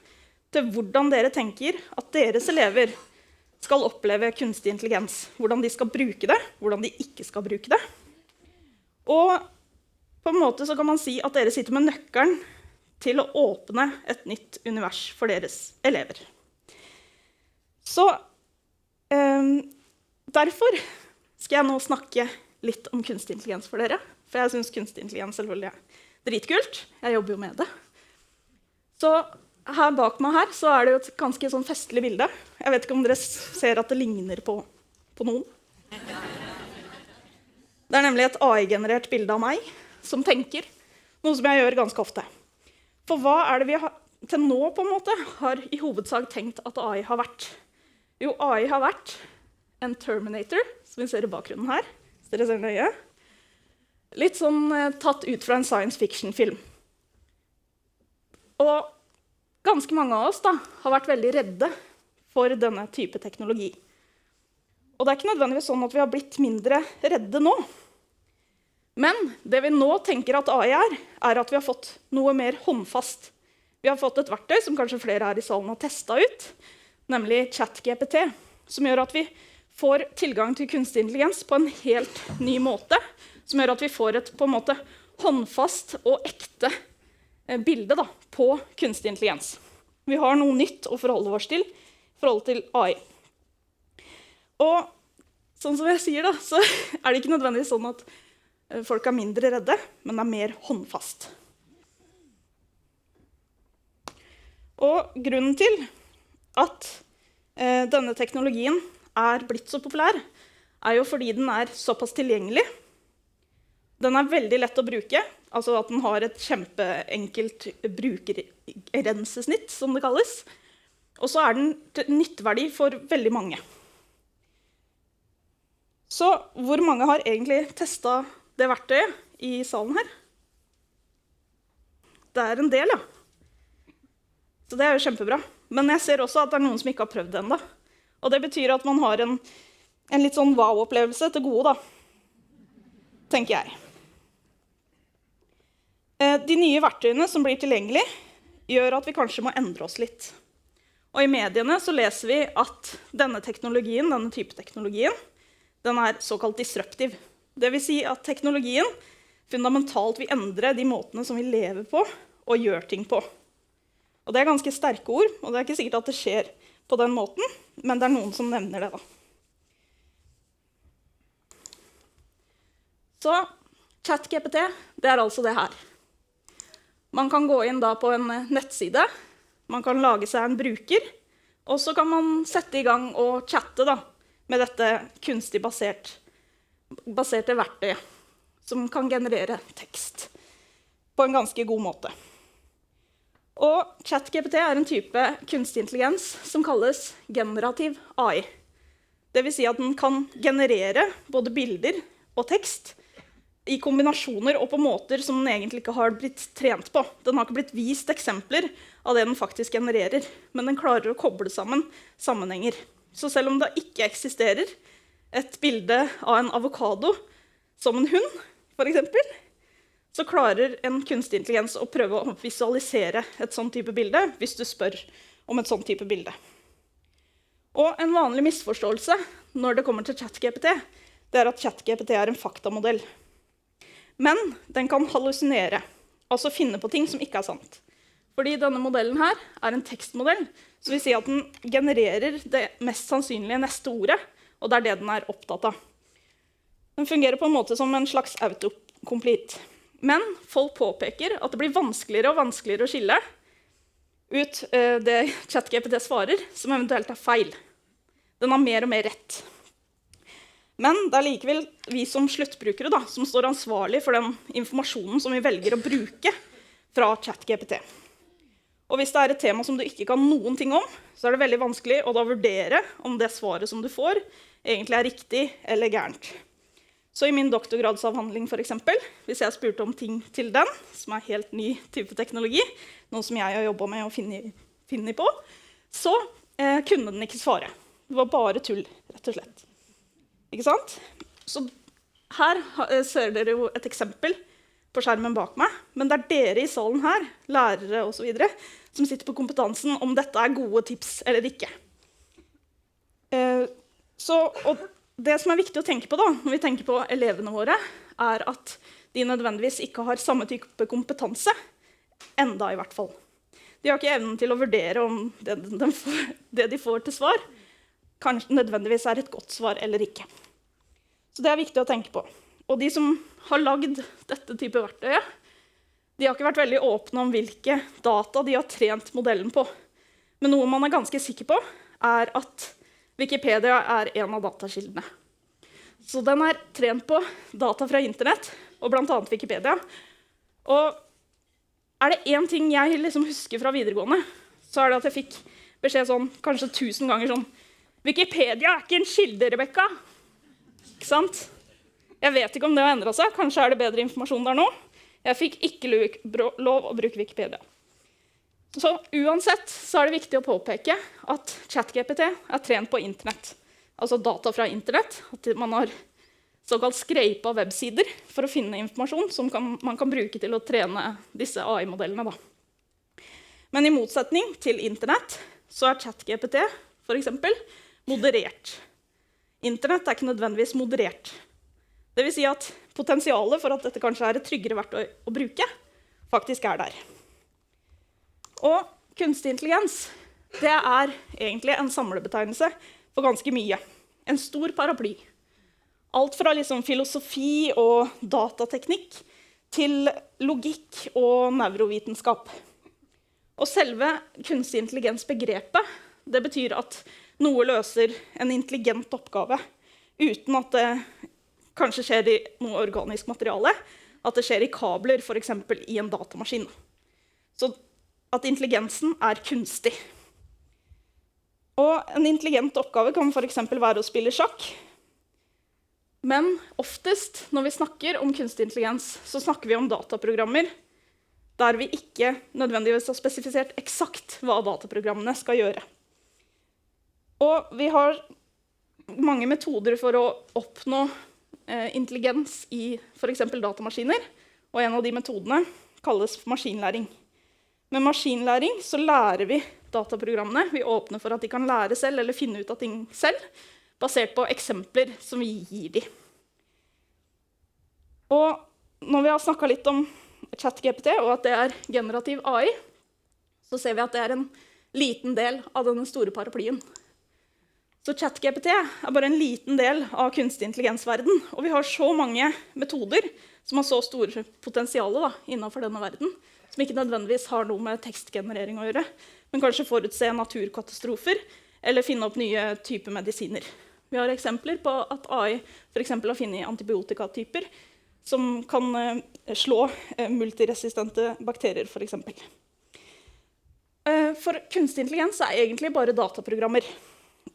til hvordan dere tenker at deres elever skal oppleve kunstig intelligens. Hvordan de skal bruke det, hvordan de ikke skal bruke det. Og på en måte så kan man si at dere sitter med nøkkelen til å åpne et nytt univers for deres elever. Så derfor skal jeg nå snakke litt om kunstig intelligens for dere. For jeg synes kunstig intelligens selvfølgelig dritkult. Jeg jobber jo med det. Så her bak meg her så det jo et ganske sånn festlig bilde. Jeg vet ikke om dere ser at det ligner på noen. Det nemlig et AI-generert bilde av meg som tenker, noe som jeg gjør ganske ofte. For hva det vi til nå på en måte har i hovedsak tenkt at AI har vært? Jo, AI har vært en Terminator, som vi ser i bakgrunnen her. Hvis dere ser nøye. Litt sånn tatt ut fra en science fiction-film. Og ganske mange av oss da, har vært veldig redde for denne type teknologi. Og det ikke nødvendigvis sånn at vi har blitt mindre redde nå. Men det vi nå tenker at AI at vi har fått noe mer håndfast. Vi har fått et verktøy som kanskje flere her i salen har testet ut, nemlig ChatGPT, som gjør at vi får tilgang til kunstig intelligens på en helt ny måte, som gjør at vi får et på en måte håndfast og ekte bilde da, på kunstig intelligens. Vi har noe nytt å forholde oss til i forhold til AI. Og sånn som jeg sier da, så det ikke nødvendigvis sånn at folk mindre redde, men det mer håndfast. Og grunnen til at denne teknologien blitt så populær, jo fordi den såpass tilgjengelig. Den veldig lett å bruke, altså at den har et kjempeenkelt brukerrensesnitt, som det kalles. Og så den til nytteverdi for veldig mange. Så hvor mange har egentlig testet det verktøyet i salen her? Det en del, ja. Så det jo kjempebra. Men jeg ser også at det noen som ikke har prøvd det enda. Og det betyr at man har en litt sånn wow-opplevelse til gode, da. Tenker jeg. De nye verktøyene som blir tilgjengelige, gjør at vi kanskje må endre oss litt. Og i mediene så leser vi at denne teknologien, denne type teknologien, den såkalt disruptiv. Det vil si at teknologien fundamentalt vil endre de måtene som vi lever på og gjør ting på. Og det ganske sterke ord, og det ikke sikkert at det skjer på den måten, men det noen som nevner det da. Så ChatGPT, det altså det her. Man kan gå inn da på en nettside, man kan lage seg en bruker, og så kan man sette i gang og chatte da, med dette kunstig baserte verktøyet, som kan generere tekst på en ganske god måte. Og ChatGPT en type kunstig intelligens som kalles generativ AI. Det vil si at den kan generere både bilder og tekst i kombinasjoner og på måter som den egentlig ikke har blitt trent på. Den har ikke blitt vist eksempler av det den faktisk genererer, men den klarer å koble sammen sammenhenger. Så selv om det ikke eksisterer et bilde av en avokado som en hund, for eksempel, så klarer en kunstig intelligens å prøve å visualisere et sånn type bilde, hvis du spør om et sånn type bilde. Og en vanlig misforståelse når det kommer til ChatGPT, det at ChatGPT en faktamodell. Men den kan hallusinere, altså finne på ting som ikke sant. Fordi denne modellen her en tekstmodell, så vil si at den genererer det mest sannsynlige neste ordet, og det det den opptatt av. Den fungerer på en måte som en slags autocomplete. Men folk påpeker at det blir vanskeligere og vanskeligere å skille ut det ChatGPT svarer, som eventuelt feil. Den har mer og mer rett. Men det likevel vi som sluttbrukere da, som står ansvarlig for den informasjonen som vi velger å bruke fra ChatGPT. Og hvis det et tema som du ikke kan noen ting om, så det veldig vanskelig å da vurdere om det svaret som du får egentlig riktig eller gærent. Så i min doktorgradsavhandling for eksempel, hvis jeg spurte om ting til den, som helt ny type teknologi, noe som jeg har jobbet med å finne på, så kunne den ikke svare. Det var bare tull, rett og slett. Ikke sant? Så her ser dere jo et eksempel på skjermen bak meg, men det dere i salen her, lærere og så videre, som sitter på kompetansen om dette gode tips eller ikke. Og det som viktig å tenke på da, når vi tenker på elevene våre, at de nødvendigvis ikke har samme type kompetanse, enda i hvert fall. De har ikke evnen til å vurdere om det de får til svar, kanskje nødvendigvis et godt svar eller ikke. Så det viktig å tenke på. Og de som har lagd dette type verktøyet, de har ikke vært veldig åpne om hvilke data de har trent modellen på. Men noe man ganske sikker på, at Wikipedia en av datakildene. Så den trent på data fra internett, og blant annet Wikipedia. Og det en ting jeg liksom husker fra videregående, så det at jeg fikk beskjed sånn, kanskje 1000 ganger sånn, Wikipedia ikke en kilde, Rebecca. Ikke sant? Jeg vet ikke om det har endret seg, kanskje det bedre informasjon der nå. Jeg fikk ikke lov å bruke Wikipedia. Så uansett så det viktig å påpeke at ChatGPT trent på internett. Altså data fra internett. At man har såkalt skreip av websider for å finne informasjon som man kan bruke til å trene disse AI-modellene. Men i motsetning til internett så ChatGPT for eksempel moderert. Internett ikke nødvendigvis moderert. Det vil si at potensialet for at dette kanskje et tryggere verktøy å bruke, faktisk der. Og kunstig intelligens, det egentlig en samlebetegnelse for ganske mye. En stor paraply. Alt fra liksom filosofi og datateknikk til logikk og neurovitenskap. Og selve kunstig intelligens-begrepet, det betyr at noe løser en intelligent oppgave uten at det kanskje skjer i noe organisk materiale, at det skjer i kabler, for eksempel i en datamaskin. Så at intelligensen kunstig. Og en intelligent oppgave kan for eksempel være å spille sjakk. Men oftest når vi snakker om kunstig intelligens, så snakker vi om dataprogrammer der vi ikke nødvendigvis har spesifisert eksakt hva dataprogrammene skal gjøre. Og vi har mange metoder for å oppnå intelligens i for eksempel datamaskiner, og en av de metodene kalles maskinlæring. Med maskinlæring så lærer vi dataprogrammene. Vi åpner for at de kan lære selv eller finne ut av ting selv, basert på eksempler som vi gir dem. Og når vi har snakket litt om ChatGPT og at det er generativ AI, så ser vi at det er en liten del av denne store paraplyen. Så ChatGPT er bare en liten del av kunstig intelligensverden, og vi har så mange metoder som har så store potensiale innenfor denne verden, som ikke nødvendigvis har noe med tekstgenerering å gjøre, men kanskje forutse naturkatastrofer eller finne opp nye typer medisiner. Vi har eksempler på at AI for eksempel har funnet antibiotikatyper som kan slå multiresistente bakterier, for eksempel. For kunstig intelligens er egentlig bare dataprogrammer.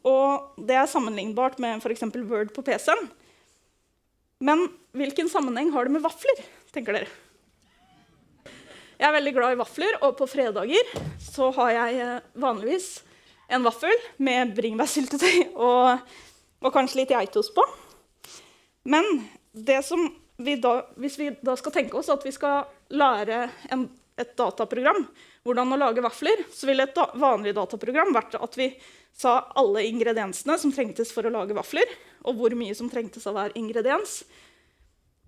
Og det er sammenlignbart med for eksempel Word på PC-en. Men hvilken sammenheng har det med vafler, tenker dere? Jeg er veldig glad i vafler, og på fredager så har jeg vanligvis en vaffel med bringebærsyltetøy og kanskje litt geitost på. Men det som hvis vi da skal tenke oss at vi skal lære et dataprogram hvordan å lage vafler, så ville et vanlig dataprogram vært at vi sa alle ingrediensene som trengtes for å lage vafler, og hvor mye som trengtes av hver ingrediens.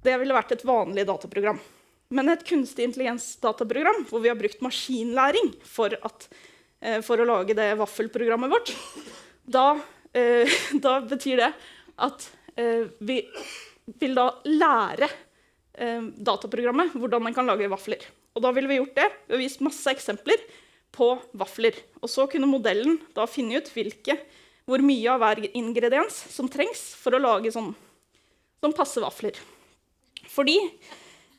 Det ville vært et vanlig dataprogram. Men et kunstig intelligens-dataprogram, hvor vi har brukt maskinlæring for å lage det vaffelprogrammet vårt, da betyr det at vi vil da lære dataprogrammet hvordan man kan lage vafler. Og da ville vi gjort det ved å vise masse eksempler på vafler. Og så kunne modellen da finne ut hvor mye av hver ingrediens som trengs for å lage sånn passe vafler. Fordi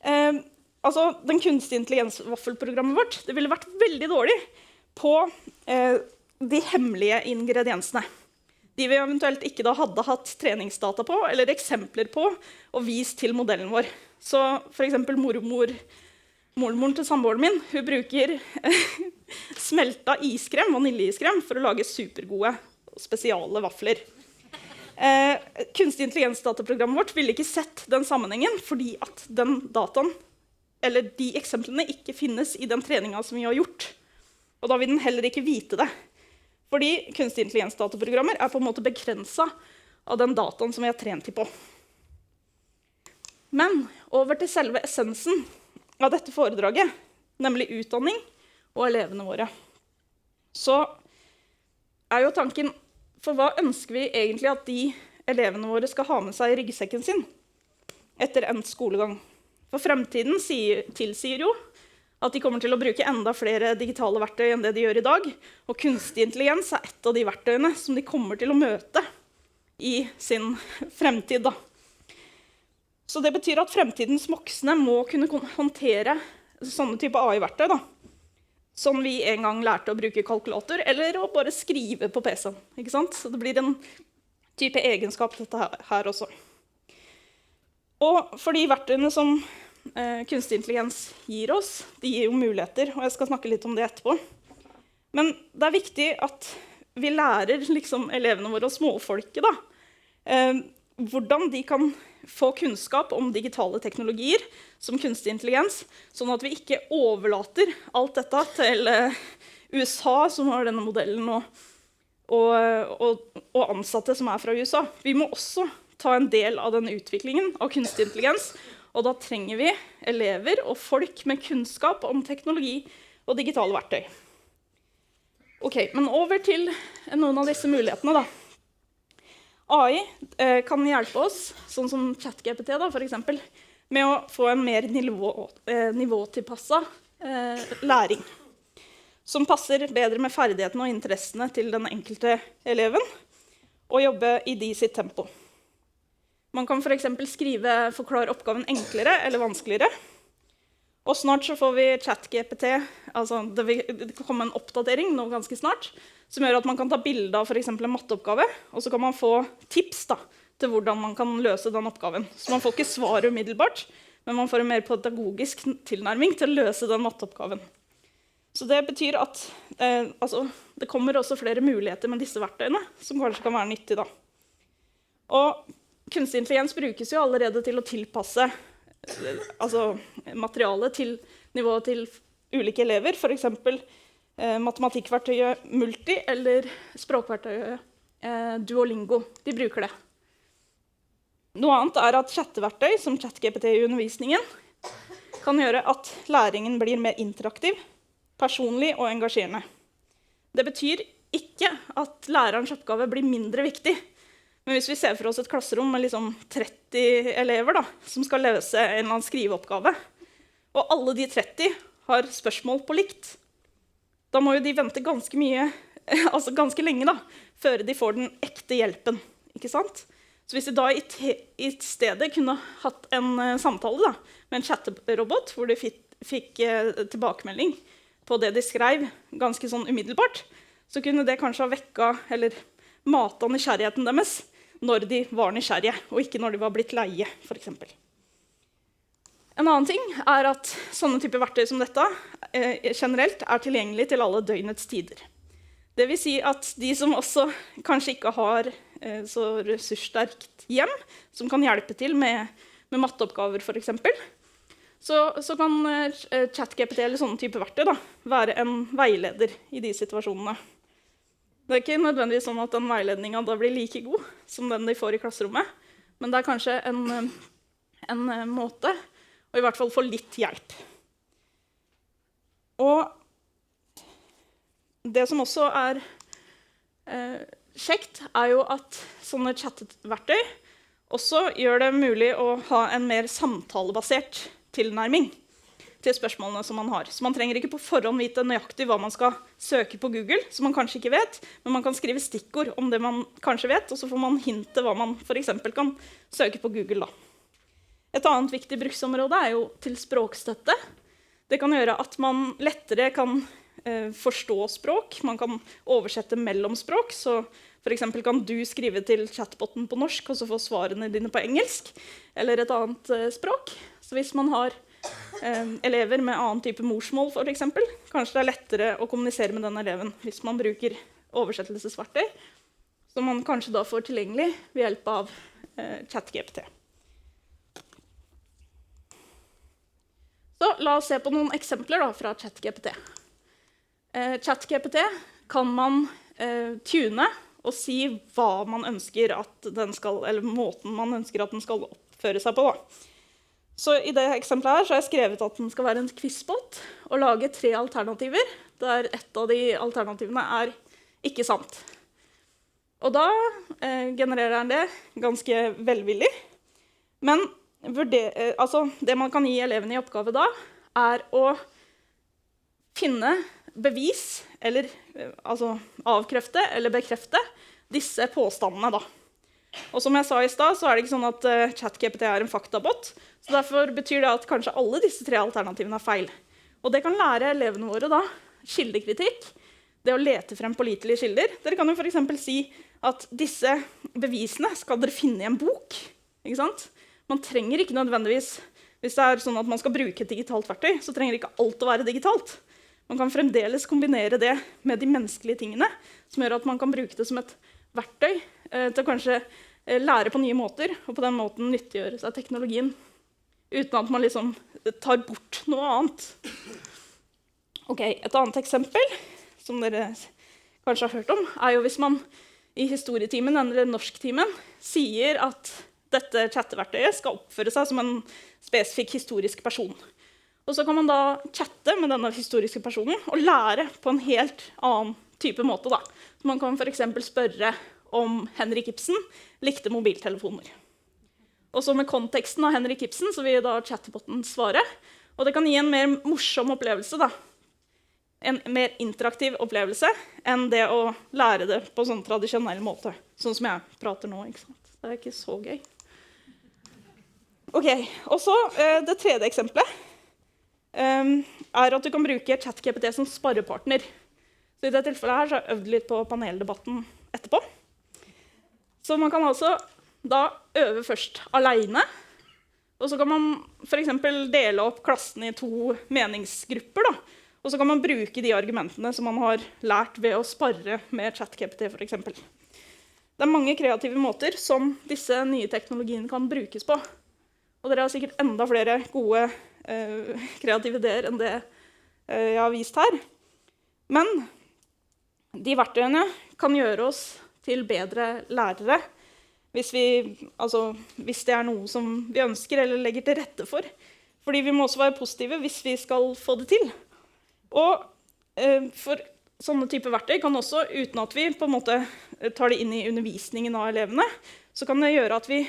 den kunstige intelligens-vaffelprogrammet vårt det ville vært veldig dårlig på de hemmelige ingrediensene. De vi eventuelt ikke da hadde hatt treningsdata på, eller eksempler på, og vist til modellen vår. Så for eksempel mormoren til samboeren min, hun bruker smelta iskrem, vaniljeiskrem, for å lage supergode spesiale vafler. Kunstig intelligens-dataprogrammet vårt ville ikke sett den sammenhengen, fordi at den dataen, eller de eksemplene, ikke finnes i den treningen som vi har gjort. Og da vil den heller ikke vite det. Fordi kunstig intelligens-dataprogrammer er på en måte begrenset av den dataen som vi har trent på. Men over til selve essensen av dette foredraget, nemlig utdanning og elevene våre. Så er jo tanken, for hva ønsker vi egentlig at de elevene våre skal ha med seg i ryggsekken sin etter endt skolegang? For fremtiden tilsier jo at de kommer til å bruke enda flere digitale verktøy enn det de gjør i dag. Og kunstig intelligens er et av de verktøyene som de kommer til å møte i sin fremtid. Så det betyr at fremtidens voksne må kunne håndtere sånne type AI-verktøy. Som vi en gang lærte å bruke kalkulator, eller å bare skrive på PC-en. Ikke sant? Så det blir en type egenskap dette her også. Og for de verktøyene som kunstig intelligens gir oss, de gir jo muligheter, og jeg skal snakke litt om det etterpå. Men det er viktig at vi lærer elevene våre og småfolket hvordan de kan få kunnskap om digitale teknologier som kunstig intelligens, sånn at vi ikke overlater alt dette til USA, som har denne modellen, og ansatte som er fra USA. Vi må også ta en del av den utviklingen av kunstig intelligens, og da trenger vi elever og folk med kunnskap om teknologi og digitale verktøy. Ok, men over til noen av disse mulighetene. AI kan hjelpe oss, sånn som ChatGPT for eksempel, med å få en mer nivåtilpasset læring, som passer bedre med ferdighetene og interessene til den enkelte eleven, og jobbe i de sitt tempo. Man kan for eksempel forklare oppgaven enklere eller vanskeligere. Og snart så får vi ChatGPT, altså det kommer en oppdatering nå ganske snart, som gjør at man kan ta bilder av for eksempel en matteoppgave, og så kan man få tips da, til hvordan man kan løse den oppgaven. Så man får ikke svar umiddelbart, men man får en mer pedagogisk tilnærming til å løse den matteoppgaven. Så det betyr at det kommer også flere muligheter med disse verktøyene, som kanskje kan være nyttige da. Og kunstig intelligens brukes jo allerede til å tilpasse materialet til nivået til ulike elever, for eksempel matematikkverktøyet Multi eller språkverktøyet Duolingo. De bruker det. Noe annet er at chatteverktøy, som ChatGPT i undervisningen, kan gjøre at læringen blir mer interaktiv, personlig og engasjerende. Det betyr ikke at lærerens oppgave blir mindre viktig. Men hvis vi ser for oss et klasserom med liksom 30 elever da, som skal løse en eller annen skriveoppgave, og alle de 30 har spørsmål på likt, da må jo de vente ganske lenge da, før de får den ekte hjelpen, ikke sant? Så hvis de da i stedet kunne hatt en samtale da, med en chatterobot, hvor de fikk tilbakemelding på det de skrev ganske sånn umiddelbart, så kunne det kanskje ha vekket eller matet nysgjerrigheten deres når de var nysgjerrige, og ikke når de var blitt leie, for eksempel. En annen ting er at sånne typer verktøy som dette generelt er tilgjengelig til alle døgnets tider. Det vil si at de som også kanskje ikke har så ressurssterkt hjem, som kan hjelpe til med matteoppgaver, for eksempel, så kan ChatGPT eller sånne typer verktøy da, være en veileder i de situasjonene. Det er ikke nødvendigvis sånn at den veiledningen da blir like god som den de får i klasserommet, men det er kanskje en måte å i hvert fall få litt hjelp. Og det som også er kjekt, er jo at sånne chatteverktøy også gjør det mulig å ha en mer samtalebasert tilnærming til spørsmålene som man har. Så man trenger ikke på forhånd vite nøyaktig hva man skal søke på Google, som man kanskje ikke vet, men man kan skrive stikkord om det man kanskje vet, og så får man hinte hva man for eksempel kan søke på Google da. Et annet viktig bruksområde er jo til språkstøtte. Det kan gjøre at man lettere kan forstå språk, man kan oversette mellom språk, så for eksempel kan du skrive til chatboten på norsk, og så få svarene dine på engelsk, eller et annet språk. Så hvis man har elever med annen type morsmål, for eksempel, kanskje det er lettere å kommunisere med den eleven hvis man bruker oversettelsesverktøy, som man kanskje da får tilgjengelig ved hjelp av ChatGPT. Så la oss se på noen eksempler da, fra ChatGPT. ChatGPT kan man tune og si hva man ønsker at den skal, eller måten man ønsker at den skal oppføre seg på da. Så i det eksempelet her så har jeg skrevet at den skal være en quizbot og lage 3 alternativer, der et av de alternativene er ikke sant. Og da genererer den det ganske velvillig. Men det man kan gi elevene i oppgave da, er å finne bevis, eller avkrefte eller bekrefte disse påstandene da. Og som jeg sa i sted, så er det ikke sånn at ChatGPT er en faktabot, så derfor betyr det at kanskje alle disse 3 alternativene er feil. Og det kan lære elevene våre da, kildekritikk, det å lete frem pålitelige kilder. Dere kan jo for eksempel si at disse bevisene skal dere finne i en bok, ikke sant? Man trenger ikke nødvendigvis, hvis det er sånn at man skal bruke et digitalt verktøy, så trenger ikke alt å være digitalt. Man kan fremdeles kombinere det med de menneskelige tingene, som gjør at man kan bruke det som et verktøy til å kanskje lære på nye måter, og på den måten nyttiggjøre seg teknologien, uten at man liksom tar bort noe annet. Ok, et annet eksempel, som dere kanskje har hørt om, er jo hvis man i historietimen eller norsktimen sier at dette chatteverktøyet skal oppføre seg som en spesifikk historisk person. Og så kan man da chatte med denne historiske personen og lære på en helt annen type måte da. Så man kan for eksempel spørre om Henrik Ibsen likte mobiltelefoner. Og så med konteksten av Henrik Ibsen så vil da chatboten svare, og det kan gi en mer morsom opplevelse da. En mer interaktiv opplevelse enn det å lære det på sånn tradisjonell måte, sånn som jeg prater nå, ikke sant? Det er ikke så gøy. Ok, og så det tredje eksempelet. at du kan bruke ChatGPT som sparepartner. Så i dette tilfellet her så har jeg øvd litt på paneldebatten etterpå. Så man kan altså da øve først alene, og så kan man for eksempel dele opp klassen i 2 meningsgrupper da. Og så kan man bruke de argumentene som man har lært ved å spare med ChatGPT for eksempel. Det er mange kreative måter som disse nye teknologiene kan brukes på. Og dere har sikkert enda flere gode kreative ideer enn det jeg har vist her. Men de verktøyene kan gjøre oss til bedre lærere hvis det er noe som vi ønsker eller legger til rette for. Fordi vi må også være positive hvis vi skal få det til. Og for sånne typer verktøy kan også, uten at vi på en måte tar det inn i undervisningen av elevene, så kan det gjøre at vi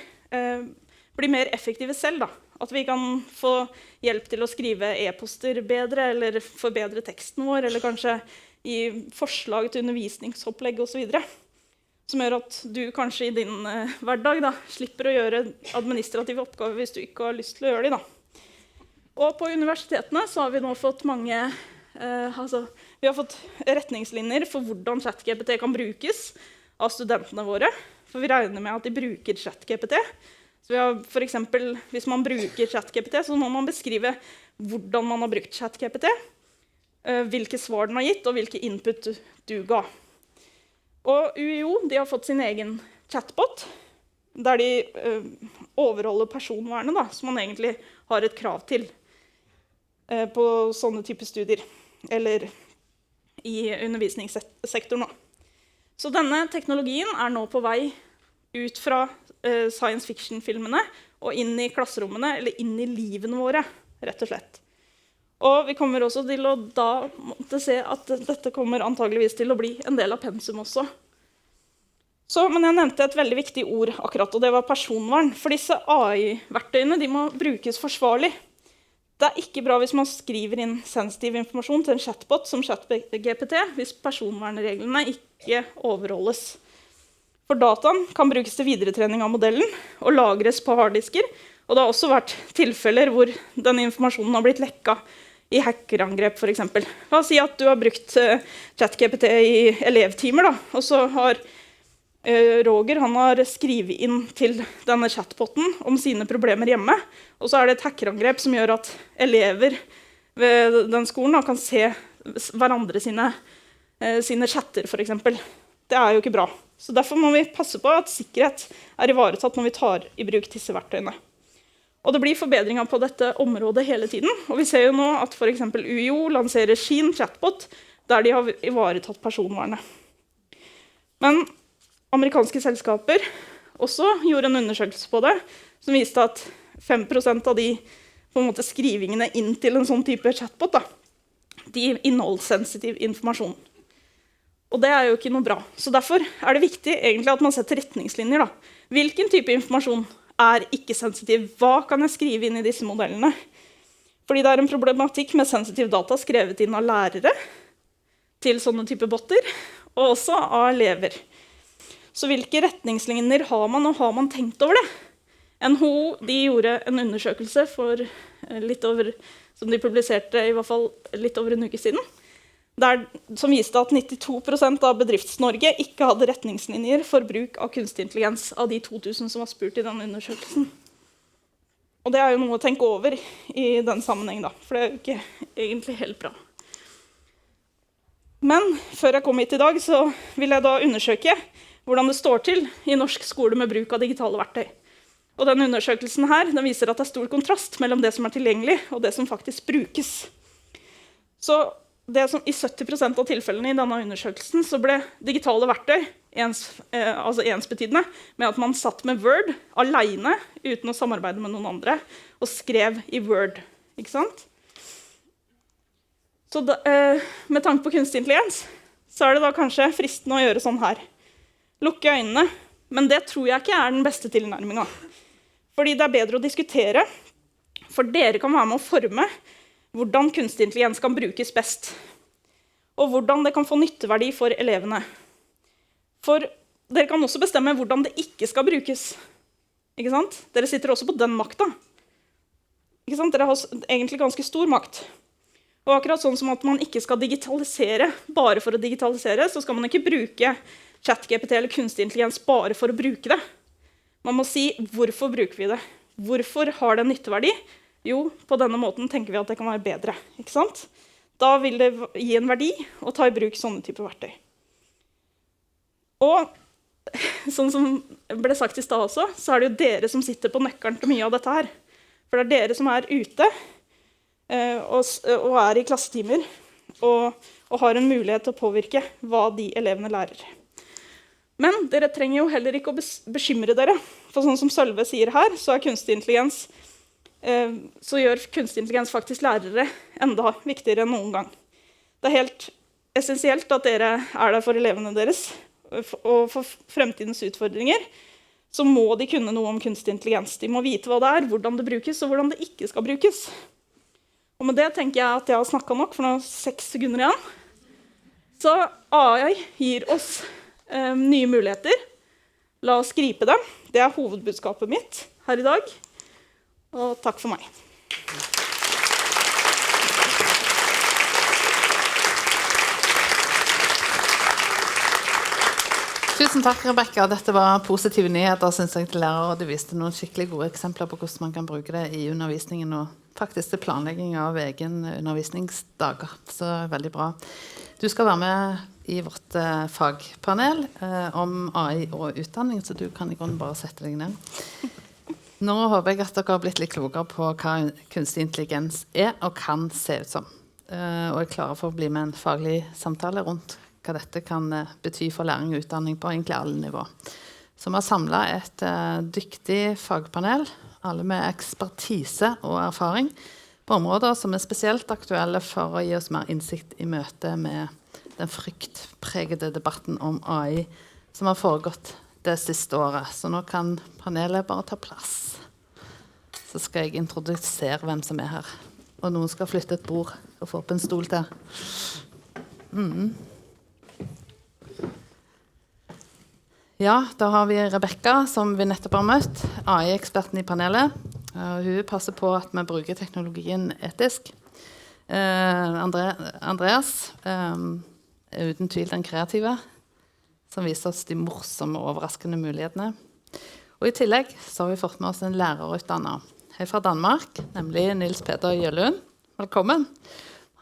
blir mer effektive selv. Da. At vi kan få hjelp til å skrive e-poster bedre, eller forbedre teksten vår, eller kanskje gi forslag til undervisningsopplegg og så videre. Som gjør at du kanskje i din hverdag da, slipper å gjøre administrative oppgaver hvis du ikke har lyst til å gjøre dem. Og på universitetene så har vi nå fått mange vi har fått retningslinjer for hvordan ChatGPT kan brukes av studentene våre. For vi regner med at de bruker ChatGPT. Så vi har for eksempel, hvis man bruker ChatGPT, så må man beskrive hvordan man har brukt ChatGPT, hvilke svar den har gitt, og hvilke input du ga. Og UiO de har fått sin egen chatbot, der de overholder personvernet, da, som man egentlig har et krav til på sånne typer studier, eller i undervisningssektoren. Så denne teknologien er nå på vei ut fra science fiction-filmene og inn i klasserommene, eller inn i livene våre, rett og slett. Og vi kommer også til å da måtte se at dette kommer antageligvis til å bli en del av pensum også. Men jeg nevnte et veldig viktig ord akkurat, og det var personvern. For disse AI-verktøyene de må brukes forsvarlig. Det er ikke bra hvis man skriver inn sensitiv informasjon til en chatbot som ChatGPT hvis personvernreglene ikke overholdes. For dataen kan brukes til videretrening av modellen og lagres på harddisker, og det har også vært tilfeller hvor denne informasjonen har blitt lekket i hackerangrep for eksempel. La oss si at du har brukt ChatGPT i elevtimer, da, og så har Roger han har skrevet inn til denne chatboten om sine problemer hjemme, og så er det et hackerangrep som gjør at elever ved den skolen da, kan se hverandre sine chatter for eksempel. Det er jo ikke bra. Så derfor må vi passe på at sikkerhet er ivaretatt når vi tar i bruk disse verktøyene. Og det blir forbedringer på dette området hele tiden, og vi ser jo nå at for eksempel UiO lanserer sin chatbot der de har ivaretatt personvernet. Men amerikanske selskaper også gjorde en undersøkelse på det, som viste at 5% av de på en måte, skrivingene inn til en sånn type chatbot, da, de inneholder sensitiv informasjon. Og det er jo ikke noe bra. Så derfor er det viktig egentlig at man setter retningslinjer. Da. Hvilken type informasjon er ikke sensitiv? Hva kan jeg skrive inn i disse modellene? Fordi det er en problematikk med sensitiv data skrevet inn av lærere til sånne type botter, og også av elever. Så hvilke retningslinjer har man, og har man tenkt over det? NHO de gjorde en undersøkelse for som de publiserte i hvert fall litt over en uke siden, som viste at 92% av Bedrifts-Norge ikke hadde retningslinjer for bruk av kunstig intelligens av de 2000 som var spurt i den undersøkelsen. Og det er jo noe å tenke over i den sammenheng, da, for det er jo ikke egentlig helt bra. Men før jeg kom hit i dag, så vil jeg da undersøke hvordan det står til i norsk skole med bruk av digitale verktøy. Og denne undersøkelsen her, den viser at det er stor kontrast mellom det som er tilgjengelig og det som faktisk brukes. Så det som i 70% av tilfellene i denne undersøkelsen så ble digitale verktøy ensbetydende med at man satt med Word alene uten å samarbeide med noen andre og skrev i Word, ikke sant? Så med tanke på kunstig intelligens så er det da kanskje fristende å gjøre sånn her. Lukke øynene, men det tror jeg ikke er den beste tilnærmingen. Fordi det er bedre å diskutere, for dere kan være med å forme hvordan kunstig intelligens kan brukes best, og hvordan det kan få nytteverdi for elevene. For dere kan også bestemme hvordan det ikke skal brukes. Ikke sant? Dere sitter også på den makta. Ikke sant? Dere har egentlig ganske stor makt. Og akkurat sånn som at man ikke skal digitalisere bare for å digitalisere, så skal man ikke bruke ChatGPT eller kunstig intelligens bare for å bruke det. Man må si, hvorfor bruker vi det? Hvorfor har det en nytteverdi? Jo, på denne måten tenker vi at det kan være bedre. Ikke sant? Da vil det gi en verdi å ta i bruk sånne typer verktøy. Og sånn som ble sagt i sted også, så er det jo dere som sitter på nøkkelen til mye av dette her. For det er dere som er ute og er i klassetimer og har en mulighet til å påvirke hva de elevene lærer. Men dere trenger jo heller ikke å bekymre dere. For sånn som Sølve sier her, så gjør kunstig intelligens faktisk lærere enda viktigere enn noen gang. Det er helt essensielt at dere er der for elevene deres, og for fremtidens utfordringer, så må de kunne noe om kunstig intelligens. De må vite hva det er, hvordan det brukes, og hvordan det ikke skal brukes. Og med det tenker jeg at jeg har snakket nok, for nå er det 6 sekunder igjen. Så AI gir oss nye muligheter. La oss gripe dem. Det er hovedbudskapet mitt her i dag. Og takk for meg. Tusen takk, Rebecca. Dette var positive nyheter, synes jeg, til lærere. Du viste noen skikkelig gode eksempler på hvordan man kan bruke det i undervisningen og faktisk til planlegging av egen undervisningsdager. Så veldig bra. Du skal være med i vårt fagpanel om AI og utdanning, så du kan i grunnen bare sette deg ned. Nå håper jeg at dere har blitt litt klokere på hva kunstig intelligens er og kan se ut som. Og er klare for å bli med en faglig samtale rundt hva dette kan bety for læring og utdanning på egentlig alle nivå. Så vi har samlet et dyktig fagpanel, alle med ekspertise og erfaring, på områder som er spesielt aktuelle for å gi oss mer innsikt i møte med den fryktpregede debatten om AI som har foregått det siste året. Så nå kan panelet bare ta plass. Så skal jeg introdusere hvem som er her. Og noen skal flytte et bord og få opp en stol til. Ja, da har vi Rebecca, som vi nettopp har møtt, AI-eksperten i panelet. Hun passer på at vi bruker teknologien etisk. Andreas er uten tvil den kreative, som viser oss de morsomme og overraskende mulighetene. Og i tillegg så har vi fått med oss en lærerutdanner her fra Danmark, nemlig Nils Peter Jølund. Velkommen.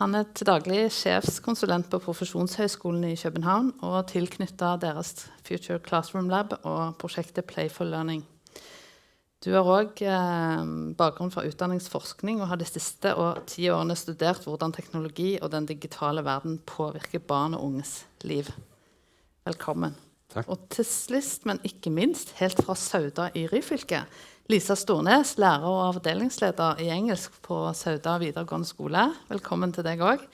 Han er til daglig sjefskonsulent på Profesjonshøgskolen i København og tilknyttet deres Future Classroom Lab og prosjektet Playful Learning. Du har også bakgrunn for utdanningsforskning og har de siste 10 årene studert hvordan teknologi og den digitale verden påvirker barn og unges liv. Velkommen. Takk. Og til sist, men ikke minst, helt fra Sauda i Ryfylke, Lisa Stornes, lærer og avdelingsleder i engelsk på Sauda videregående skole. Velkommen til deg også.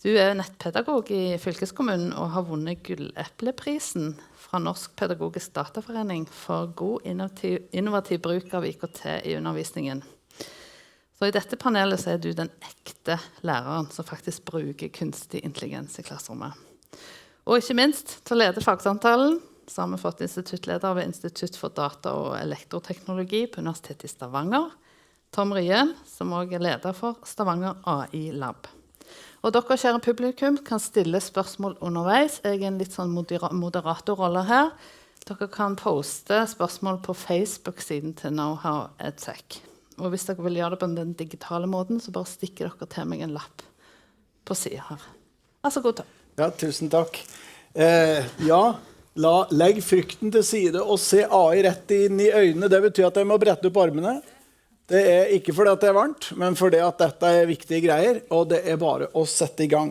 Du er nettpedagog i fylkeskommunen og har vunnet Gullepleprisen fra Norsk Pedagogisk Dataforening for god innovativ bruk av IKT i undervisningen. Så i dette panelet så er du den ekte læreren som faktisk bruker kunstig intelligens i klasserommet. Og ikke minst, til å lede fagsamtalen, så har vi fått instituttleder ved Institutt for data og elektroteknologi på Universitetet i Stavanger, Tom Ryen, som også er leder for Stavanger AI Lab. Og dere, kjære publikum, kan stille spørsmål underveis. Jeg er en litt sånn moderatorrolle her. Dere kan poste spørsmål på Facebook-siden til Knowhow EdTech. Og hvis dere vil gjøre det på den digitale måten, så bare stikker dere til meg en lapp på siden her. Altså, god takk. Ja, tusen takk. Legg frykten til side og se AI rett inn i øynene. Det betyr at jeg må brette opp armene. Det er ikke fordi at det er varmt, men fordi at dette er viktige greier, og det er bare å sette i gang.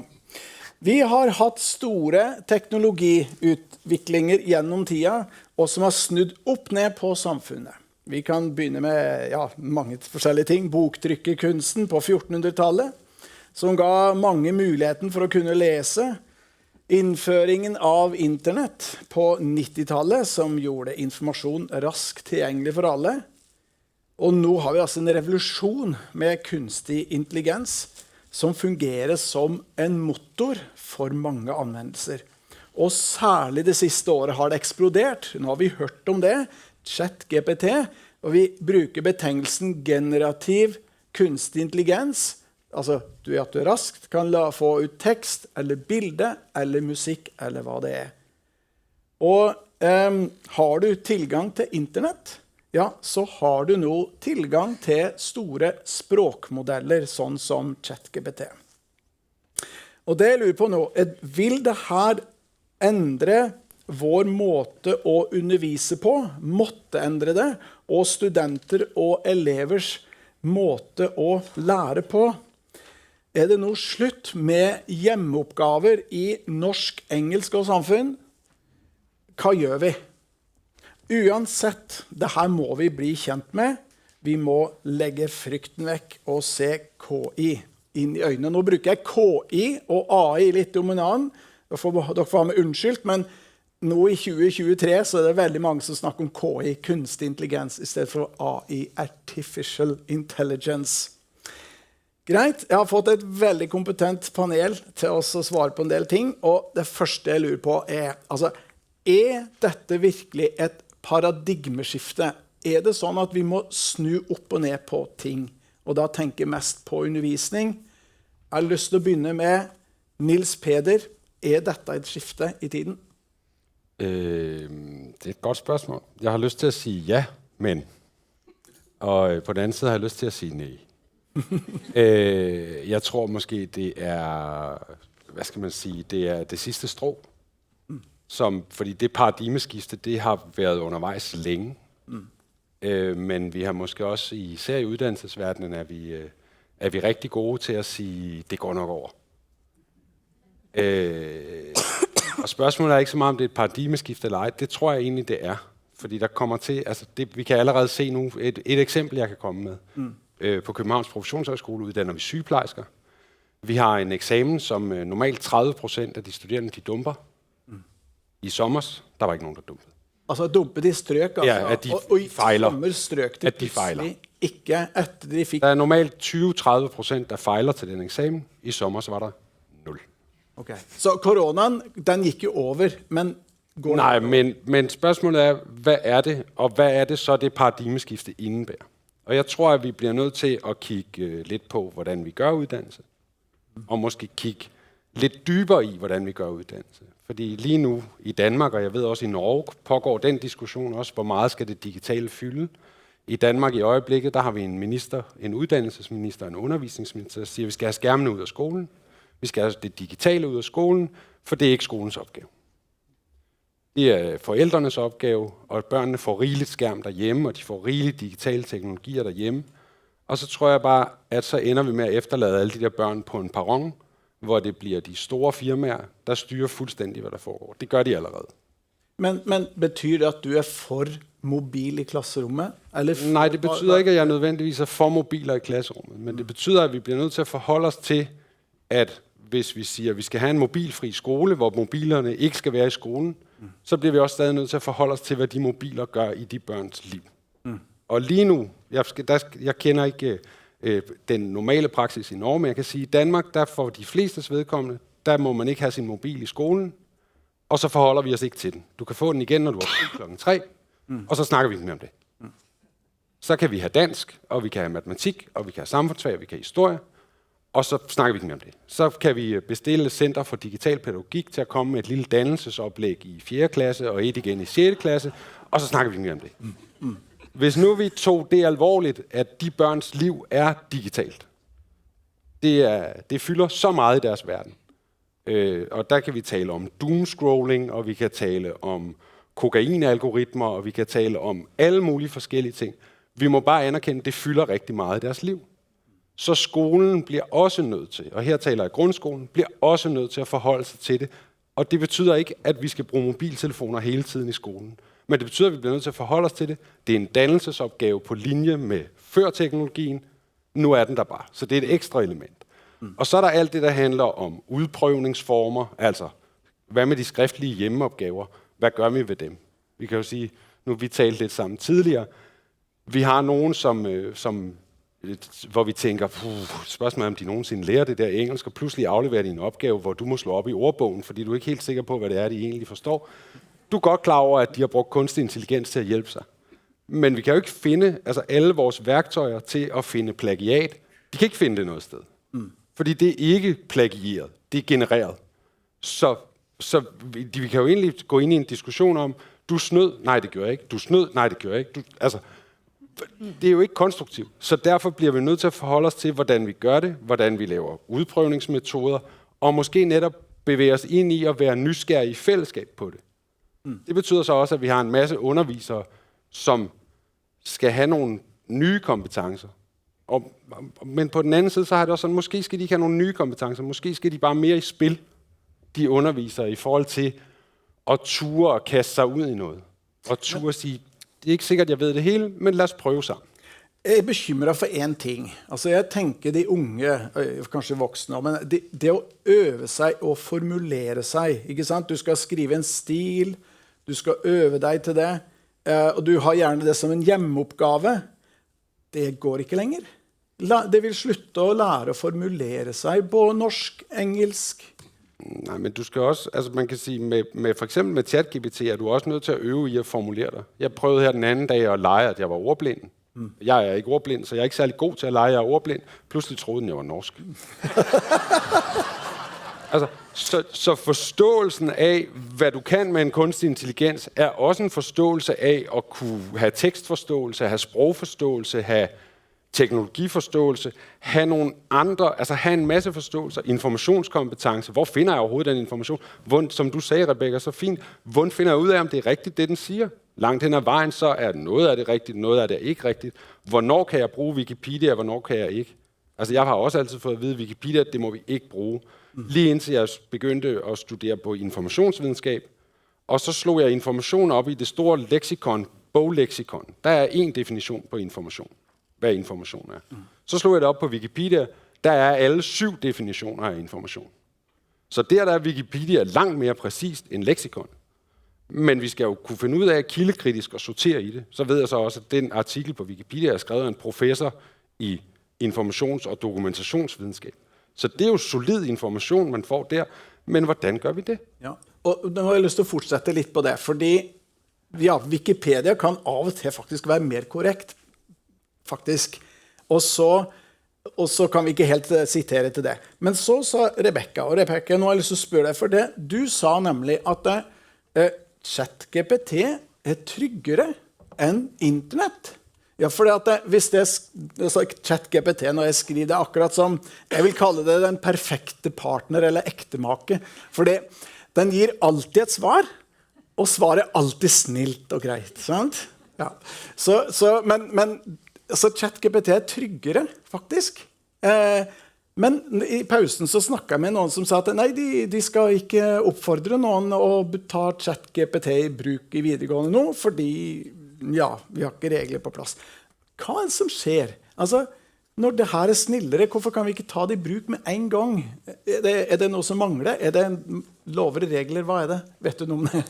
Vi har hatt store teknologiutviklinger gjennom tida, og som har snudd opp ned på samfunnet. Vi kan begynne med mange forskjellige ting. Boktrykkerkunsten på 1400-tallet, som ga mange muligheten for å kunne lese. Innføringen av internett på 90-tallet, som gjorde informasjon raskt tilgjengelig for alle. Og nå har vi altså en revolusjon med kunstig intelligens som fungerer som en motor for mange anvendelser. Og særlig det siste året har det eksplodert. Nå har vi hørt om det, ChatGPT, og vi bruker betegnelsen generativ kunstig intelligens, altså du raskt kan få ut tekst, eller bilde, eller musikk, eller hva det er. Og har du tilgang til internett, ja, så har du nå tilgang til store språkmodeller, sånn som ChatGPT. Og det jeg lurer på nå, vil det her endre vår måte å undervise på, måtte endre det, og studenter og elevers måte å lære på? Er det nå slutt med hjemmeoppgaver i norsk, engelsk og samfunn? Hva gjør vi? Uansett, det her må vi bli kjent med. Vi må legge frykten vekk og se KI inn i øynene. Nå bruker jeg KI og AI litt om en annen. Dere får ha meg unnskyldt, men nå i 2023 så er det veldig mange som snakker om KI, kunstig intelligens, i stedet for AI, Artificial Intelligence. Greit, jeg har fått et veldig kompetent panel til oss å svare på en del ting, og det første jeg lurer på er, altså, er dette virkelig et paradigmeskifte? Er det sånn at vi må snu opp og ned på ting, og da tenke mest på undervisning? Jeg har lyst til å begynne med Nils Peder. Er dette et skifte i tiden? Det er et godt spørsmål. Jeg har lyst til å si ja, men. Og på den anden side har jeg lyst til å si nej. Jeg tror måske, det er, hvad skal man sige, det er det sidste strå. Fordi det paradigmeskifte, det har været undervejs længe. Men vi har måske også, især i uddannelsesverdenen, er vi rigtig gode til at sige, det går nok over. Og spørgsmålet er ikke så meget, om det er et paradigmeskifte eller ej. Det tror jeg egentlig, det er. Fordi der kommer til, altså vi kan allerede se nu, et eksempel, jeg kan komme med. På Københavns Professionshøjskole uddanner vi sygeplejersker. Vi har en eksamen, som normalt 30% af de studerende, de dumper. I sommers, der var ikke nogen, der dumpede. Altså dumpet i strøk, altså. Ja, at de og i fejler. sommer strøk de At de fejler. Ikke etter de fikk... Der er normalt 20-30%, der fejler til den eksamen. I sommer, så var der 0. Okay. Så koronaen, den gik jo over, men... Nej, men spørgsmålet er, hvad er det, og hvad er det så, det paradigmeskifte indebærer? Og jeg tror, at vi bliver nødt til at kigge lidt på, hvordan vi gør uddannelse. Og måske kigge lidt dybere i, hvordan vi gør uddannelse. Fordi lige nu i Danmark, og jeg ved også i Norge, pågår den diskussion også, hvor meget skal det digitale fylde. I Danmark i øjeblikket, der har vi en minister, en uddannelsesminister, en undervisningsminister, der siger, at vi skal have skærmene ud af skolen. Vi skal have det digitale ud af skolen, for det er ikke skolens opgave. Det er forældrenes opgave, og børnene får rigeligt skærm derhjemme, og de får rigeligt digitale teknologier derhjemme. Og så tror jeg bare, at så ender vi med at efterlade alle de der børn på en perron, hvor det bliver de store firmaer, der styrer fuldstændig, hvad der foregår. Det gør de allerede. Men betyder det, at du er for mobil i klasserummet? Eller nej, det betyder ikke, at jeg nødvendigvis er for mobiler i klasserummet. Men det betyder, at vi bliver nødt til at forholde os til, at hvis vi siger, at vi skal have en mobilfri skole, hvor mobilerne ikke skal være i skolen, så bliver vi også stadig nødt til at forholde os til, hvad de mobiler gør i de børns liv. Og lige nu, jeg kender ikke den normale praksis i Norge, men jeg kan sige, at i Danmark, der for de flestes vedkommende, der må man ikke have sin mobil i skolen, og så forholder vi os ikke til den. Du kan få den igen, når du er klokken 3, og så snakker vi ikke mere om det. Så kan vi have dansk, og vi kan have matematik, og vi kan have samfundsfag, og vi kan have historie, og så snakker vi ikke mere om det. Så kan vi bestille Center for Digital Pædagogik til at komme med et lille dannelsesoplæg i 4. klasse, og et igen i 6. klasse, og så snakker vi ikke mere om det. Hvis nu vi tog det alvorligt, at de børns liv er digitalt, det fylder så meget i deres verden. Og der kan vi tale om doomscrolling, og vi kan tale om kokainalgoritmer, og vi kan tale om alle mulige forskellige ting. Vi må bare anerkende, at det fylder rigtig meget i deres liv. Så skolen bliver også nødt til, og her taler jeg grundskolen, bliver også nødt til at forholde sig til det. Og det betyder ikke, at vi skal bruge mobiltelefoner hele tiden i skolen. Men det betyder, at vi bliver nødt til at forholde os til det. Det er en dannelsesopgave på linje med før teknologien. Nu er den der bare. Så det er et ekstra element. Og så er der alt det, der handler om udprøvningsformer. Altså, hvad med de skriftlige hjemmeopgaver? Hvad gør vi ved dem? Vi kan jo sige, nu vi talte lidt sammen tidligere. Vi har nogen, hvor vi tænker, spørgsmålet om de nogensinde lærer det der engelsk, og pludselig afleverer de en opgave, hvor du må slå op i ordbogen, fordi du er ikke helt sikker på, hvad det er, de egentlig forstår. Du er godt klar over, at de har brugt kunstig intelligens til at hjælpe sig. Men vi kan jo ikke finde alle vores værktøjer til at finde plagiat. De kan ikke finde det noget sted. Fordi det er ikke plagieret. Det er genereret. Så vi kan jo egentlig gå ind i en diskussion om, du snød, nej det gjorde jeg ikke. Du snød, nej det gjorde jeg ikke. Det er jo ikke konstruktivt. Så derfor bliver vi nødt til at forholde os til, hvordan vi gør det, hvordan vi laver udprøvningsmetoder, og måske netop bevæge os ind i at være nysgerrige i fællesskab på det. Det betyder så også, at vi har en masse undervisere, som skal have nogle nye kompetencer. Men på den anden side, så har det også sådan, måske skal de ikke have nogle nye kompetencer, måske skal de bare mere i spil, de undervisere, i forhold til at ture og kaste sig ud i noget. Og ture og sige, det er ikke sikkert, jeg ved det hele, men lad os prøve sammen. Jeg er bekymret for en ting. Altså, jeg tænker de unge, kanskje voksne, men det at øve sig og formulere sig, ikke sant? Du skal skrive en stil, du skal øve dig til det, og du har gjerne det som en hjemmeopgave. Det går ikke længere. Det vil slutte at lære at formulere sig på norsk, engelsk. Nej, men du skal også, altså man kan sige, med for eksempel med ChatGPT, er du også nødt til at øve i at formulere dig. Jeg prøvede her den anden dag at lege, at jeg var ordblind. Jeg er ikke ordblind, så jeg er ikke særlig god til at lege, at jeg er ordblind. Pludselig troede den, jeg var norsk. Altså, så forståelsen af, hvad du kan med en kunstig intelligens, er også en forståelse af at kunne have tekstforståelse, have sprogforståelse, have teknologiforståelse, have nogle andre, altså have en masse forståelser, informationskompetence. Hvor finder jeg overhovedet den information? Som du sagde, Rebecca, så fint. Hvordan finder jeg ud af, om det er rigtigt, det den siger? Langt hen ad vejen, så er noget af det rigtigt, noget af det ikke rigtigt. Hvornår kan jeg bruge Wikipedia, hvornår kan jeg ikke? Altså, jeg har også altid fået at vide, at Wikipedia, det må vi ikke bruge. Lige indtil jeg begyndte at studere på informationsvidenskab, og så slog jeg information op i det store leksikon, bogleksikon. Der er en definition på information. Hvad information er. Så slog jeg det op på Wikipedia. Der er alle 7 definitioner af information. Så der er Wikipedia langt mere præcist end leksikon. Men vi skal jo kunne finde ud af at kildekritisk og sortere i det. Så ved jeg så også, at den artikel på Wikipedia er skrevet af en professor i informations- og dokumentationsvidenskab. Så det er jo solid information, man får der. Men hvordan gør vi det? Ja, og nå har jeg lyst til at fortsætte lidt på det, fordi ja, Wikipedia kan av og til faktisk være mere korrekt. Faktisk. Og så kan vi ikke helt citere til det. Men så sa Rebecca, og Rebecca, nå har jeg lyst til at spørre deg for det. Du sa nemlig at ChatGPT er tryggere enn internett. Ja, for hvis det ChatGPT, når jeg skriver det akkurat som, jeg vil kalle det den perfekte partner eller ektemake, for den gir alltid et svar, og svaret er alltid snilt og greit, sant? Ja. Men ChatGPT er tryggere, faktisk. Men i pausen så snakket jeg med noen som sa at nei, de skal ikke oppfordre noen å ta ChatGPT i bruk i videregående nå, fordi ja, vi har ikke regler på plass. Hva er det som skjer? Altså, når det her er snillere, hvorfor kan vi ikke ta det i bruk med en gang? Er det noe som mangler? Er det lover og regler? Hva er det? Vet du noe om det?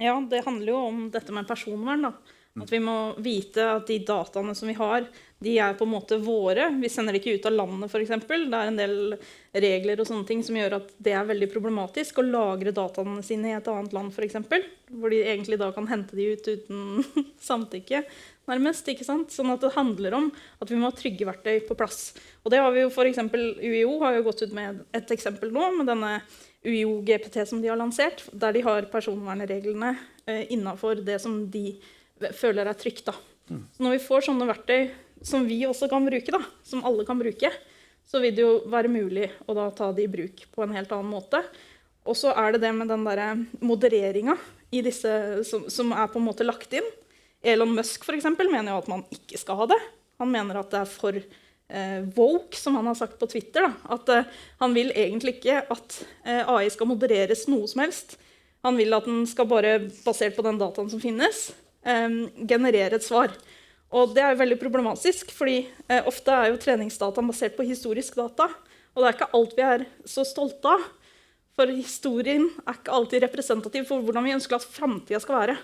Ja, det handler jo om dette med personvern da. At vi må vite at de dataene som vi har, de er på en måte våre. Vi sender det ikke ut av landet, for eksempel. Det er en del regler og sånne ting som gjør at det er veldig problematisk å lagre dataene sine i et annet land, for eksempel. Hvor de egentlig da kan hente de ut uten samtykke, nærmest, ikke sant? Sånn at det handler om at vi må ha trygge verktøy på plass. Og det har vi jo, for eksempel, UiO har jo gått ut med et eksempel nå, med denne UiO GPT som de har lansert, der de har personvernreglene innenfor det som de føler er trygt da. Så når vi får sånne verktøy som vi også kan bruke da, som alle kan bruke, så vil det jo være mulig å da ta det i bruk på en helt annen måte. Og så er det det med den der modereringen i disse som er på en måte lagt inn. Elon Musk for eksempel mener jo at man ikke skal ha det. Han mener at det er for woke, som han har sagt på Twitter, da. At han vil egentlig ikke at AI skal modereres noe som helst. Han vil at den skal bare, basert på den dataen som finnes, generere et svar. Og det er jo veldig problematisk, fordi ofte er jo treningsdata basert på historisk data, og det er ikke alt vi er så stolte av. For historien er ikke alltid representativ for hvordan vi ønsker at fremtiden skal være.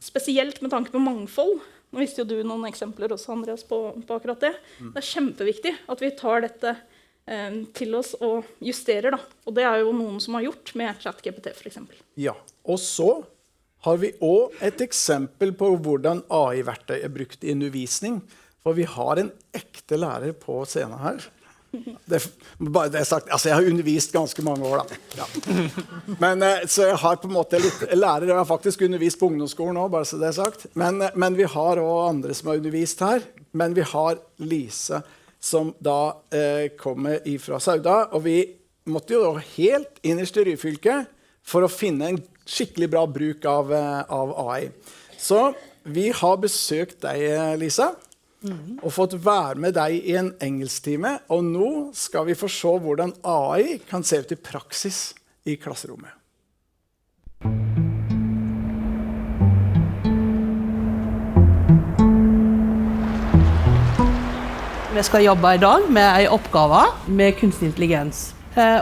Spesielt med tanke på mangfold. Nå visste jo du noen eksempler også, Andreas, på akkurat det. Det er kjempeviktig at vi tar dette til oss og justerer, da. Og det er jo noen som har gjort med ChatGPT, for eksempel. Ja, og så har vi også et eksempel på hvordan AI-verktøy er brukt i undervisning. For vi har en ekte lærer på scenen her. Bare det sagt, altså jeg har undervist ganske mange år da. Ja. Men, så jeg har på en måte litt lærer, jeg har faktisk undervist på ungdomsskolen også, bare så det sagt. Men vi har også andre som har undervist her. Men vi har Lise, som da kommer fra Sauda, og vi måtte jo da helt innerst i Ryfylke for å finne en skikkelig bra bruk av AI. Så vi har besøkt deg, Lisa, og fått være med deg i en engelsktime, og nå skal vi få se hvordan AI kan se ut i praksis i klasserommet. Vi skal jobbe i dag med en oppgave med kunstig intelligens.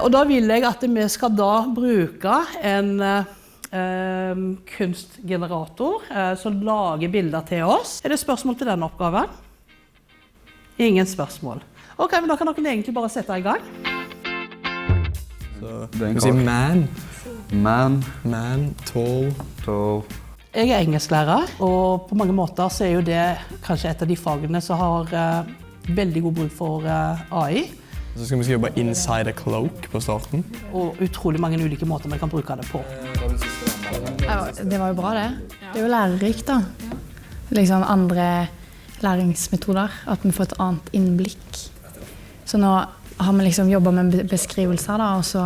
Og da vil jeg at vi skal da bruke en kunstgenerator som lager bilder til oss. Er det spørsmål til den oppgaven? Ingen spørsmål. Ok, men da kan dere egentlig bare sette i gang. Så du sier man, tall. Jeg er engelsklærer, og på mange måter så er jo det kanskje et av de fagene som har veldig god bruk for AI. Så skal vi skrive bare inside a cloak på starten. Og utrolig mange ulike måter man kan bruke det på. Det var jo bra det. Det er jo lærerikt da. Liksom andre læringsmetoder, at vi får et annet innblikk. Så nå har vi liksom jobbet med beskrivelser da, og så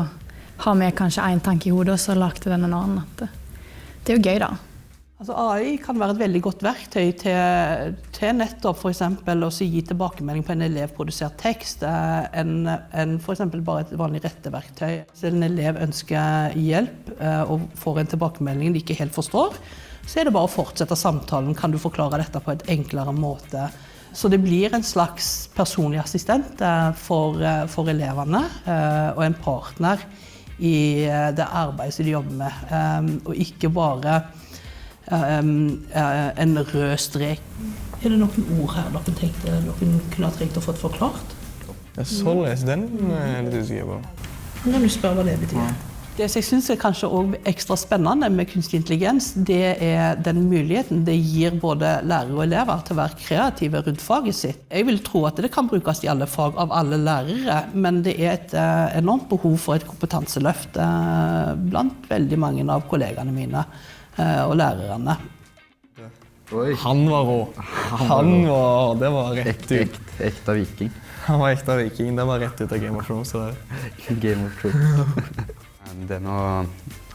har vi kanskje en tanke i hodet, og så lagt den en annen. Det er jo gøy da. Altså AI kan være et veldig godt verktøy til nettopp for eksempel å gi tilbakemelding på en elevprodusert tekst enn for eksempel bare et vanlig retteverktøy. Hvis en elev ønsker hjelp og får en tilbakemelding de ikke helt forstår, så er det bare å fortsette samtalen. Kan du forklare dette på et enklere måte? Så det blir en slags personlig assistent for elevene og en partner i det arbeidet som de jobber med, og ikke bare en rød strek. Er det noen ord her dere kunne ha trengt å få forklart? Således, den er litt usikker på. Kan du spørre hva det betyr? Det som jeg synes er kanskje også ekstra spennende med kunstig intelligens, det er den muligheten det gir både lærere og elever til å være kreative rundt faget sitt. Jeg vil tro at det kan brukes i alle fag av alle lærere, men det er et enormt behov for et kompetanseløft blant veldig mange av kollegene mine og lærerne. Han var rå. Det var rett ut. Ekte viking. Han var ekte viking, det var rett ut av Game of Thrones. Game of Thrones. Det er noe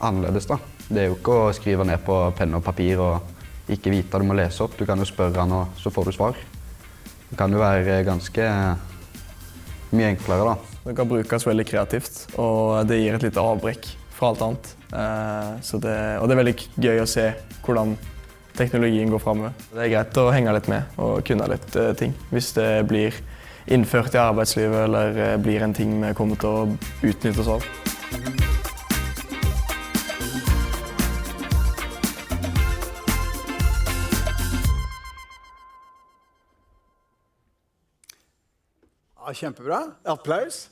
annerledes da. Det er jo ikke å skrive ned på penn og papir og ikke vite du må lese opp. Du kan jo spørre han og så får du svar. Det kan jo være ganske mye enklere da. Det kan brukes veldig kreativt, og det gir et lite avbrekk fra alt annet. Og det er veldig gøy å se hvordan teknologien går fremover. Det er greit å henge litt med og kunne litt ting. Hvis det blir innført i arbeidslivet eller blir en ting vi kommer til å utnytte oss av. Ja, kjempebra. Applaus.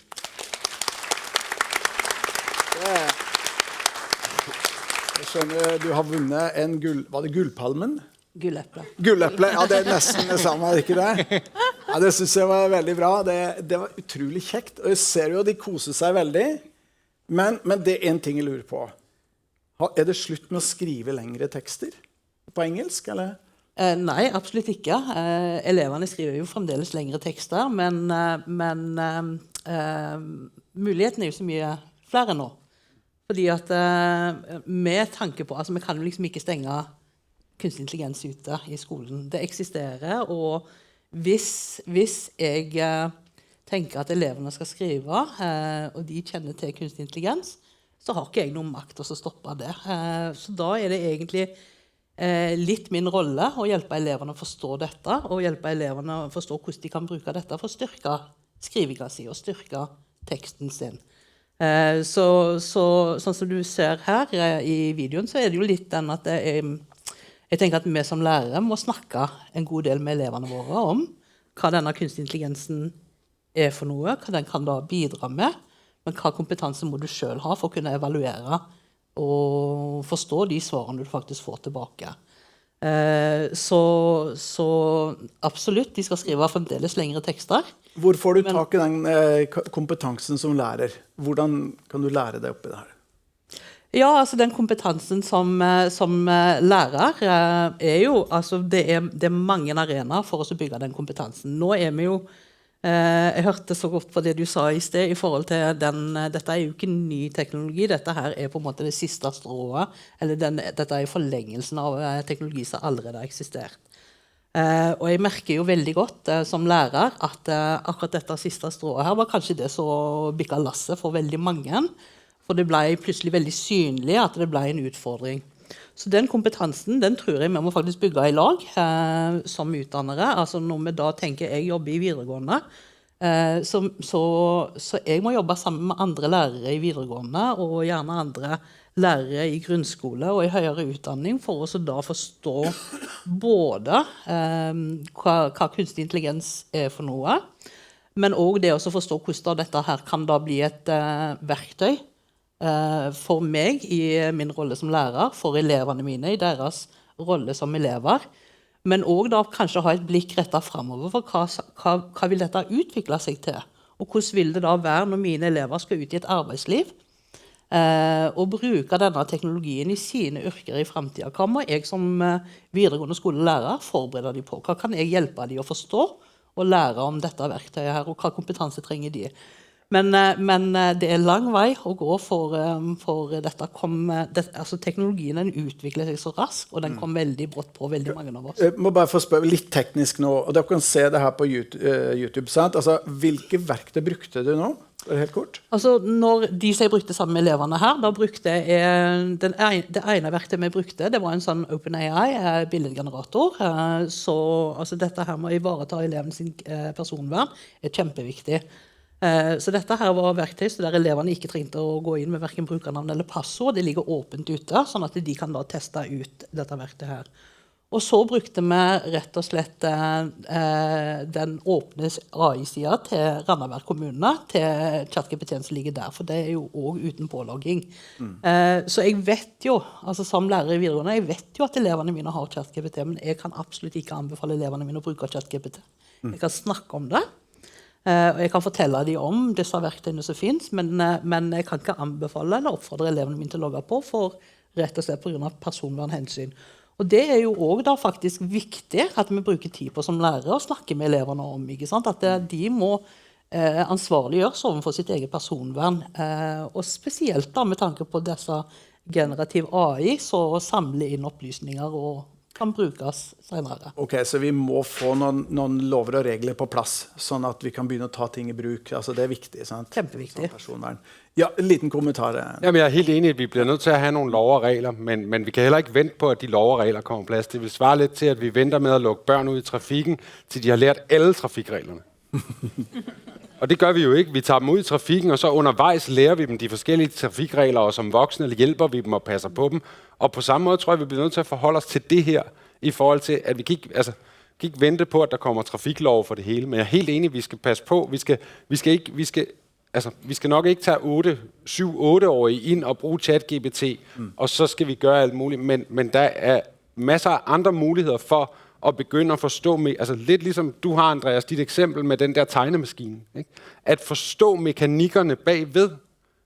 Jeg skjønner du har vunnet en var det gullpalmen? Gulleple. Gulleple, ja det er nesten det samme, ikke det? Ja, det synes jeg var veldig bra. Det var utrolig kjekt. Og jeg ser jo at de koser seg veldig. Men det er en ting jeg lurer på. Er det slutt med å skrive lengre tekster på engelsk, eller? Nei, absolutt ikke. Elevene skriver jo fremdeles lengre tekster, men muligheten er jo så mye flere nå. Fordi at med tanke på, altså vi kan jo liksom ikke stenge kunstig intelligens ute i skolen. Det eksisterer, og hvis jeg tenker at elevene skal skrive, og de kjenner til kunstig intelligens, så har ikke jeg noen makt til å stoppe det. Så da er det egentlig litt min rolle å hjelpe eleverne å forstå dette, og hjelpe eleverne å forstå hvordan de kan bruke dette for å styrke skrivinga si og styrke teksten sin. Sånn som du ser her i videoen, så er det jo litt den at jeg tenker at vi som lærere må snakke en god del med elevene våre om hva denne kunstig intelligensen er for noe, hva den kan da bidra med, men hva kompetanse må du selv ha for å kunne evaluere og forstå de svarene du faktisk får tilbake. Så absolutt, de skal skrive fremdeles lengre tekster. Hvor får du tak i den kompetansen som lærer? Hvordan kan du lære deg opp i det her? Ja, altså den kompetansen som lærer jo, altså det er mange arenaer for oss å bygge den kompetansen. Nå vi jo, jeg hørte så godt på det du sa i sted i forhold til dette jo ikke ny teknologi, dette her på en måte det siste strået, eller dette forlengelsen av teknologi som allerede har eksistert. Og jeg merker jo veldig godt som lærer at akkurat dette siste strået her var kanskje det som bikket lasset for veldig mange, for det ble plutselig veldig synlig at det ble en utfordring. Så den kompetansen, den tror jeg vi må faktisk bygge i lag som utdannere. Altså når vi da tenker jeg jobber i videregående, så jeg må jobbe sammen med andre lærere i videregående, og gjerne andre lærere i grunnskole og i høyere utdanning, for å da forstå både hva kunstig intelligens for noe, men også det å forstå hvordan dette her kan da bli et verktøy for meg i min rolle som lærer, for elevene mine i deres rolle som elever, men også da kanskje ha et blikk rettet fremover for hva vil dette utvikle seg til, og hvordan vil det da være når mine elever skal ut i et arbeidsliv, og bruke denne teknologien i sine yrker i fremtiden. Hva må jeg som videregående skolelærer forberede dem på? Hva kan jeg hjelpe dem å forstå og lære om dette verktøyet her, og hva kompetanse trenger de? Men det lang vei å gå for dette altså teknologien den utvikler seg så raskt, og den kom veldig brått på veldig mange av oss. Jeg må bare få spørre litt teknisk nå, og dere kan se det her på YouTube, sant? Altså, hvilke verktøy brukte du nå? Helt kort. Altså, når de som jeg brukte sammen med elevene her, da brukte jeg, det ene verktøyet vi brukte, det var en sånn OpenAI billedgenerator, så altså, dette her med å ivareta eleven sin personvern kjempeviktig. Så dette her var verktøy så der elevene ikke trengte å gå inn med hverken brukernavn eller passord. Det ligger åpent ute, sånn at de kan da teste ut dette verktøyet her. Og så brukte vi rett og slett den åpne AI-siden til Randaberg kommune, til ChatGPT som ligger der, for det jo også uten pålogging. Så jeg vet jo, altså som lærer i videregående, jeg vet jo at elevene mine har ChatGPT, men jeg kan absolutt ikke anbefale elevene mine å bruke ChatGPT. Jeg kan snakke om det, og jeg kan fortelle dem om disse verktøyene som finnes, men jeg kan ikke anbefale eller oppfordre elevene mine til å logge på for rett og slett på grunn av personvernhensyn. Og det jo også da faktisk viktig at vi bruker tid på som lærere og snakker med elevene om, ikke sant? At de må ansvarliggjøres overfor sitt eget personvern, og spesielt da med tanke på disse generativ AI, så samle inn opplysninger og kan brukes senere. Ok, så vi må få noen lover og regler på plass, sånn at vi kan begynne å ta ting i bruk. Altså det viktig, sant? Kjempeviktig. Personvern. Ja, en liten kommentar. Jamen, jeg helt enig, at vi bliver nødt til at have nogle lov og regler, men vi kan heller ikke vente på, at de lov og regler kommer på plads. Det vil svare lidt til, at vi venter med at lukke børn ud i trafikken, til de har lært alle trafikreglerne. Og det gør vi jo ikke. Vi tager dem ud i trafikken, og så undervejs lærer vi dem de forskellige trafikregler, og som voksne hjælper vi dem og passer på dem. Og på samme måde tror jeg, vi bliver nødt til at forholde os til det her, i forhold til, at vi kan ikke vente på, at der kommer trafiklov for det hele. Men jeg er helt enig, vi skal passe på. Vi skal nok ikke tage 7-8-årige ind og bruge ChatGPT, og så skal vi gøre alt muligt. Men der er masser af andre muligheder for at begynde at forstå, altså lidt ligesom du har, Andreas, dit eksempel med den der tegnemaskine. Ikke? At forstå mekanikkerne bagved.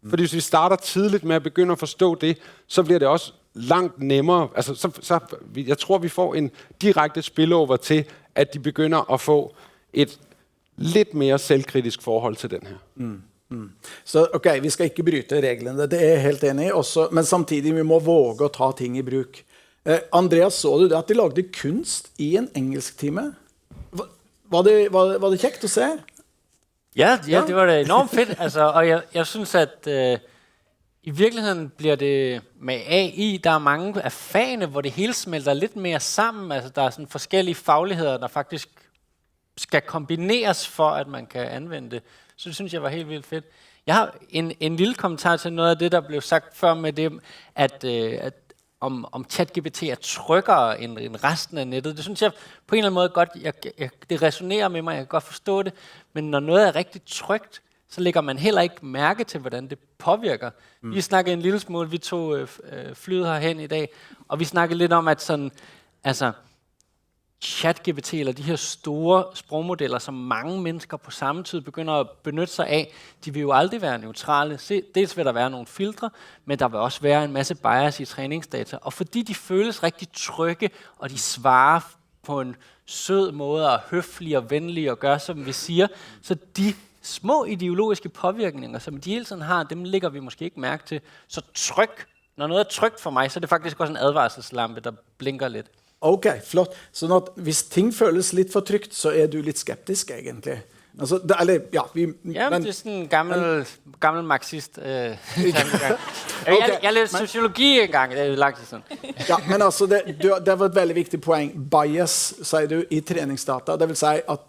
Fordi hvis vi starter tidligt med at begynde at forstå det, så bliver det også langt nemmere. Altså, jeg tror, vi får en direkte spillover til, at de begynder at få et lidt mere selvkritisk forhold til den her. Så ok, vi skal ikke bryte reglene, det er jeg helt enig i, også, men samtidig vi må våge å ta ting i bruk. Andreas, så du det at de lagde kunst i en engelsktime? Var det kjekt å se? Ja, det var da enormt fedt, altså, og jeg synes, at i virkeligheden bliver det med AI, der er mange af fagene, hvor det hele smelter lidt mere sammen, altså der er sådan forskellige fagligheder, der faktisk skal kombineres for, at man kan anvende det. Så det synes jeg var helt vildt fedt. Jeg har en lille kommentar til noget af det, der blev sagt før med det, at om ChatGPT er tryggere end resten af nettet. Det synes jeg på en eller anden måde godt, det resonerer med mig, jeg kan godt forstå det, men når noget er rigtig trygt, så lægger man heller ikke mærke til, hvordan det påvirker. Vi snakkede en lille smule, vi tog flyet herhen i dag, og vi snakkede lidt om, at sådan, Altså, ChatGPT eller de her store sprogmodeller, som mange mennesker på samme tid begynder at benytte sig af, de vil jo aldrig være neutrale. Dels vil der være nogle filtre, men der vil også være en masse bias i træningsdata. Og fordi de føles rigtig trygge, og de svarer på en sød måde, og høflige og venlige og gør, som vi siger, så de små ideologiske påvirkninger, som de hele tiden har, dem lægger vi måske ikke mærke til. Så når noget er trygt for mig, så er det faktisk også en advarselslampe, der blinker lidt. Ok, flott. Sånn at hvis ting føles litt for trygt, så er du litt skeptisk, egentlig. Altså, men det er sådan en gammel marxist. Jeg læste sociologi engang, det er lang tid siden. Ja, men altså, det var et veldig viktig poeng. Bias, sier du, i treningsdata. Det vil si at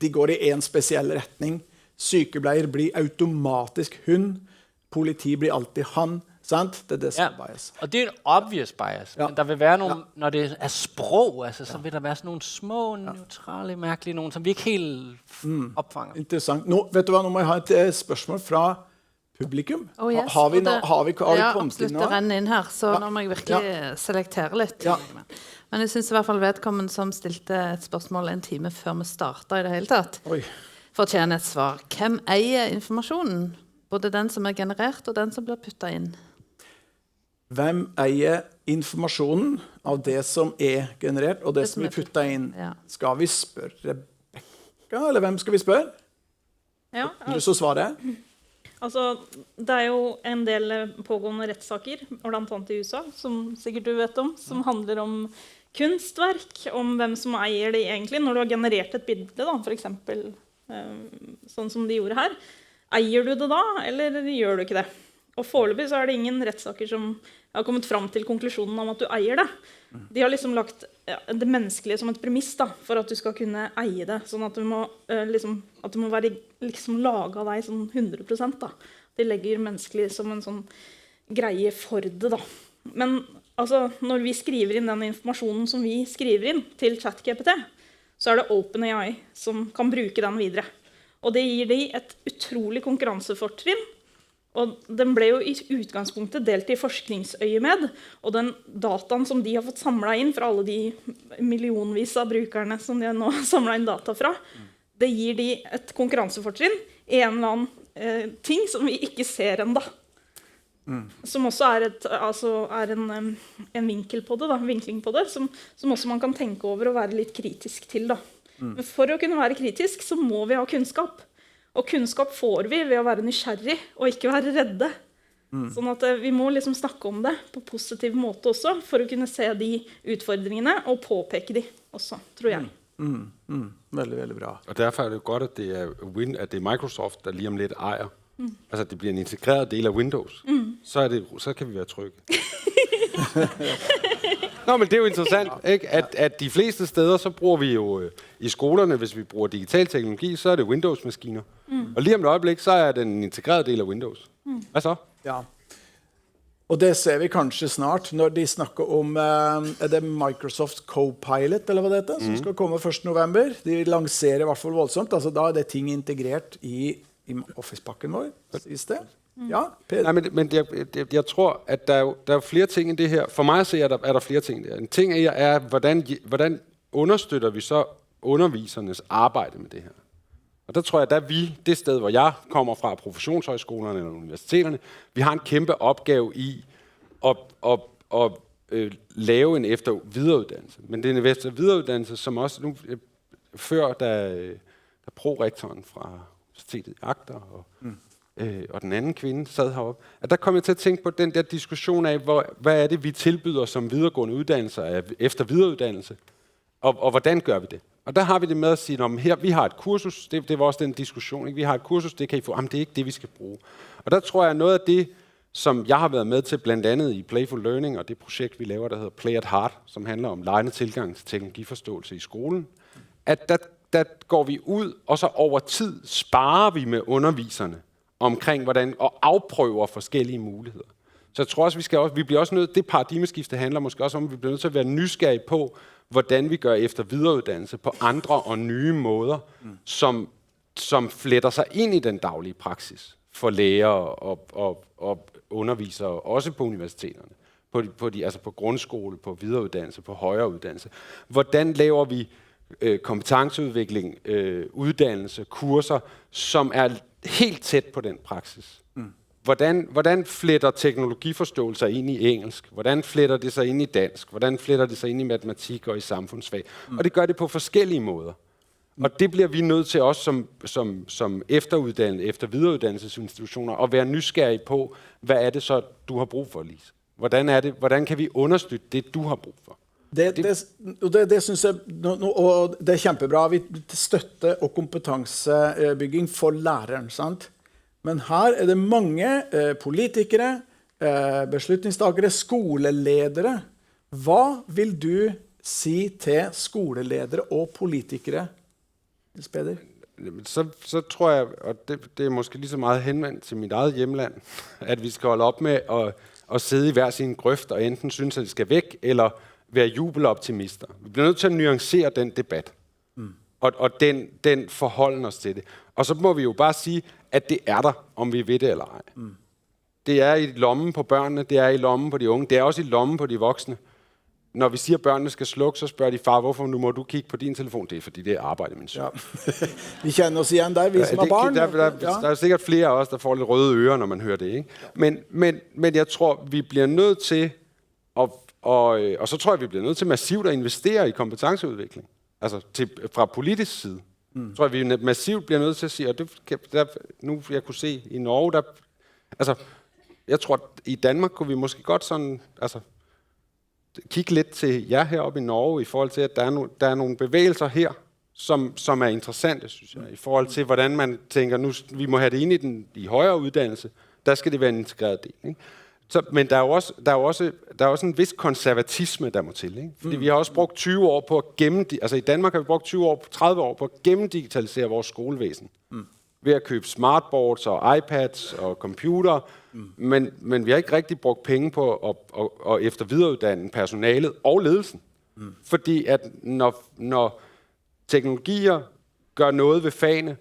de går i en spesiell retning. Sykepleier blir automatisk hun. Politi blir alltid han. Sant? Det er det som er bias. Og det er en obvious bias. Men der vil være nogle, når det er sprog, altså, så vil der være sådan nogle små, neutrale, mærkelige nogen, som vi ikke helt opfanger. Interessant. Nå, vet du hva, nå må jeg ha et spørsmål fra publikum. Yes. Har vi kommet inn nå? Det renner inn her, så nå må jeg virkelig selektere litt. Ja. Men jeg synes i hvert fall vedkommende som stilte et spørsmål en time før vi startet i det hele tatt, fortjener et svar. Hvem eier informasjonen? Både den som er generert og den som blir puttet inn. Hvem eier informasjonen av det som er generert og det som er puttet inn? Ja. Skal vi spørre Rebecca, eller hvem skal vi spørre? Ja, du så svaret? Altså, det er jo en del pågående rettssaker, blant annet i USA, som sikkert du vet om, som handler om kunstverk, om hvem som eier det egentlig. Når du har generert et bilde, da, for eksempel, sånn som de gjorde her, eier du det da, eller gjør du ikke det? Og foreløpig så er det ingen rettssaker som har kommet fram til konklusjonen om at du eier det. De har liksom lagt det menneskelige som et premiss da, for at du skal kunne eie det, sånn at du må, at du må være liksom laget av deg sånn 100% da. De legger menneskelig som en sånn greie for det da. Men altså, når vi skriver inn den informasjonen som vi skriver inn til ChatGPT, så er det OpenAI som kan bruke den videre. Og det gir de et utrolig konkurransefortrinn. Og den ble jo i utgangspunktet delt i forskningsøyemed, og den dataen som de har fått samlet inn fra alle de millionvis av brukerne som de nå har samlet inn data fra, det gir de et konkurransefortrinn i en eller annen ting som vi ikke ser enda. Som også er en vinkel på det, da, vinkling på det, som også man kan tenke over og være litt kritisk til da. Men for å kunne være kritisk så må vi ha kunnskap. Og kunnskap får vi ved å være nysgjerrig og ikke være redde. Sånn at vi må liksom snakke om det på positiv måte også, for å kunne se de utfordringene og påpeke de også, tror jeg. Veldig, veldig bra. Og derfor er det jo godt, at det er Microsoft, der lige om lidt ejer. Altså, det bliver en integreret del af Windows. Så kan vi være trygge. Nå, men det er jo interessant, ikke? At de fleste steder, så bruger vi jo i skolerne, hvis vi bruger digital teknologi, så er det Windows-maskiner. Og lige om et øjeblik, så er det en integreret del af Windows. Hvad så? Ja. Og det ser vi kanskje snart, når de snakker om er det Microsoft Copilot, eller hva det heter, som skal komme 1. november. De lanserer i hvert fall voldsomt. Altså, da er det ting integrert i Office-pakken vår, sies det. Ja, Nej, men jeg tror, at der er flere ting i det her. For mig at se, er der flere ting der. En ting er hvordan understøtter vi så undervisernes arbejde med det her? Og der tror jeg, at det sted, hvor jeg kommer fra, professionshøjskolerne eller universiteterne, vi har en kæmpe opgave i at lave en efter- og videreuddannelse. Men det er en efter- og videreuddannelse, som også nu, før da prorektoren fra universitetet i Agder og den anden kvinde sad heroppe, at der kom jeg til at tænke på den der diskussion af, hvad er det, vi tilbyder som videregående uddannelser efter videreuddannelse, og hvordan gør vi det? Og der har vi det med at sige, her, vi har et kursus, det var også den diskussion, ikke? Vi har et kursus, det kan I få, det er ikke det, vi skal bruge. Og der tror jeg, noget af det, som jeg har været med til, blandt andet i Playful Learning, og det projekt, vi laver, der hedder Play at Heart, som handler om legende tilgang til teknologiforståelse i skolen, at der går vi ud, og så over tid sparer vi med underviserne omkring, hvordan og afprøver forskellige muligheder. Så jeg tror også, vi bliver også nødt, det paradigmeskifte handler måske også om, at vi bliver nødt til at være nysgerrige på, hvordan vi gør efter videreuddannelse på andre og nye måder, som fletter sig ind i den daglige praksis for lærere og undervisere, også på universiteterne. på grundskole, på videreuddannelse, på højere uddannelse. Hvordan laver vi kompetenceudvikling, uddannelse, kurser, som er helt tæt på den praksis? Hvordan fletter teknologiforståelser ind i engelsk? Hvordan fletter det sig ind i dansk? Hvordan fletter det sig ind i matematik og i samfundsfag? Og det gør det på forskellige måder. Og det bliver vi nødt til også som efter videreuddannelsesinstitutioner at være nysgerrige på, hvad er det så, du har brug for, Lise? Hvordan kan vi understøtte det, du har brug for? Det synes jeg, og det er kjempebra. Vi støtter og kompetansebygging for læreren, sant? Men her er det mange politikere, beslutningstakere, skoleledere. Hva vil du si til skoleledere og politikere, Niels Peder? Så tror jeg, og det er måske lige så meget henvendt til mit eget hjemland, at vi skal holde op med at sidde i hver sin grøft og enten synes, at det skal væk, eller være jubeloptimister. Vi bliver nødt til at nuancere den debat, og den forholden os til det. Og så må vi jo bare sige, at det er der, om vi ved det eller ej. Det er i lommen på børnene, det er i lommen på de unge, det er også i lommen på de voksne. Når vi siger, at børnene skal slukke, så spørger de, far, hvorfor nu må du kigge på din telefon? Det er, fordi det er arbejde, min søn. Ja. Vi kender os igjen der, vi som er barn. Der er sikkert flere af os, der får lidt røde ører, når man hører det, ikke? Men jeg tror, vi bliver nødt til, og så tror jeg, vi bliver nødt til massivt at investere i kompetenceudvikling. Altså fra politisk side. Tror jeg, vi massivt bliver nødt til at sige, og nu jeg kunne se i Norge, jeg tror, at i Danmark kunne vi måske godt sådan, kigge lidt til jer heroppe i Norge, i forhold til, at der er nogle bevægelser her, som er interessante, synes jeg, i forhold til, hvordan man tænker, nu vi må have det ind i højere uddannelse, der skal det være en integreret del, ikke? Men der er også en vis konservatisme, der må til, ikke? Fordi vi har også brugt 20 år på at i Danmark har vi brugt 30 år på at gennemdigitalisere vores skolevæsen. Ved at købe smartboards og iPads og computer, men vi har ikke rigtig brugt penge på at efter videreuddanne personalet og ledelsen. Fordi at når teknologier gør noget ved fagene,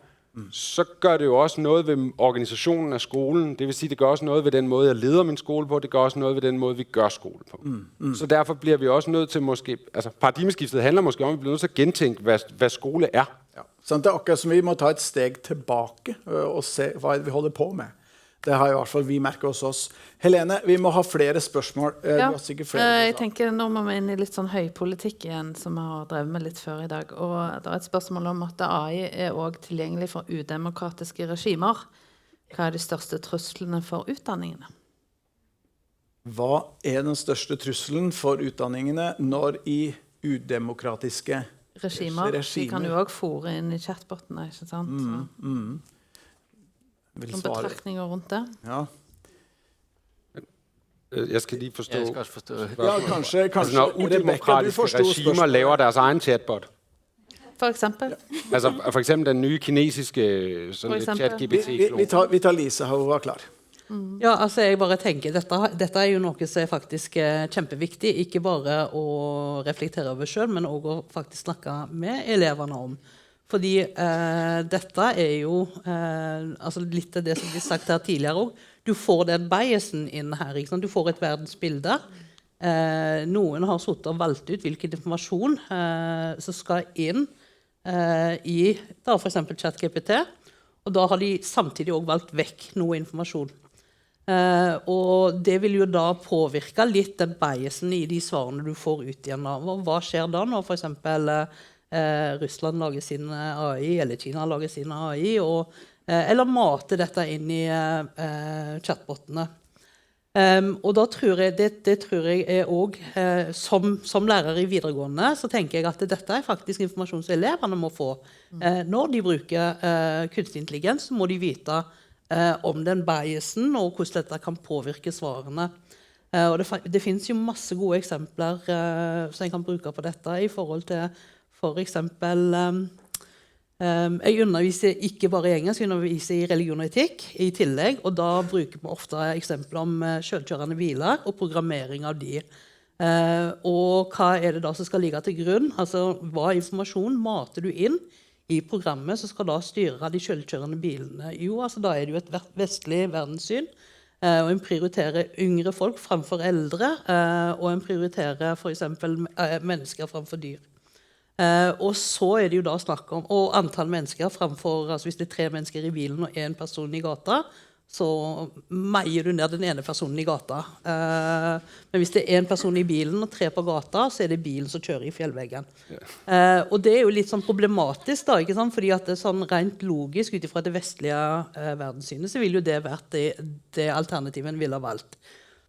så gør det jo også noget ved organisationen af skolen. Det vil sige, det gør også noget ved den måde, jeg leder min skole på. Det gør også noget ved den måde, vi gør skole på. Så derfor bliver vi også nødt til måske... paradigmeskiftet handler måske om, at vi bliver nødt til at gentænke, hvad skole er. Ja. Så det er akkurat som vi må ta et steg tilbake og se hva vi holder på med. Det har i hvert fall vi merket hos oss. Helene, vi må ha flere spørsmål. Ja, jeg tenker nå må vi inn i litt sånn høypolitikk igjen, som vi har drevet med litt før i dag. Og det er et spørsmål om at AI er også tilgjengelig for udemokratiske regimer. Hva er de største truslene for utdanningene? Hva er den største trusselen for utdanningene når i udemokratiske regimer? De kan jo også fore inn i chatbotene, ikke sant? Som betraktninger rundt det. Ja. Jeg skal lige forstå. Jeg skal også forstå. Ja, kanskje når udemokratiske regimer laver deres egen chatbot. For eksempel. For eksempel den nye kinesiske chat-GPT. Vi tar Lise, hun var klar. Ja, jeg bare tenker, dette er jo noe som er faktisk kjempeviktig, ikke bare å reflektere over selv, men også å faktisk snakke med eleverne om. Fordi dette er jo litt av det som vi sagt her tidligere også. Du får den biasen inn her, ikke sant? Du får et verdensbilde. Noen har suttet og valgt ut hvilken informasjon som skal inn i for eksempel ChatGPT, og da har de samtidig også valgt vekk noe informasjon. Og det vil jo da påvirke litt den biasen i de svarene du får ut igjen. Hva skjer da når for eksempel Russland lager sin AI, eller Kina lager sin AI, eller mater dette inn i chatbotene. Og da tror jeg, det tror jeg er også, som lærer i videregående, så tenker jeg at dette er faktisk informasjon som eleverne må få. Når de bruker kunstig intelligens, så må de vite om den biasen, og hvordan dette kan påvirke svarene. Og det finnes jo masse gode eksempler som jeg kan bruke på dette i forhold til for eksempel, jeg underviser ikke bare i engelsk, jeg underviser i religion og etikk i tillegg, og da bruker vi ofte eksempler om selvkjørende biler og programmering av de. Og hva er det da som skal ligge til grunn? Altså, hva informasjon mater du inn i programmet som skal da styre de selvkjørende bilene? Jo, altså da er det jo et vestlig verdenssyn Og en prioriterer yngre folk framfor eldre, og en prioriterer for eksempel mennesker framfor dyr. Og så det jo da snakk om og antall mennesker framfor, altså hvis det 3 mennesker i bilen og 1 person i gata, så meier du ned den ene personen i gata. Men hvis det 1 person i bilen og 3 på gata, så det bilen som kjører i fjellveggen. Og det jo litt sånn problematisk da, ikke sant? Fordi at det sånn rent logisk utifra det vestlige verdenssynet, så vil jo det vært det alternativet en ville ha valgt.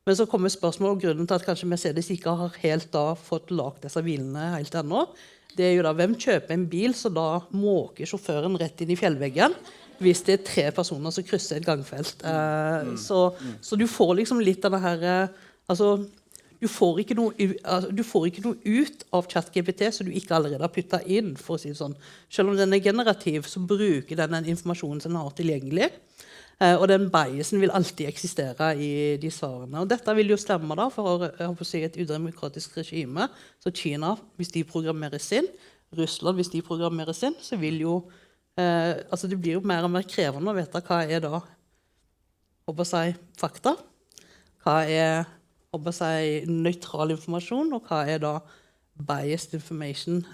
Men så kommer spørsmålet, og grunnen til at kanskje Mercedes ikke har helt da fått lagt disse bilene helt ennå, det jo da, hvem kjøper en bil, så da måker sjåføren rett inn i fjellveggen, hvis det 3 personer som krysser et gangfelt. Så du får liksom litt av det her, altså, du får ikke noe ut av ChatGPT som du ikke allerede har puttet inn, for å si det sånn. Selv om den generativ, så bruker den informasjonen som den har tilgjengelig, og den biasen vil alltid eksistere i de svarene. Og dette vil jo stemme da, for jeg håper å si et udemokratisk regime, så Kina, hvis de programmerer sin, Russland, hvis de programmerer sin, så vil jo, altså det blir jo mer og mer krevende å vite hva da, håper jeg, fakta, hva håper jeg, nøytral informasjon, og hva da biased information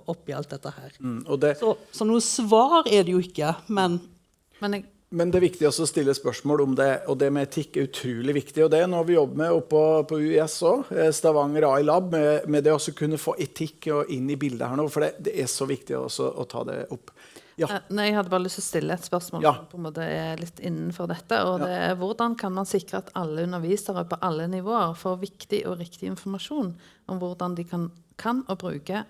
oppi alt dette her. Så noe svar det jo ikke, men det viktig også å stille spørsmål om det, og det med etikk utrolig viktig, og det når vi jobber med oppe på UiS også, Stavanger AI Lab, med det også kunne få etikk inn i bildet her nå, for det så viktig også å ta det opp. Ja. Nei, jeg hadde bare lyst til å stille et spørsmål som på en måte litt innenfor dette, og det hvordan kan man sikre at alle undervisere på alle nivåer får viktig og riktig informasjon om hvordan de kan og bruke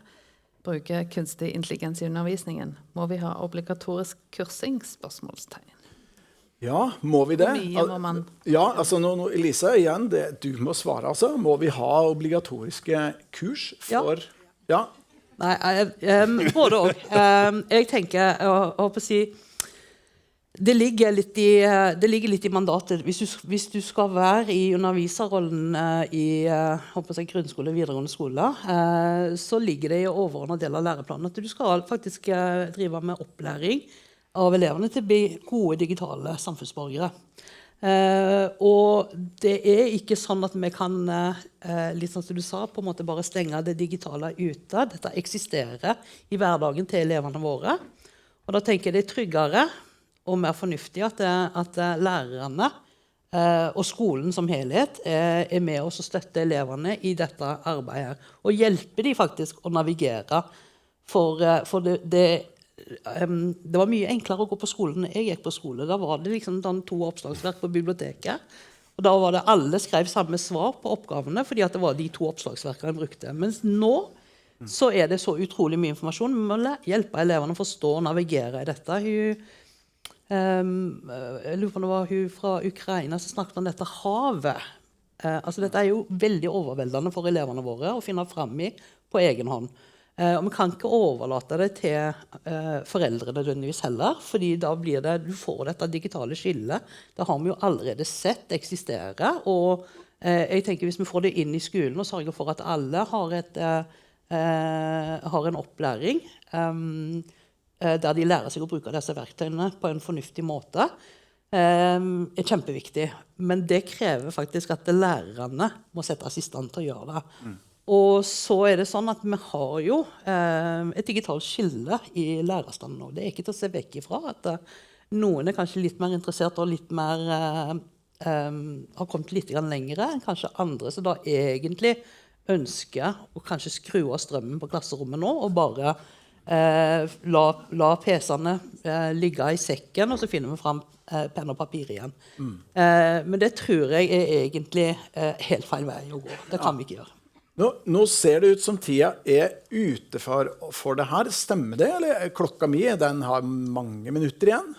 kunstig intelligens i undervisningen? Må vi ha obligatorisk kursing? Spørsmålstegn. Ja, må vi det? Hvor mye må man? Ja, altså nå, Elisa, igjen, du må svare altså. Må vi ha obligatoriske kurs for... Ja. Nei, både og. Jeg tenker, jeg håper å si, det ligger litt i mandatet. Hvis du skal være i underviserrollen i grunnskole og videregående skole, så ligger det i overordnet del av læreplanen at du skal faktisk drive med opplæring av elevene til å bli gode digitale samfunnsborgere. Og det ikke sånn at vi kan, litt sånn som du sa, på en måte bare stenge det digitale ute. Dette eksisterer i hverdagen til elevene våre. Og da tenker jeg det tryggere og mer fornuftig at lærerne og skolen som helhet med oss og støtte elevene i dette arbeidet. Og hjelpe de faktisk å navigere. For det var mye enklere å gå på skolen når jeg gikk på skole. Da var det liksom 2 oppslagsverk på biblioteket. Og da var det alle skrev samme svar på oppgavene, fordi at det var de 2 oppslagsverkene jeg brukte. Mens nå så det så utrolig mye informasjon. Vi må hjelpe eleverne å forstå og navigere i dette. Jeg lurer på om det var hun fra Ukraina som snakket om dette havet. Altså dette jo veldig overveldende for elevene våre å finne frem i på egen hånd. Og vi kan ikke overlate det til foreldrene nødvendigvis heller, fordi da blir det, du får dette digitale skillet. Det har vi jo allerede sett eksistere, og jeg tenker hvis vi får det inn i skolen og sørger for at alle har en opplæring der de lærer seg å bruke disse verktøyene på en fornuftig måte, kjempeviktig. Men det krever faktisk at lærerne må settes i stand til å gjøre det. Og så det sånn at vi har jo et digitalt skille i lærerstanden nå. Det ikke til å se vekk ifra at noen kanskje litt mer interessert og litt mer har kommet litt lengre enn kanskje andre, så da egentlig ønsker å kanskje skru av strømmen på klasserommet nå og bare la PC-ene ligge i sekken, og så finner vi frem penn og papir igjen. Men det tror jeg egentlig helt feil vei å gå. Det kan vi ikke gjøre. Nå ser det ut som tida ute for det her. Stemmer det? Eller klokka mi, den har mange minutter igjen.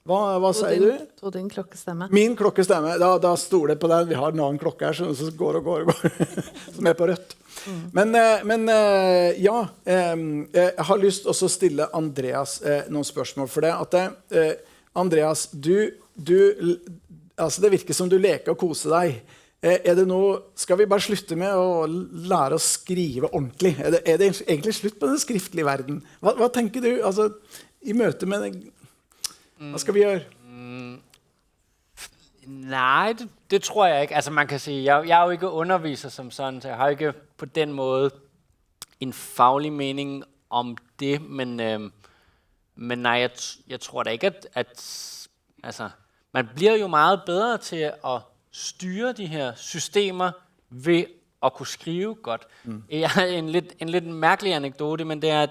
Hva sier du? Tror din klokke stemmer? Min klokke stemmer. Da stoler jeg på den. Vi har en annen klokke her som går og går. Som på rødt. Men ja, jeg har lyst også å stille Andreas noen spørsmål for det. At Andreas, altså det virker som du leker og koser deg. Det noe, skal vi bare slutte med å lære å skrive ordentlig? Er det egentlig slutt på den skriftlige verden? Hva tenker du? Altså, i møte med det, hva skal vi gjøre? Nej, det tror jeg ikke. Altså man kan sige, jeg er jo ikke underviser som sådan, så jeg har ikke på den måde en faglig mening om det, men nej, jeg tror da ikke, at altså, man bliver jo meget bedre til at styre de her systemer ved at kunne skrive godt. Jeg har en lidt mærkelig anekdote, men det er,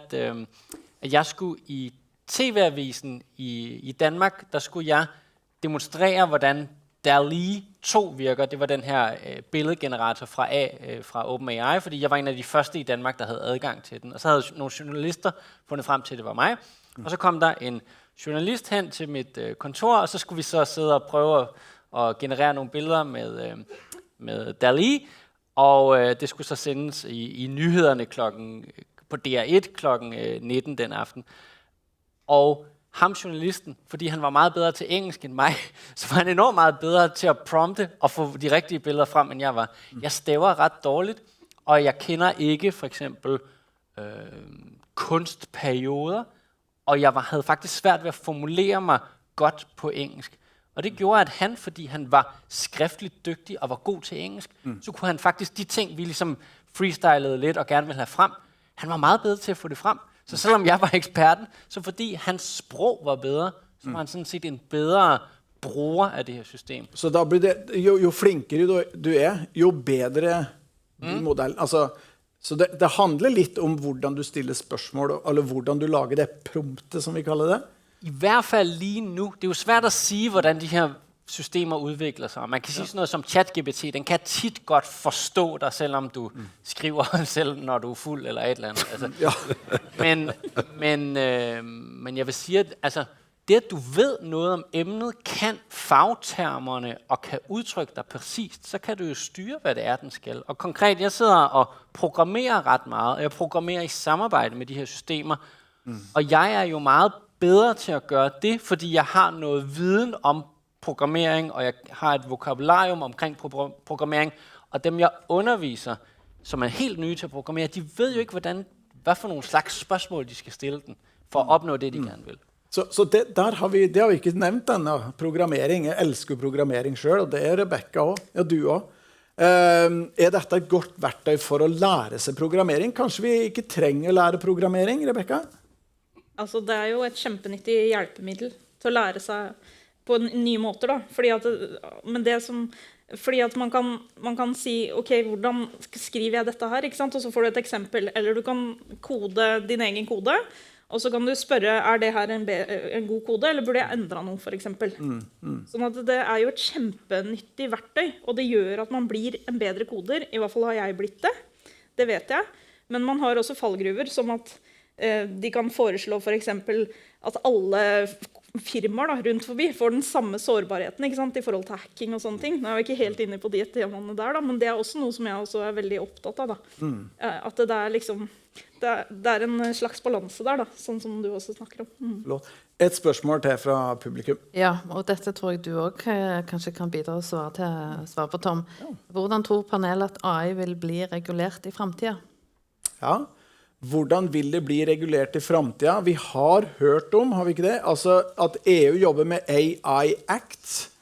at jeg skulle i TV-avisen i Danmark, der skulle jeg demonstrere, hvordan DALL-E 2 virker. Det var den her billedgenerator fra OpenAI, fordi jeg var en af de første i Danmark, der havde adgang til den. Og så havde nogle journalister fundet frem til, at det var mig. Og så kom der en journalist hen til mit kontor, og så skulle vi så sidde og prøve at generere nogle billeder med DALL-E. Og det skulle så sendes i nyhederne på DR1 klokken 19 den aften. Og ham journalisten, fordi han var meget bedre til engelsk end mig, så var han enormt meget bedre til at prompte og få de rigtige billeder frem, end jeg var. Jeg staver ret dårligt, og jeg kender ikke for eksempel kunstperioder, og jeg havde faktisk svært ved at formulere mig godt på engelsk. Og det gjorde, at han, fordi han var skriftligt dygtig og var god til engelsk, så kunne han faktisk de ting, vi ligesom freestylede lidt og gerne ville have frem, han var meget bedre til at få det frem. Så selvom jeg var eksperten, så fordi hans sprog var bedre, så var han sådan set en bedre bruger af det her system. Så da blir det, jo flinkere du er, jo bedre modell. Altså, så det handler lidt om hvordan du stiller spørgsmål, eller hvordan du lager det promptet, som vi kalder det. I hvert fald lige nu. Det er jo svært at sige, hvordan de her systemer udvikler sig. Man kan sige sådan noget som ChatGPT, den kan tit godt forstå dig, selvom du skriver selv, når du er fuld eller et eller andet. Altså, men jeg vil sige, at altså, det at du ved noget om emnet, kan fagtermerne og kan udtrykke dig præcist, så kan du jo styre, hvad det er, den skal. Og konkret, jeg sidder og programmerer ret meget, og jeg programmerer i samarbejde med de her systemer, og jeg er jo meget bedre til at gøre det, fordi jeg har noget viden om programmering, og jeg har et vokabularium omkring programmering, og dem jeg underviser, som er helt nye til at programmere, de ved jo ikke, hvad for nogle slags spørgsmål de skal stille den, for at opnå det, de gerne vil. Så det har vi ikke nevnt denne programmering. Jeg elsker programmering selv, og det er Rebecca også, ja du også. Er dette et godt verktøy for å lære seg programmering? Kanskje vi ikke trenger å lære programmering, Rebecca? Altså, det er jo et kjempenyttig hjelpemiddel til å lære seg på nye måter, da. Fordi at man kan si, ok, hvordan skriver jeg dette her, ikke sant? Og så får du et eksempel, eller du kan kode din egen kode, og så kan du spørre, er det her en god kode, eller burde jeg endre noe, for eksempel? Sånn at det er jo et kjempenyttig verktøy, og det gjør at man blir en bedre koder, i hvert fall har jeg blitt det vet jeg. Men man har også fallgruver, som at de kan foreslå for eksempel at alle firmaer da, rundt forbi får den samme sårbarheten, ikke sant, i forhold til hacking og sånne ting. Nå er vi ikke helt inne på de temaene der, da, men det er også noe som jeg også er veldig opptatt av. Da. At det er liksom, det er en slags balanse der, da, sånn som du også snakker om. Et spørsmål til fra publikum. Ja, og dette tror jeg du også kanskje kan bidra å svare på, Tom. Hvordan tror panelet at AI vil bli regulert i fremtiden? Ja, hvordan vil det bli regulert i fremtiden? Vi har hørt om, har vi ikke det? Altså at EU jobber med AI Act.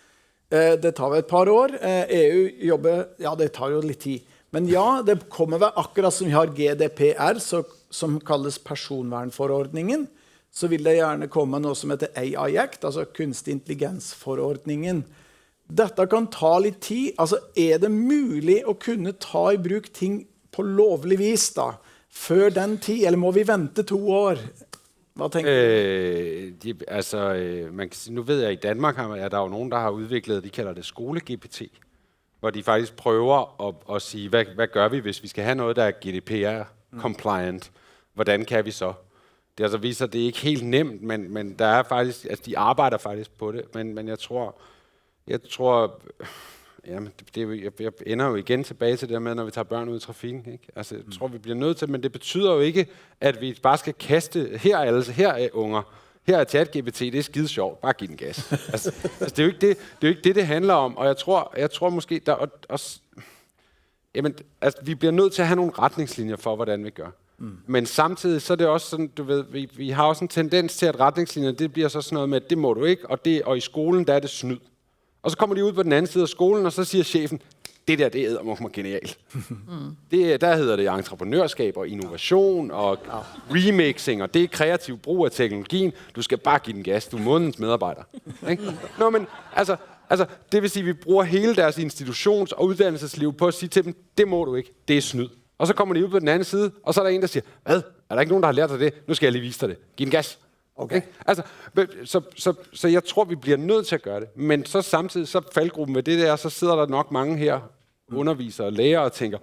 Det tar vel et par år. EU jobber, ja det tar jo litt tid. Men ja, det kommer vel akkurat som vi har GDPR, som kalles personvernforordningen, så vil det gjerne komme noe som heter AI Act, altså kunstig intelligensforordningen. Dette kan ta litt tid. Altså, er det mulig å kunne ta i bruk ting på lovlig vis da, før den tid, eller må vi vente 2 år? Hva tenker du? Man kan sige, nu ved jeg, i Danmark er der jo nogen, der har udviklet, de kalder det skole-GPT, hvor de faktisk prøver at sige, hvad gør vi, hvis vi skal have noget, der er GDPR-compliant? Hvordan kan vi så? Det altså viser, at det er ikke helt nemt, men der er faktisk, altså de arbejder faktisk på det, men jeg tror, jamen, jeg ender jo igen tilbage til det med, når vi tager børn ud i trafikken, ikke? Altså, jeg tror, vi bliver nødt til, men det betyder jo ikke, at vi bare skal kaste, her er unger, her er ChatGPT, det er skide sjovt, bare giv den gas. Altså, det er jo ikke det handler om, og jeg tror måske, der også, jamen, altså, vi bliver nødt til at have nogle retningslinjer for, hvordan vi gør. Men samtidig, så er det også sådan, du ved, vi har også en tendens til, at retningslinjer, det bliver så sådan noget med, at det må du ikke, og i skolen, der er det snyd. Og så kommer de ud på den anden side af skolen, og så siger chefen, det der, det er mig genialt. Der hedder det entreprenørskab og innovation og remixing, og det er kreativ brug af teknologien. Du skal bare give den gas, du er månedens medarbejder. Ikke? Nå, men altså, det vil sige, at vi bruger hele deres institutions- og uddannelsesliv på at sige til dem, det må du ikke, det er snyd. Og så kommer de ud på den anden side, og så er der en, der siger, hvad? Er der ikke nogen, der har lært dig det? Nu skal jeg lige vise dig det. Giv den gas. Okay. Altså, så jeg tror, vi bliver nødt til at gøre det. Men så samtidig, så faldgruppen med det der, så sidder der nok mange her, undervisere og lærere, og tænker,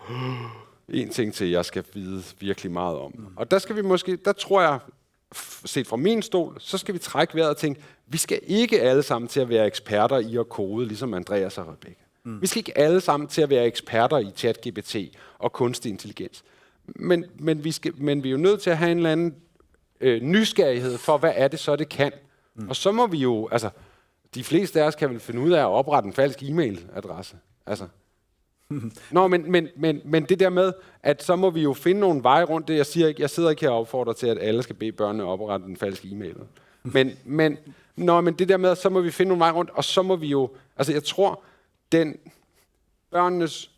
en ting til, jeg skal vide virkelig meget om. Og der skal vi måske, der tror jeg, set fra min stol, så skal vi trække vejret og tænke, vi skal ikke alle sammen til at være eksperter i at kode, ligesom Andreas og Rebecca. Vi skal ikke alle sammen til at være eksperter i ChatGPT og kunstig intelligens. Men vi er jo nødt til at have en eller anden nysgerrighed for, hvad er det så, det kan. Og så må vi jo, altså, de fleste af os kan vel finde ud af at oprette en falsk e-mailadresse. Altså. Nå, men det der med, at så må vi jo finde nogle veje rundt det. Jeg sidder ikke her og opfordrer til, at alle skal bede børnene oprette en falsk e-mail. Men det der med, så må vi finde nogle veje rundt, og så må vi jo, altså jeg tror, den børnenes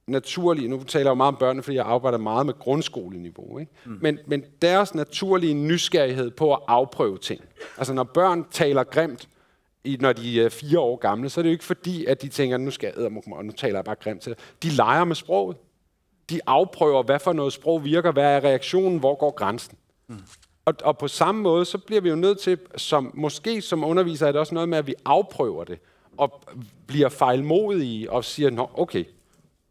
naturlige, nu taler jeg jo meget om børnene, fordi jeg arbejder meget med grundskoleniveau, ikke? Men deres naturlige nysgerrighed på at afprøve ting. Altså når børn taler grimt, når de er 4 år gamle, så er det jo ikke fordi, at de tænker, nu skal jeg og nu taler jeg bare grimt til dig. De leger med sproget. De afprøver, hvad for noget sprog virker, hvad er reaktionen, hvor går grænsen. Og på samme måde, så bliver vi jo nødt til, måske som underviser, er det også noget med, at vi afprøver det, og bliver fejlmodige og siger, nå, okay,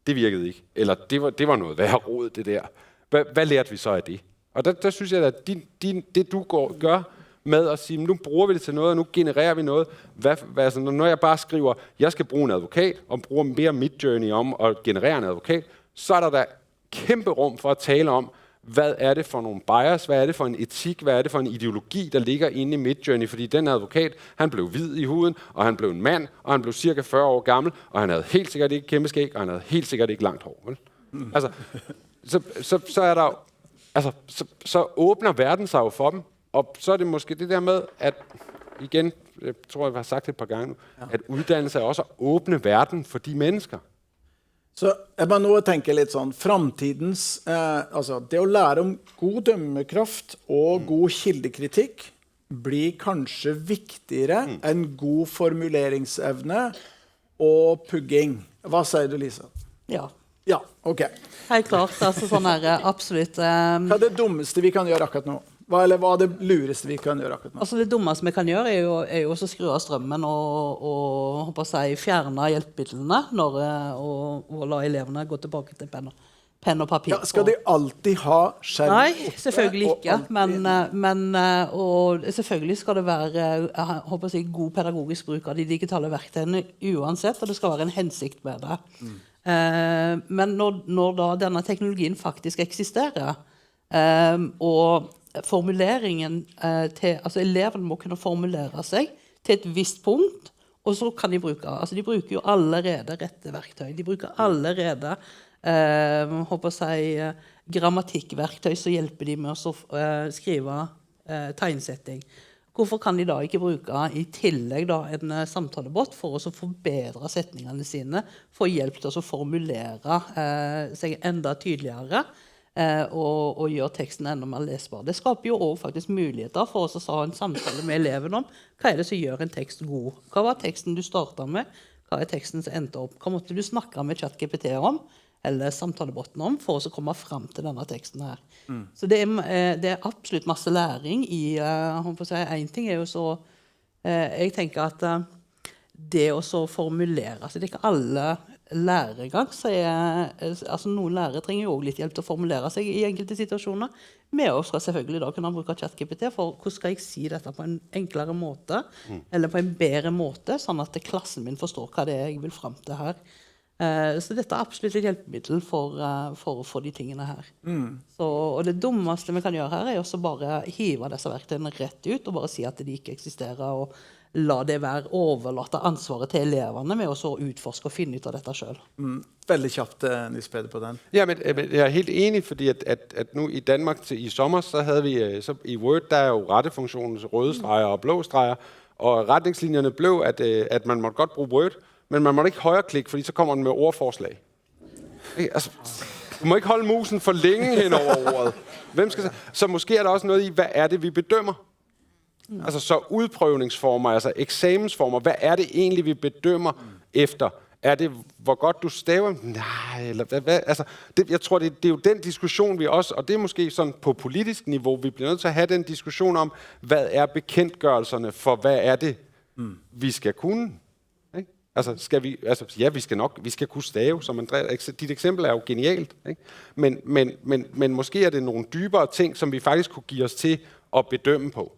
det virkede ikke. Eller det var noget værre rod, det der. Hvad lærte vi så af det? Og der synes jeg, at det du gør med at sige, nu bruger vi det til noget, og nu genererer vi noget. Altså, når jeg bare skriver, jeg skal bruge en advokat, og bruger mere Midjourney om at generere en advokat, så er der kæmpe rum for at tale om, hvad er det for nogle bias, hvad er det for en etik, hvad er det for en ideologi, der ligger inde i Midjourney, fordi den advokat, han blev hvid i huden, og han blev en mand, og han blev cirka 40 år gammel, og han havde helt sikkert ikke kæmpe skæg, og han havde helt sikkert ikke langt hår. Vel? Altså, så er der, altså, så åbner verden sig jo for dem, og så er det måske det der med, at igen, jeg tror, jeg har sagt det et par gange nu, at uddannelse er også at åbne verden for de mennesker. Så jeg bare nå tenker litt sånn, fremtidens, altså det å lære om god dømmekraft og god kildekritikk blir kanskje viktigere enn god formuleringsevne og pugging. Hva sier du, Lisa? Ja. Ja, ok. Helt klart, altså sånn er absolutt. Hva er det dummeste vi kan gjøre akkurat nå? Hva er det lureste vi kan gjøre akkurat nå? Altså det dummeste vi kan gjøre er jo å skru av strømmen og håper jeg, fjerne hjelpemidlene og la elevene gå tilbake til penn og papir. Ja, skal de alltid ha skjerm? Nei, selvfølgelig ikke. Og selvfølgelig skal det være håper jeg, god pedagogisk bruk av de digitale verktøyene uansett, og det skal være en hensikt med det. Men når da denne teknologien faktisk eksisterer, og formuleringen altså eleven må kunne formulere seg til et visst punkt, og så kan de bruker jo allerede rette verktøy, de bruker allerede grammatikkverktøy som hjelper de med å skrive tegnsetting. Hvorfor kan de da ikke bruke i tillegg da en samtalebot for å forbedre setningene sine, få hjelp til å formulere seg enda tydeligere, og gjøre teksten enda mer lesbar. Det skaper jo også faktisk muligheter for oss å ha en samtale med eleven om hva er det som gjør en tekst god. Hva var teksten du startet med? Hva er teksten som endte opp? Hva måtte du snakke med ChatGPT om? Eller samtalebotten om for å komme frem til denne teksten her. Så det er absolutt masse læring i, en ting er jo så, jeg tenker at det å så formulere, altså det er ikke alle lærere engang, altså noen lærere trenger jo også litt hjelp til å formulere seg i enkelte situasjoner. Vi også skal selvfølgelig da kunne bruke ChatGPT for hvordan skal jeg si dette på en enklere måte, eller på en bedre måte, sånn at klassen min forstår hva det er jeg vil frem til her. Så dette er absolutt et hjelpemiddel for de tingene her. Og det dummeste vi kan gjøre her er også bare hive disse verktøyene rett ut, og bare si at de ikke eksisterer, og la det være overlate ansvaret til eleverne med å så utforske og finne ut av dette selv. Veldig kjapt, Nils Peder, på den. Ja, men jeg er helt enig, fordi at nu i Danmark i sommer, så havde vi, så i Word, der er jo rettefunktionen, røde streger og blå streger, og retningslinjerne blev, at man måtte godt bruge Word, men man måtte ikke højreklikke, fordi så kommer den med ordforslag. Altså, du må ikke holde musen for længe hen over ordet. Så måske er der også noget i, hvad er det, vi bedømmer? Altså så udprøvningsformer, altså eksamensformer, hvad er det egentlig, vi bedømmer efter? Er det, hvor godt du staver? Nej, eller hvad? Altså, jeg tror, det er jo den diskussion, vi også, og det er måske sådan på politisk niveau, vi bliver nødt til at have den diskussion om, hvad er bekendtgørelserne for, hvad er det, vi skal kunne? Ikke? Altså, vi skal kunne stave, som Andreas, dit eksempel er jo genialt, ikke? Men måske er det nogle dybere ting, som vi faktisk kunne give os til at bedømme på,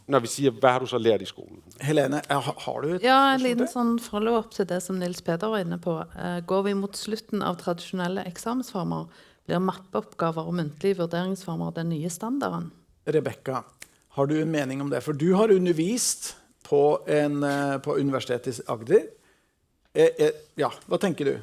når vi siger, hvad har du så lært i skolen? Helene, har du et Ja, en liten sånn follow-up til det som Nils Peder var inne på. Går vi mot slutten av tradisjonelle eksamensformer, blir mappeoppgaver og muntlige vurderingsformer den nye standarden? Rebecca, har du en mening om det? For du har undervist på Universitetet i Agder. Ja, hva tenker du?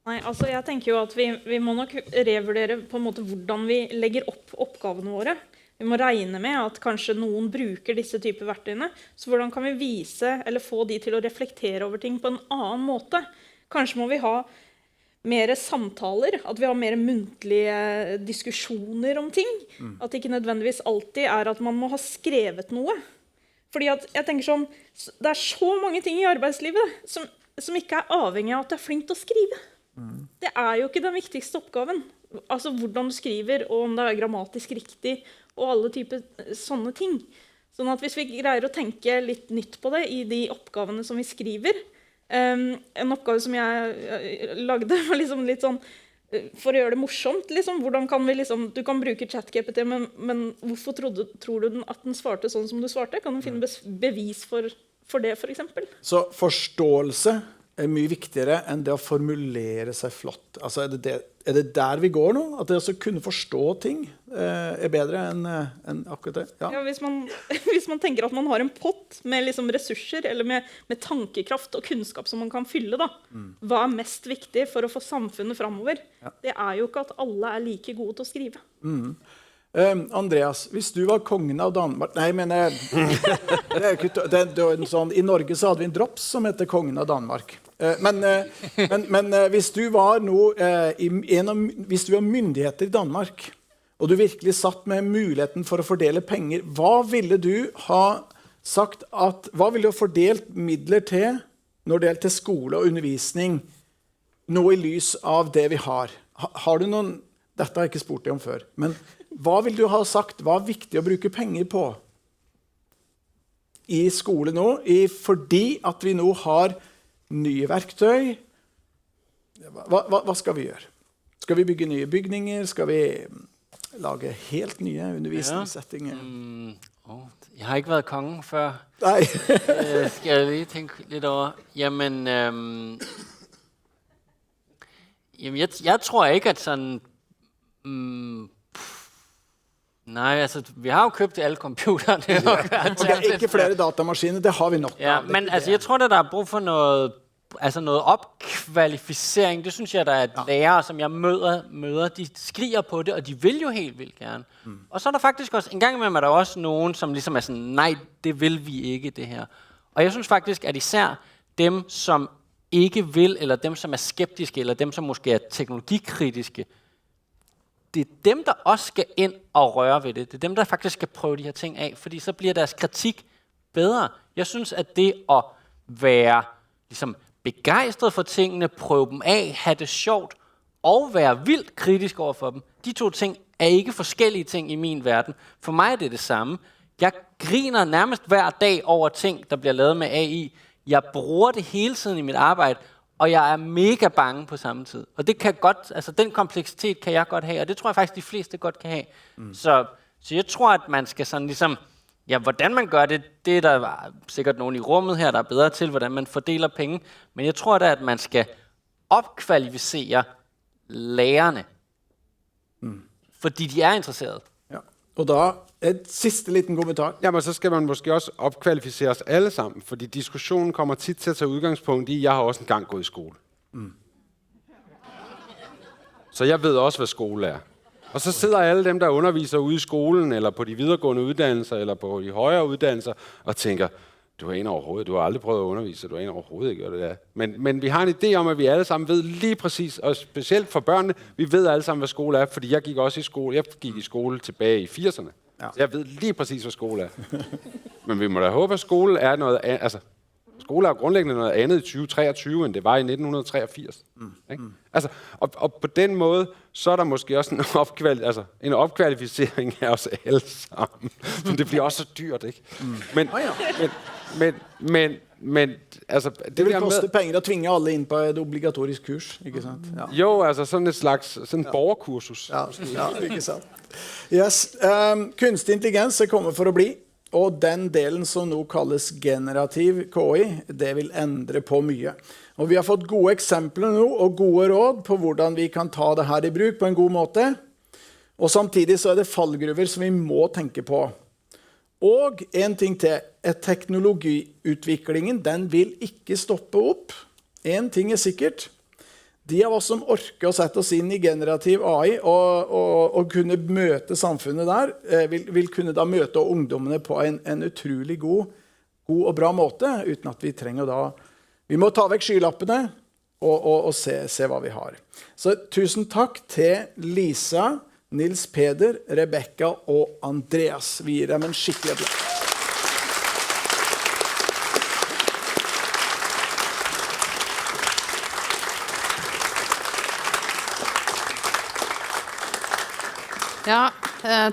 Nei, altså jeg tenker jo at vi må nok revurdere på en måte hvordan vi legger opp oppgavene våre. Vi må regne med at kanskje noen bruker disse typer verktøyene. Så hvordan kan vi vise eller få de til å reflektere over ting på en annen måte? Kanskje må vi ha mer samtaler, at vi har mer muntlige diskusjoner om ting. At det ikke nødvendigvis alltid er at man må ha skrevet noe. Fordi at jeg tenker sånn, det er så mange ting i arbeidslivet som ikke er avhengig av at du er flink til å skrive. Det er jo ikke den viktigste oppgaven. Altså hvordan du skriver, og om det er grammatisk riktig, og alle typer sånne ting. Sånn at hvis vi greier å tenke litt nytt på det i de oppgavene som vi skriver, en oppgave som jeg lagde var liksom litt sånn, for å gjøre det morsomt, liksom, hvordan kan vi liksom, du kan bruke ChatGPT, men hvorfor tror du at den svarte sånn som du svarte? Kan du finne bevis for det, for eksempel? Så forståelse er mye viktigere enn det å formulere seg flott. Altså, er det der vi går nå? At det å kunne forstå ting er bedre enn akkurat det? Ja. Ja, hvis man tenker at man har en pott med liksom ressurser, eller med tankekraft og kunnskap som man kan fylle, da. Hva er mest viktig for å få samfunnet fremover? Ja. Det er jo ikke at alle er like gode til å skrive. Andreas, hvis du var kongen av Danmark... Nei, men i Norge så hadde vi en drops som heter kongen av Danmark. Men hvis du var hvis du var myndigheter i Danmark, og du virkelig satt med muligheten for å fordele penger, hva ville du ha sagt hva ville du ha fordelt midler til når det gjelder til skole og undervisning, nå i lys av det vi har? Har du noen... Dette har jeg ikke spurt deg om før, men hva vil du ha sagt, hva er viktig å bruke penger på i skole nå, fordi at vi nå har nye verktøy? Hva skal vi gjøre? Skal vi bygge nye bygninger? Skal vi lage helt nye undervisningssettinger? Jeg har ikke været kongen før. Nej. Skal jeg lige tænke lidt over? Jamen, jeg tror ikke, at sådan... Nej, altså, vi har jo købt alle computerne. Okay, ikke flere datamaskiner, det har vi nok. Ja, men altså, jeg tror, der er brug for noget opkvalificering. Det synes jeg, der er et lærer, som jeg møder. De skriger på det, og de vil jo helt vildt gerne. Og så er der faktisk også, en gang imellem er der også nogen, som ligesom er sådan, nej, det vil vi ikke, det her. Og jeg synes faktisk, at især dem, som ikke vil, eller dem, som er skeptiske, eller dem, som måske er teknologikritiske, det er dem, der også skal ind og røre ved det. Det er dem, der faktisk skal prøve de her ting af, fordi så bliver deres kritik bedre. Jeg synes, at det at være ligesom begejstret for tingene, prøve dem af, have det sjovt og være vildt kritisk over for dem, de to ting er ikke forskellige ting i min verden. For mig er det det samme. Jeg griner nærmest hver dag over ting, der bliver lavet med AI. Jeg bruger det hele tiden i mit arbejde, og jeg er mega bange på samme tid. Og det kan godt, altså den kompleksitet kan jeg godt have, og det tror jeg faktisk de fleste godt kan have. Så jeg tror, at man skal sådan ligesom, ja, hvordan man gør det, det er der sikkert nogen i rummet her, der er bedre til, hvordan man fordeler penge. Men jeg tror da, at man skal opkvalificere lærerne, fordi de er interesserede. Ja. Og da et sidste liten kommentar. Jamen, så skal man måske også opkvalificere os alle sammen, fordi diskussionen kommer tit til at tage udgangspunkt i, jeg har også engang gået i skole. Så jeg ved også, hvad skole er. Og så sidder alle dem, der underviser ude i skolen, eller på de videregående uddannelser, eller på de højere uddannelser, og tænker, Du har aldrig prøvet at undervise, du har en overhovedet ikke gjort det der. Men vi har en idé om, at vi alle sammen ved lige præcis, og specielt for børnene, vi ved alle sammen, hvad skole er, fordi jeg gik også i skole. Jeg gik i skole tilbage i 80'erne. Ja. Så jeg ved lige præcis, hvad skole er. Men vi må da håbe, at skole er noget andet. Altså, skole er grundlæggende noget andet i 2023, end det var i 1983. Ikke? Altså, og på den måde, så er der måske også en opkvalificering af os alle sammen. Men det bliver også så dyrt, ikke? Men altså... Det vil koste penger at tvinge alle ind på et obligatorisk kurs, ikke sant? Ja. Jo, altså sådan et slags borgerkursus. Ja, ikke sant. Yes, kunstig intelligens er kommet for å bli, og den delen som nå kalles generativ KI, det vil endre på mye. Og vi har fått gode eksempler nå, og gode råd på hvordan vi kan ta det her i bruk på en god måte. Og samtidig så er det fallgruver som vi må tenke på. Og en ting til, teknologiutviklingen, den vil ikke stoppe opp. En ting er sikkert. De av oss som orker å sette oss inn i generativ AI og kunne møte samfunnet der, vil kunne da møte ungdommene på en utrolig god og bra måte, uten at vi trenger da... Vi må ta vekk skylappene og se hva vi har. Så tusen takk til Lisa, Nils Peder, Rebecca og Andreas. Vi gir dem en skikkelig applaus. Ja,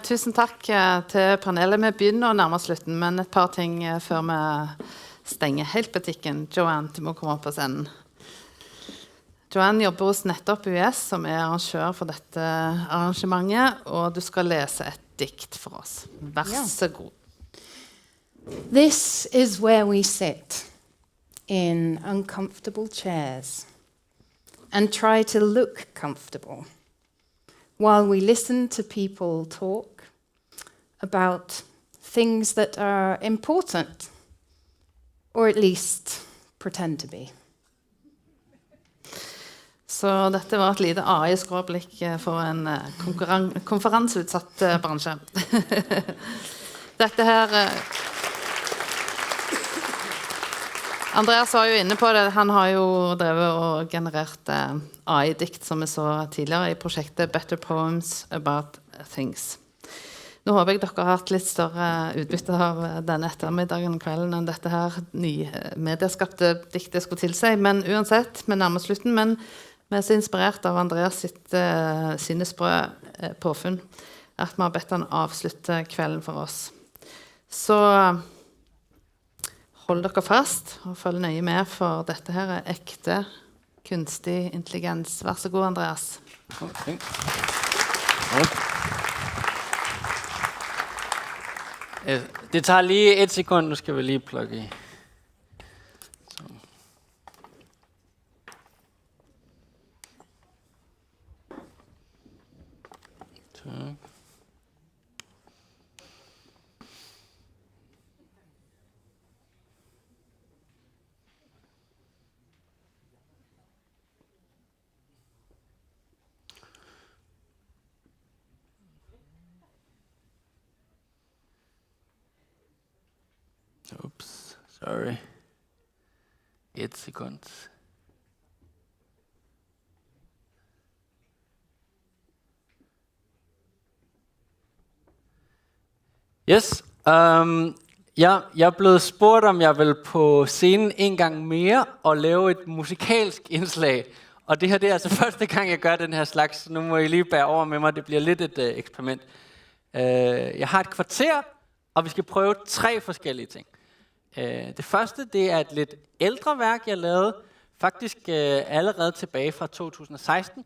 tusen takk til panelet. Vi begynner å nærme oss slutten, men et par ting før vi stenger helt butikken. Joanne, du må komme opp på scenen. Joanne jobber hos Nettopp US, som er arrangør for dette arrangementet, og du skal lese et dikt for oss. Vær så god. This is where we sit in uncomfortable chairs and try to look comfortable while we listen to people talk about things that are important, or at least pretend to be. Så dette var et lite AI-skråblikk for en konferanseutsatt bransje. Dette her... Andreas var jo inne på det. Han har jo drevet og generert AI-dikt som vi så tidligere i prosjektet Better Poems About Things. Nå håper jeg dere har hatt litt større utbytte av denne ettermiddagen og kvelden enn dette her nye medieskapte diktet skulle tilsi. Men uansett, vi nærmer slutten, men vi er så inspirert av Andreas sine sprø påfunn at vi har bedt han avslutte kvelden for oss. Så... Hold dere fast og følg nøye med, for dette her er ekte kunstig intelligens. Vær så god, Andreas. Okay. Det tager lige 1 sekund, nu skal vi lige plukke i. Tak. Oops, sorry. 1 sekund. Yes, jeg er blevet spurgt, om jeg vil på scenen en gang mere og lave et musikalsk indslag. Og det her det er altså første gang, jeg gør den her slags. Nu må I lige bære over med mig, det bliver lidt et eksperiment. Jeg har et kvarter, og vi skal prøve 3 forskellige ting. Det første, det er et lidt ældre værk, jeg lavede, faktisk allerede tilbage fra 2016.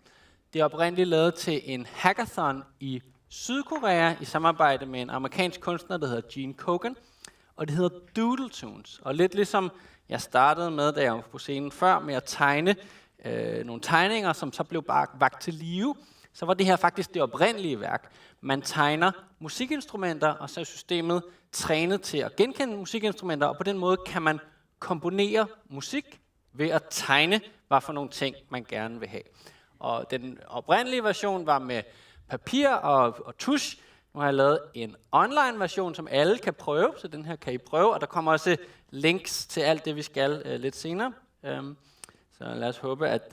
Det er oprindeligt lavet til en hackathon i Sydkorea i samarbejde med en amerikansk kunstner, der hedder Gene Kogan, og det hedder Doodle Tunes. Og lidt ligesom jeg startede med, da jeg var på scenen før, med at tegne nogle tegninger, som så blev bare vakt til live, så var det her faktisk det oprindelige værk. Man tegner musikinstrumenter, og så er systemet trænet til at genkende musikinstrumenter, og på den måde kan man komponere musik ved at tegne, hvad for nogle ting man gerne vil have. Og den oprindelige version var med papir og tusch. Nu har jeg lavet en online version, som alle kan prøve, så den her kan I prøve, og der kommer også links til alt det, vi skal lidt senere. Så lad os håbe, at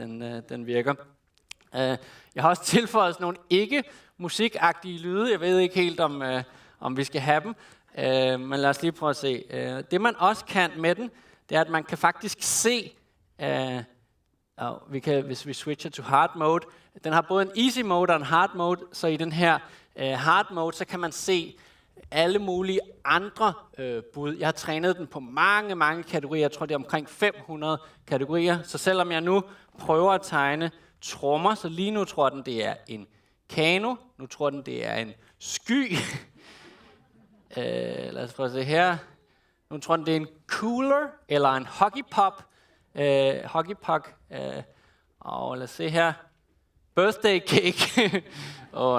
den virker. Jeg har også tilføjet nogle ikke-musikagtige lyde. Jeg ved ikke helt, om vi skal have dem, men lad os lige prøve at se. Det man også kan med den, det er, at man kan faktisk se, hvis vi switcher til hard mode, den har både en easy mode og en hard mode, så i den her hard mode, så kan man se alle mulige andre bud. Jeg har trænet den på mange kategorier. Jeg tror, det er omkring 500 kategorier. Så selvom jeg nu prøver at tegne trommer, så lige nu tror den, det er en kano. Nu tror den, det er en sky. Lad os prøve at se her. Nu tror den, det er en cooler eller en hockeypop. Hockeypuck. Og lad os se her. Birthday cake.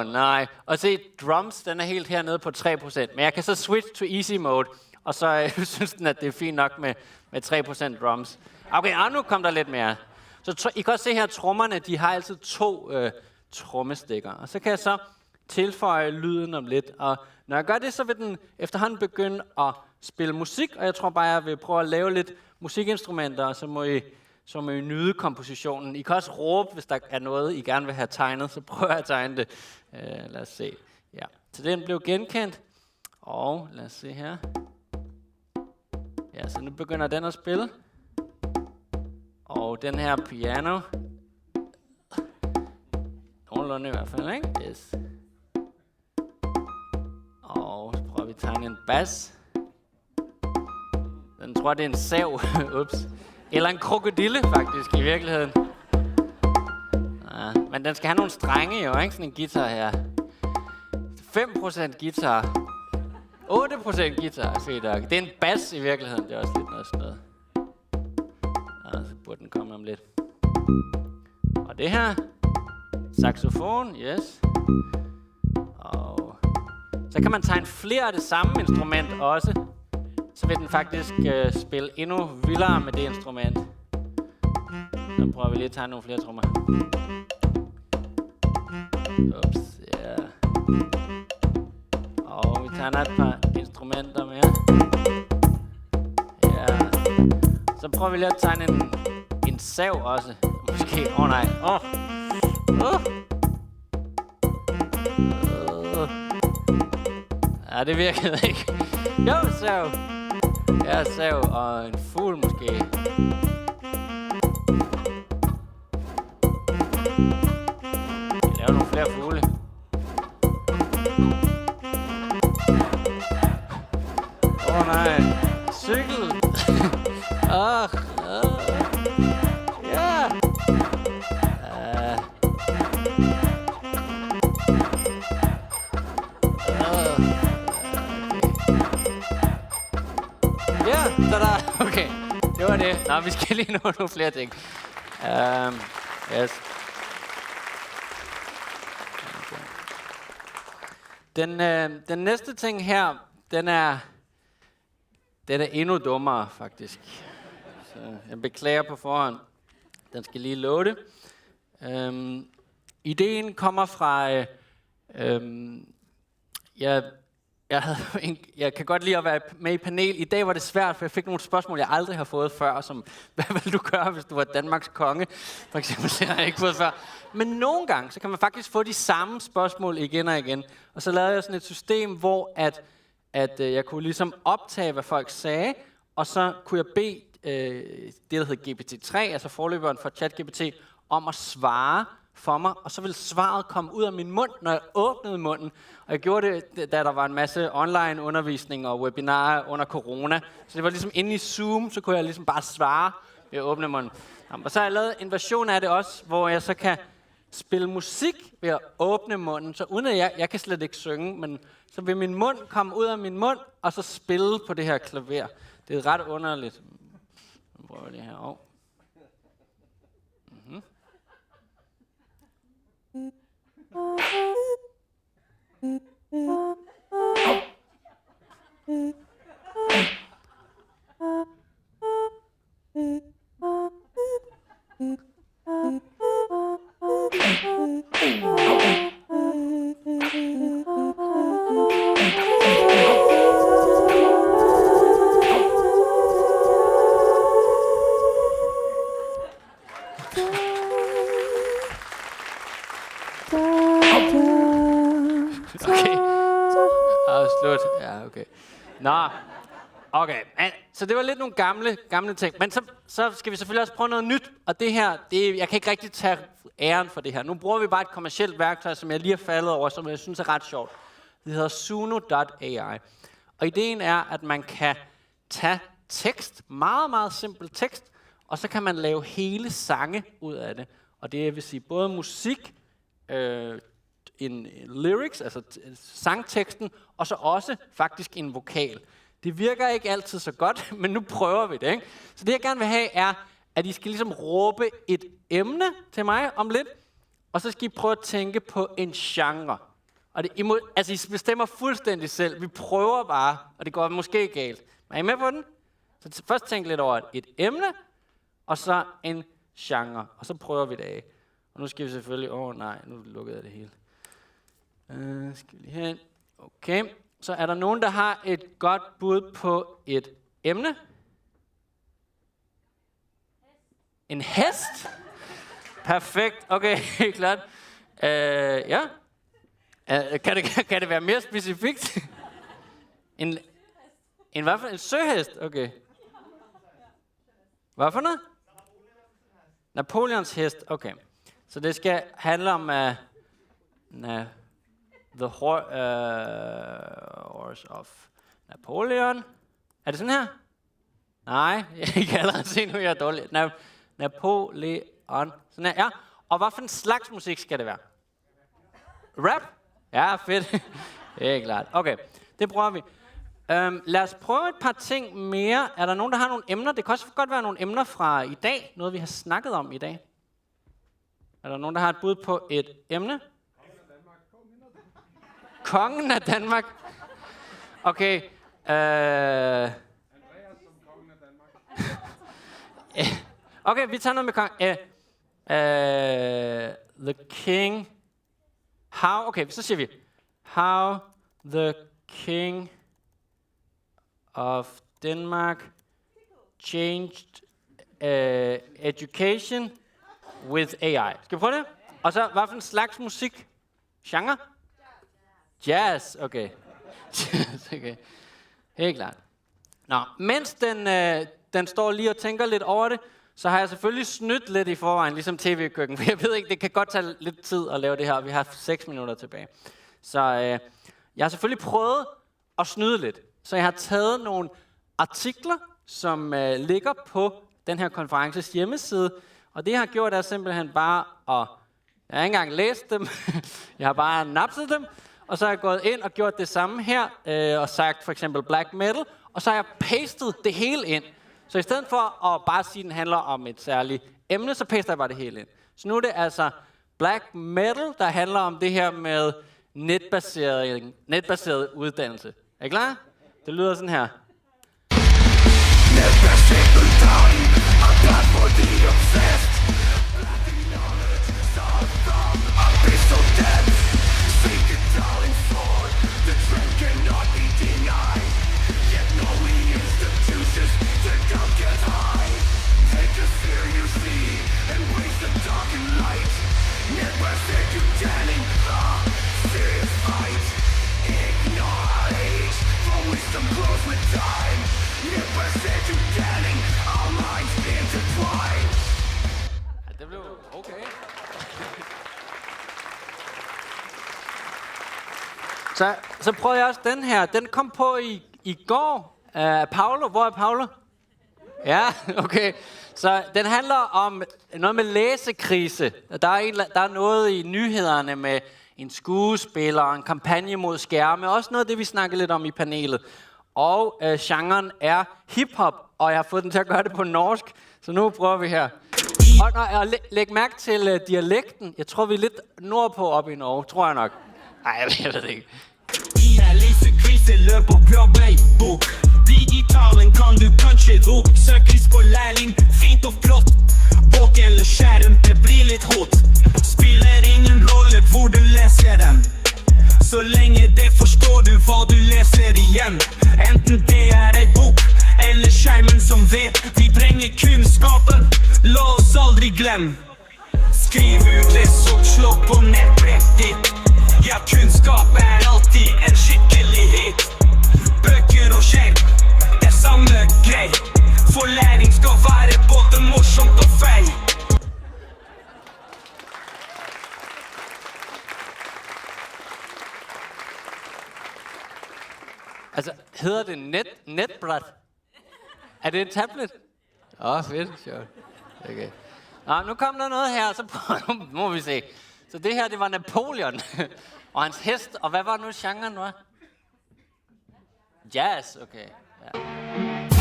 Nej. Og se, drums, den er helt hernede på 3%. Men jeg kan så switch to easy mode. Og så synes den, at det er fint nok med 3% drums. Okay, nu kom der lidt mere. Så I kan også se her, trommerne, de har altid 2 trommestikker. Og så kan jeg så tilføje lyden om lidt. Og når jeg gør det, så vil den efterhånden begynde at spille musik. Og jeg tror bare, jeg vil prøve at lave lidt musikinstrumenter, og så må I nyde kompositionen. I kan også råbe, hvis der er noget, I gerne vil have tegnet, så prøver jeg at tegne det. Lad os se. Ja. Så den blev genkendt. Og lad os se her. Ja, så nu begynder den at spille. Og den her piano. Nogenlunde i hvert fald, ikke? Yes. Og så prøver vi at tegne en bass. Den tror, det er en sav. Ups. Eller en krokodille, faktisk, i virkeligheden. Ja, men den skal have nogle strenge, jo, ikke? Sådan en guitar her. 5% guitar. 8% guitar, fedt nok. Det er en bass i virkeligheden. Det er også lidt noget sådan noget. Ja, så burde den komme om lidt. Og det her. Saxofon, yes. Og så kan man tegne flere af det samme instrument også. Så vil den faktisk spille endnu vildere med det instrument. Så prøver vi lige at tegne nogle flere trommer. Ups, ja. Yeah. Og vi tegner et par instrumenter mere. Ja. Så prøver vi lige at tegne en sav også. Måske. Nej. Ja, det virkede ikke. Jo, sav. Ja, sav og en fugl måske. Vi laver nogle flere fugle. Nej. Cykel. Ja. Okay, det var det. Nå, vi skal lige nå nogle flere ting. Yes. Okay. Den næste ting her, den er endnu dummere, faktisk. Så jeg beklager på forhånd. Den skal lige loade. Ideen kommer fra... Jeg kan godt lide at være med i panel. I dag var det svært, for jeg fik nogle spørgsmål, jeg aldrig har fået før, som, hvad vil du gøre, hvis du var Danmarks konge? For eksempel, det har jeg ikke fået før. Men nogle gange, så kan man faktisk få de samme spørgsmål igen og igen. Og så lavede jeg sådan et system, hvor at jeg kunne ligesom optage, hvad folk sagde, og så kunne jeg bede det, der hedder GPT-3, altså forløberen for ChatGPT, om at svare for mig, og så ville svaret komme ud af min mund, når jeg åbnede munden. Og jeg gjorde det, da der var en masse online undervisning og webinarer under corona. Så det var ligesom inde i Zoom, så kunne jeg ligesom bare svare ved at åbne munden. Og så har jeg lavet en version af det også, hvor jeg så kan spille musik ved at åbne munden. Så uden at jeg kan slet ikke synge, men så vil min mund komme ud af min mund, og så spille på det her klaver. Det er ret underligt. Nu prøver det her over. Okay. Slut. Ja, okay. Nå. Okay. Så det var lidt nogle gamle ting. Men så skal vi selvfølgelig også prøve noget nyt. Og det her, jeg kan ikke rigtig tage æren for det her. Nu bruger vi bare et kommercielt værktøj, som jeg lige har faldet over, som jeg synes er ret sjovt. Det hedder Suno.ai. Og ideen er, at man kan tage tekst, meget, meget simpel tekst, og så kan man lave hele sange ud af det. Og det vil sige både musik, en lyrics, altså sangteksten, og så også faktisk en vokal. Det virker ikke altid så godt, men nu prøver vi det, ikke? Så det jeg gerne vil have er, at I skal ligesom råbe et emne til mig om lidt, og så skal I prøve at tænke på en genre. Og det, I bestemmer fuldstændig selv. Vi prøver bare, og det går måske galt. Er I med på den? Så først tænk lidt over et emne, og så en genre. Og så prøver vi det af. Og nu skal vi selvfølgelig... nej, nu lukkede jeg det hele. Skal vi lige hen. Okay. Så er der nogen, der har et godt bud på et emne? En hest? Perfekt. Okay, klart. Ja. Kan det være mere specifikt? En hvad for en søhest? Okay. Hvad for noget? Napoleons hest. Okay. Så det skal handle om the horse of Napoleon. Er det sådan her? Nej, jeg kan allerede se nu, jeg er dårlig. Napoleon. Sådan her, ja. Og hvad for en slags musik skal det være? Rap? Ja, fedt. Det er klart. Okay, det prøver vi. Lad os prøve et par ting mere. Er der nogen, der har nogle emner? Det kan også godt være nogle emner fra i dag. Noget, vi har snakket om i dag. Er der nogen, der har et bud på et emne? Kongen af Danmark. Okay. Okay, vi tager noget med kongen. The king. How, okay, så siger vi. How the king of Denmark changed education with AI. Skal vi prøve det? Og så, hvad for en slags musik? Genre? Jazz, okay. Okay. Helt klart. Nå, mens den står lige og tænker lidt over det, så har jeg selvfølgelig snydt lidt i forvejen, ligesom TV-køkken. For jeg ved ikke, det kan godt tage lidt tid at lave det her. Vi har 6 minutter tilbage. Så jeg har selvfølgelig prøvet at snyde lidt. Så jeg har taget nogle artikler, som ligger på den her konferences hjemmeside. Og det jeg har gjort er simpelthen bare at... Jeg har ikke engang læst dem. Jeg har bare napset dem. Og så har jeg gået ind og gjort det samme her. Og sagt for eksempel black metal. Og så har jeg pastet det hele ind. Så i stedet for at bare sige, at den handler om et særligt emne, så paster jeg bare det hele ind. Så nu er det altså black metal, der handler om det her med netbaseret uddannelse. Er I klar? Det lyder sådan her. Det blev okay. Så prøvede jeg også den her. Den kom på i går. Paolo, hvor er Paolo? Ja, okay. Så den handler om noget med læsekrise. Der er noget i nyhederne med en skuespiller og en kampagne mod skærme. Også noget af det, vi snakkede lidt om i panelet. Og genren er hiphop, og jeg har fået den til at gøre det på norsk. Så nu prøver vi her. Og læg mærke til dialekten. Jeg tror, vi er lidt nordpå op i Norge, tror jeg nok. Nej, jeg ved det ikke. I er læsekrise, løber blå bag bok. Digitalen kan du kanskje rope. Søkes på lærling, fint og flott. Bok eller skjerm, det blir litt hot. Spiller ingen rolle hvor du leser dem. Så længe det forstår du hvad du læser igjen. Enten det er et bok eller skjermen som vet. Vi bringer kunnskapen, la oss aldri glemme. Skriv ut det så slå på nettbrett ditt. Ja, kunnskap er Altså, hedder det netbræt? Er det en tablet? Fedt, sjovt. Okay. Nu kom der noget her, så må vi se. Så det her, det var Napoleon og hans hest. Og hvad var nu genren, var? Jazz, okay. Ja.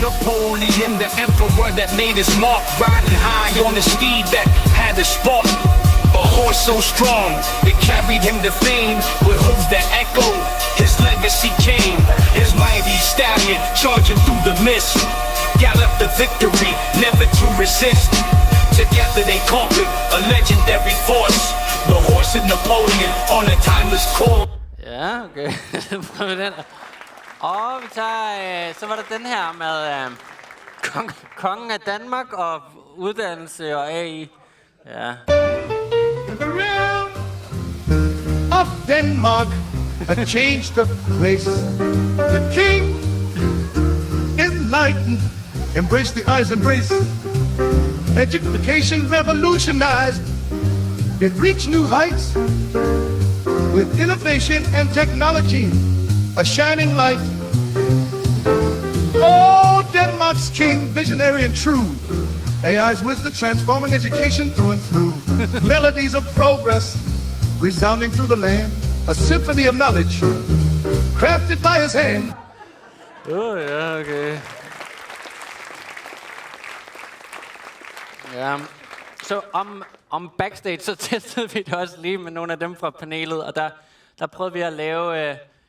Napoleon, the emperor that made his mark, riding high on the steed that had a spark. A horse so strong, it carried him to fame, with hooves that echoed, his legacy came. His mighty stallion, charging through the mist, galloped the victory, never to resist. Together they conquered a legendary force, the horse of Napoleon on a timeless course. Ja, okay. Prøv den. Og vi tager, så var der den her med kongen af Danmark og uddannelse og AI. Ja. The realm of Denmark had changed the place. The king, enlightened, embraced the eyes embrace. Education revolutionized. It reached new heights with innovation and technology, a shining light. Oh, Denmark's king, visionary and true. AI's wisdom transforming education through and through. Melodies of progress resounding through the land. A symphony of knowledge crafted by his hand. Ja, okay. Ja, så om backstage, så testede vi det også lige med nogle af dem fra panelet, og der prøvede vi at lave,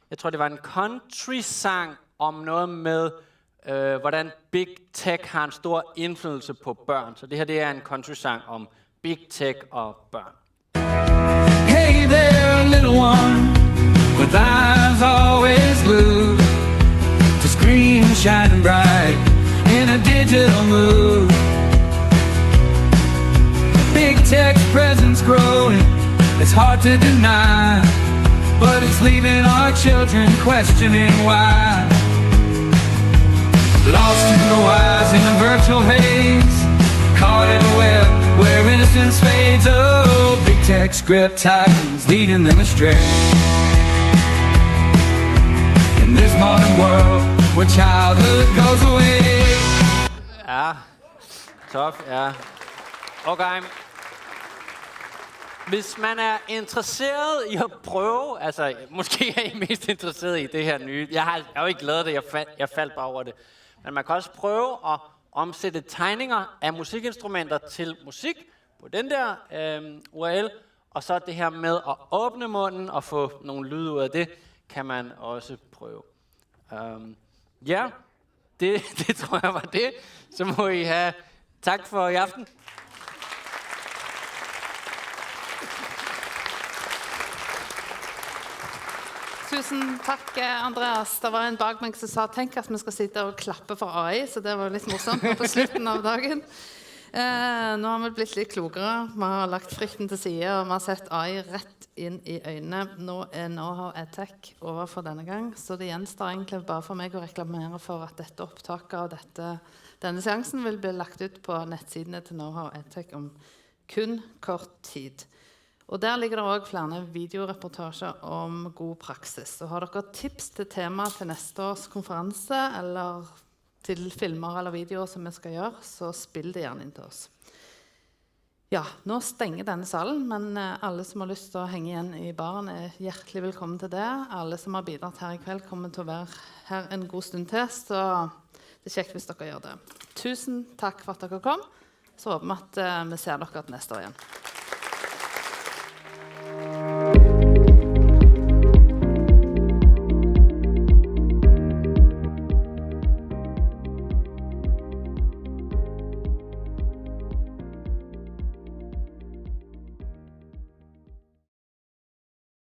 jeg tror det var en country-sang om noget med, hvordan Big Tech har en stor indflydelse på børn. Så det her, det er en country-sang om Big Tech og børn. Hey there, little one, with eyes always glued to screen shining bright in a digital mood. Big tech's presence growing, it's hard to deny, but it's leaving our children questioning why. Lost in the wise in a virtual haze, caught in a web where innocence fades. Oh, big tech script tightens, leading them astray. In this modern world where childhood goes away. Ja, tough, ja. Okay. Hvis man er interesseret i at prøve, altså måske er I mest interesseret i det her nye. Jeg har jo ikke lavet det, jeg faldt bare over det. Men man kan også prøve at omsætte tegninger af musikinstrumenter til musik på den der URL. Og så det her med at åbne munden og få nogle lyde ud af det, kan man også prøve. Ja, det tror jeg var det. Så må I have tak for i aften. Tusen takk, Andreas. Det var en bak meg som sa tenk at vi skal sitte og klappe for AI, så det var litt morsomt på slutten av dagen. Nå har vi blitt litt klokere. Vi har lagt frykten til side, og vi har sett AI rett inn i øynene. Nå er Know-How EdTech over for denne gang, så det gjenstår egentlig bare for meg å reklamere for at dette opptaket av denne seansen vil bli lagt ut på nettsidene til Know-How EdTech om kun kort tid. Og der ligger det også flere videoreportasjer om god praksis. Så har dere tips til tema til neste års konferanse, eller til filmer eller videoer som vi skal gjøre, så spill det gjerne inn til oss. Ja, nå stenger denne salen, men alle som har lyst til å henge igjen i baren er hjertelig velkommen til det. Alle som har bidratt her i kveld kommer til å være her en god stund til, så det er kjekt hvis dere gjør det. Tusen takk for at dere kom. Så håper vi at vi ser dere til neste år igjen.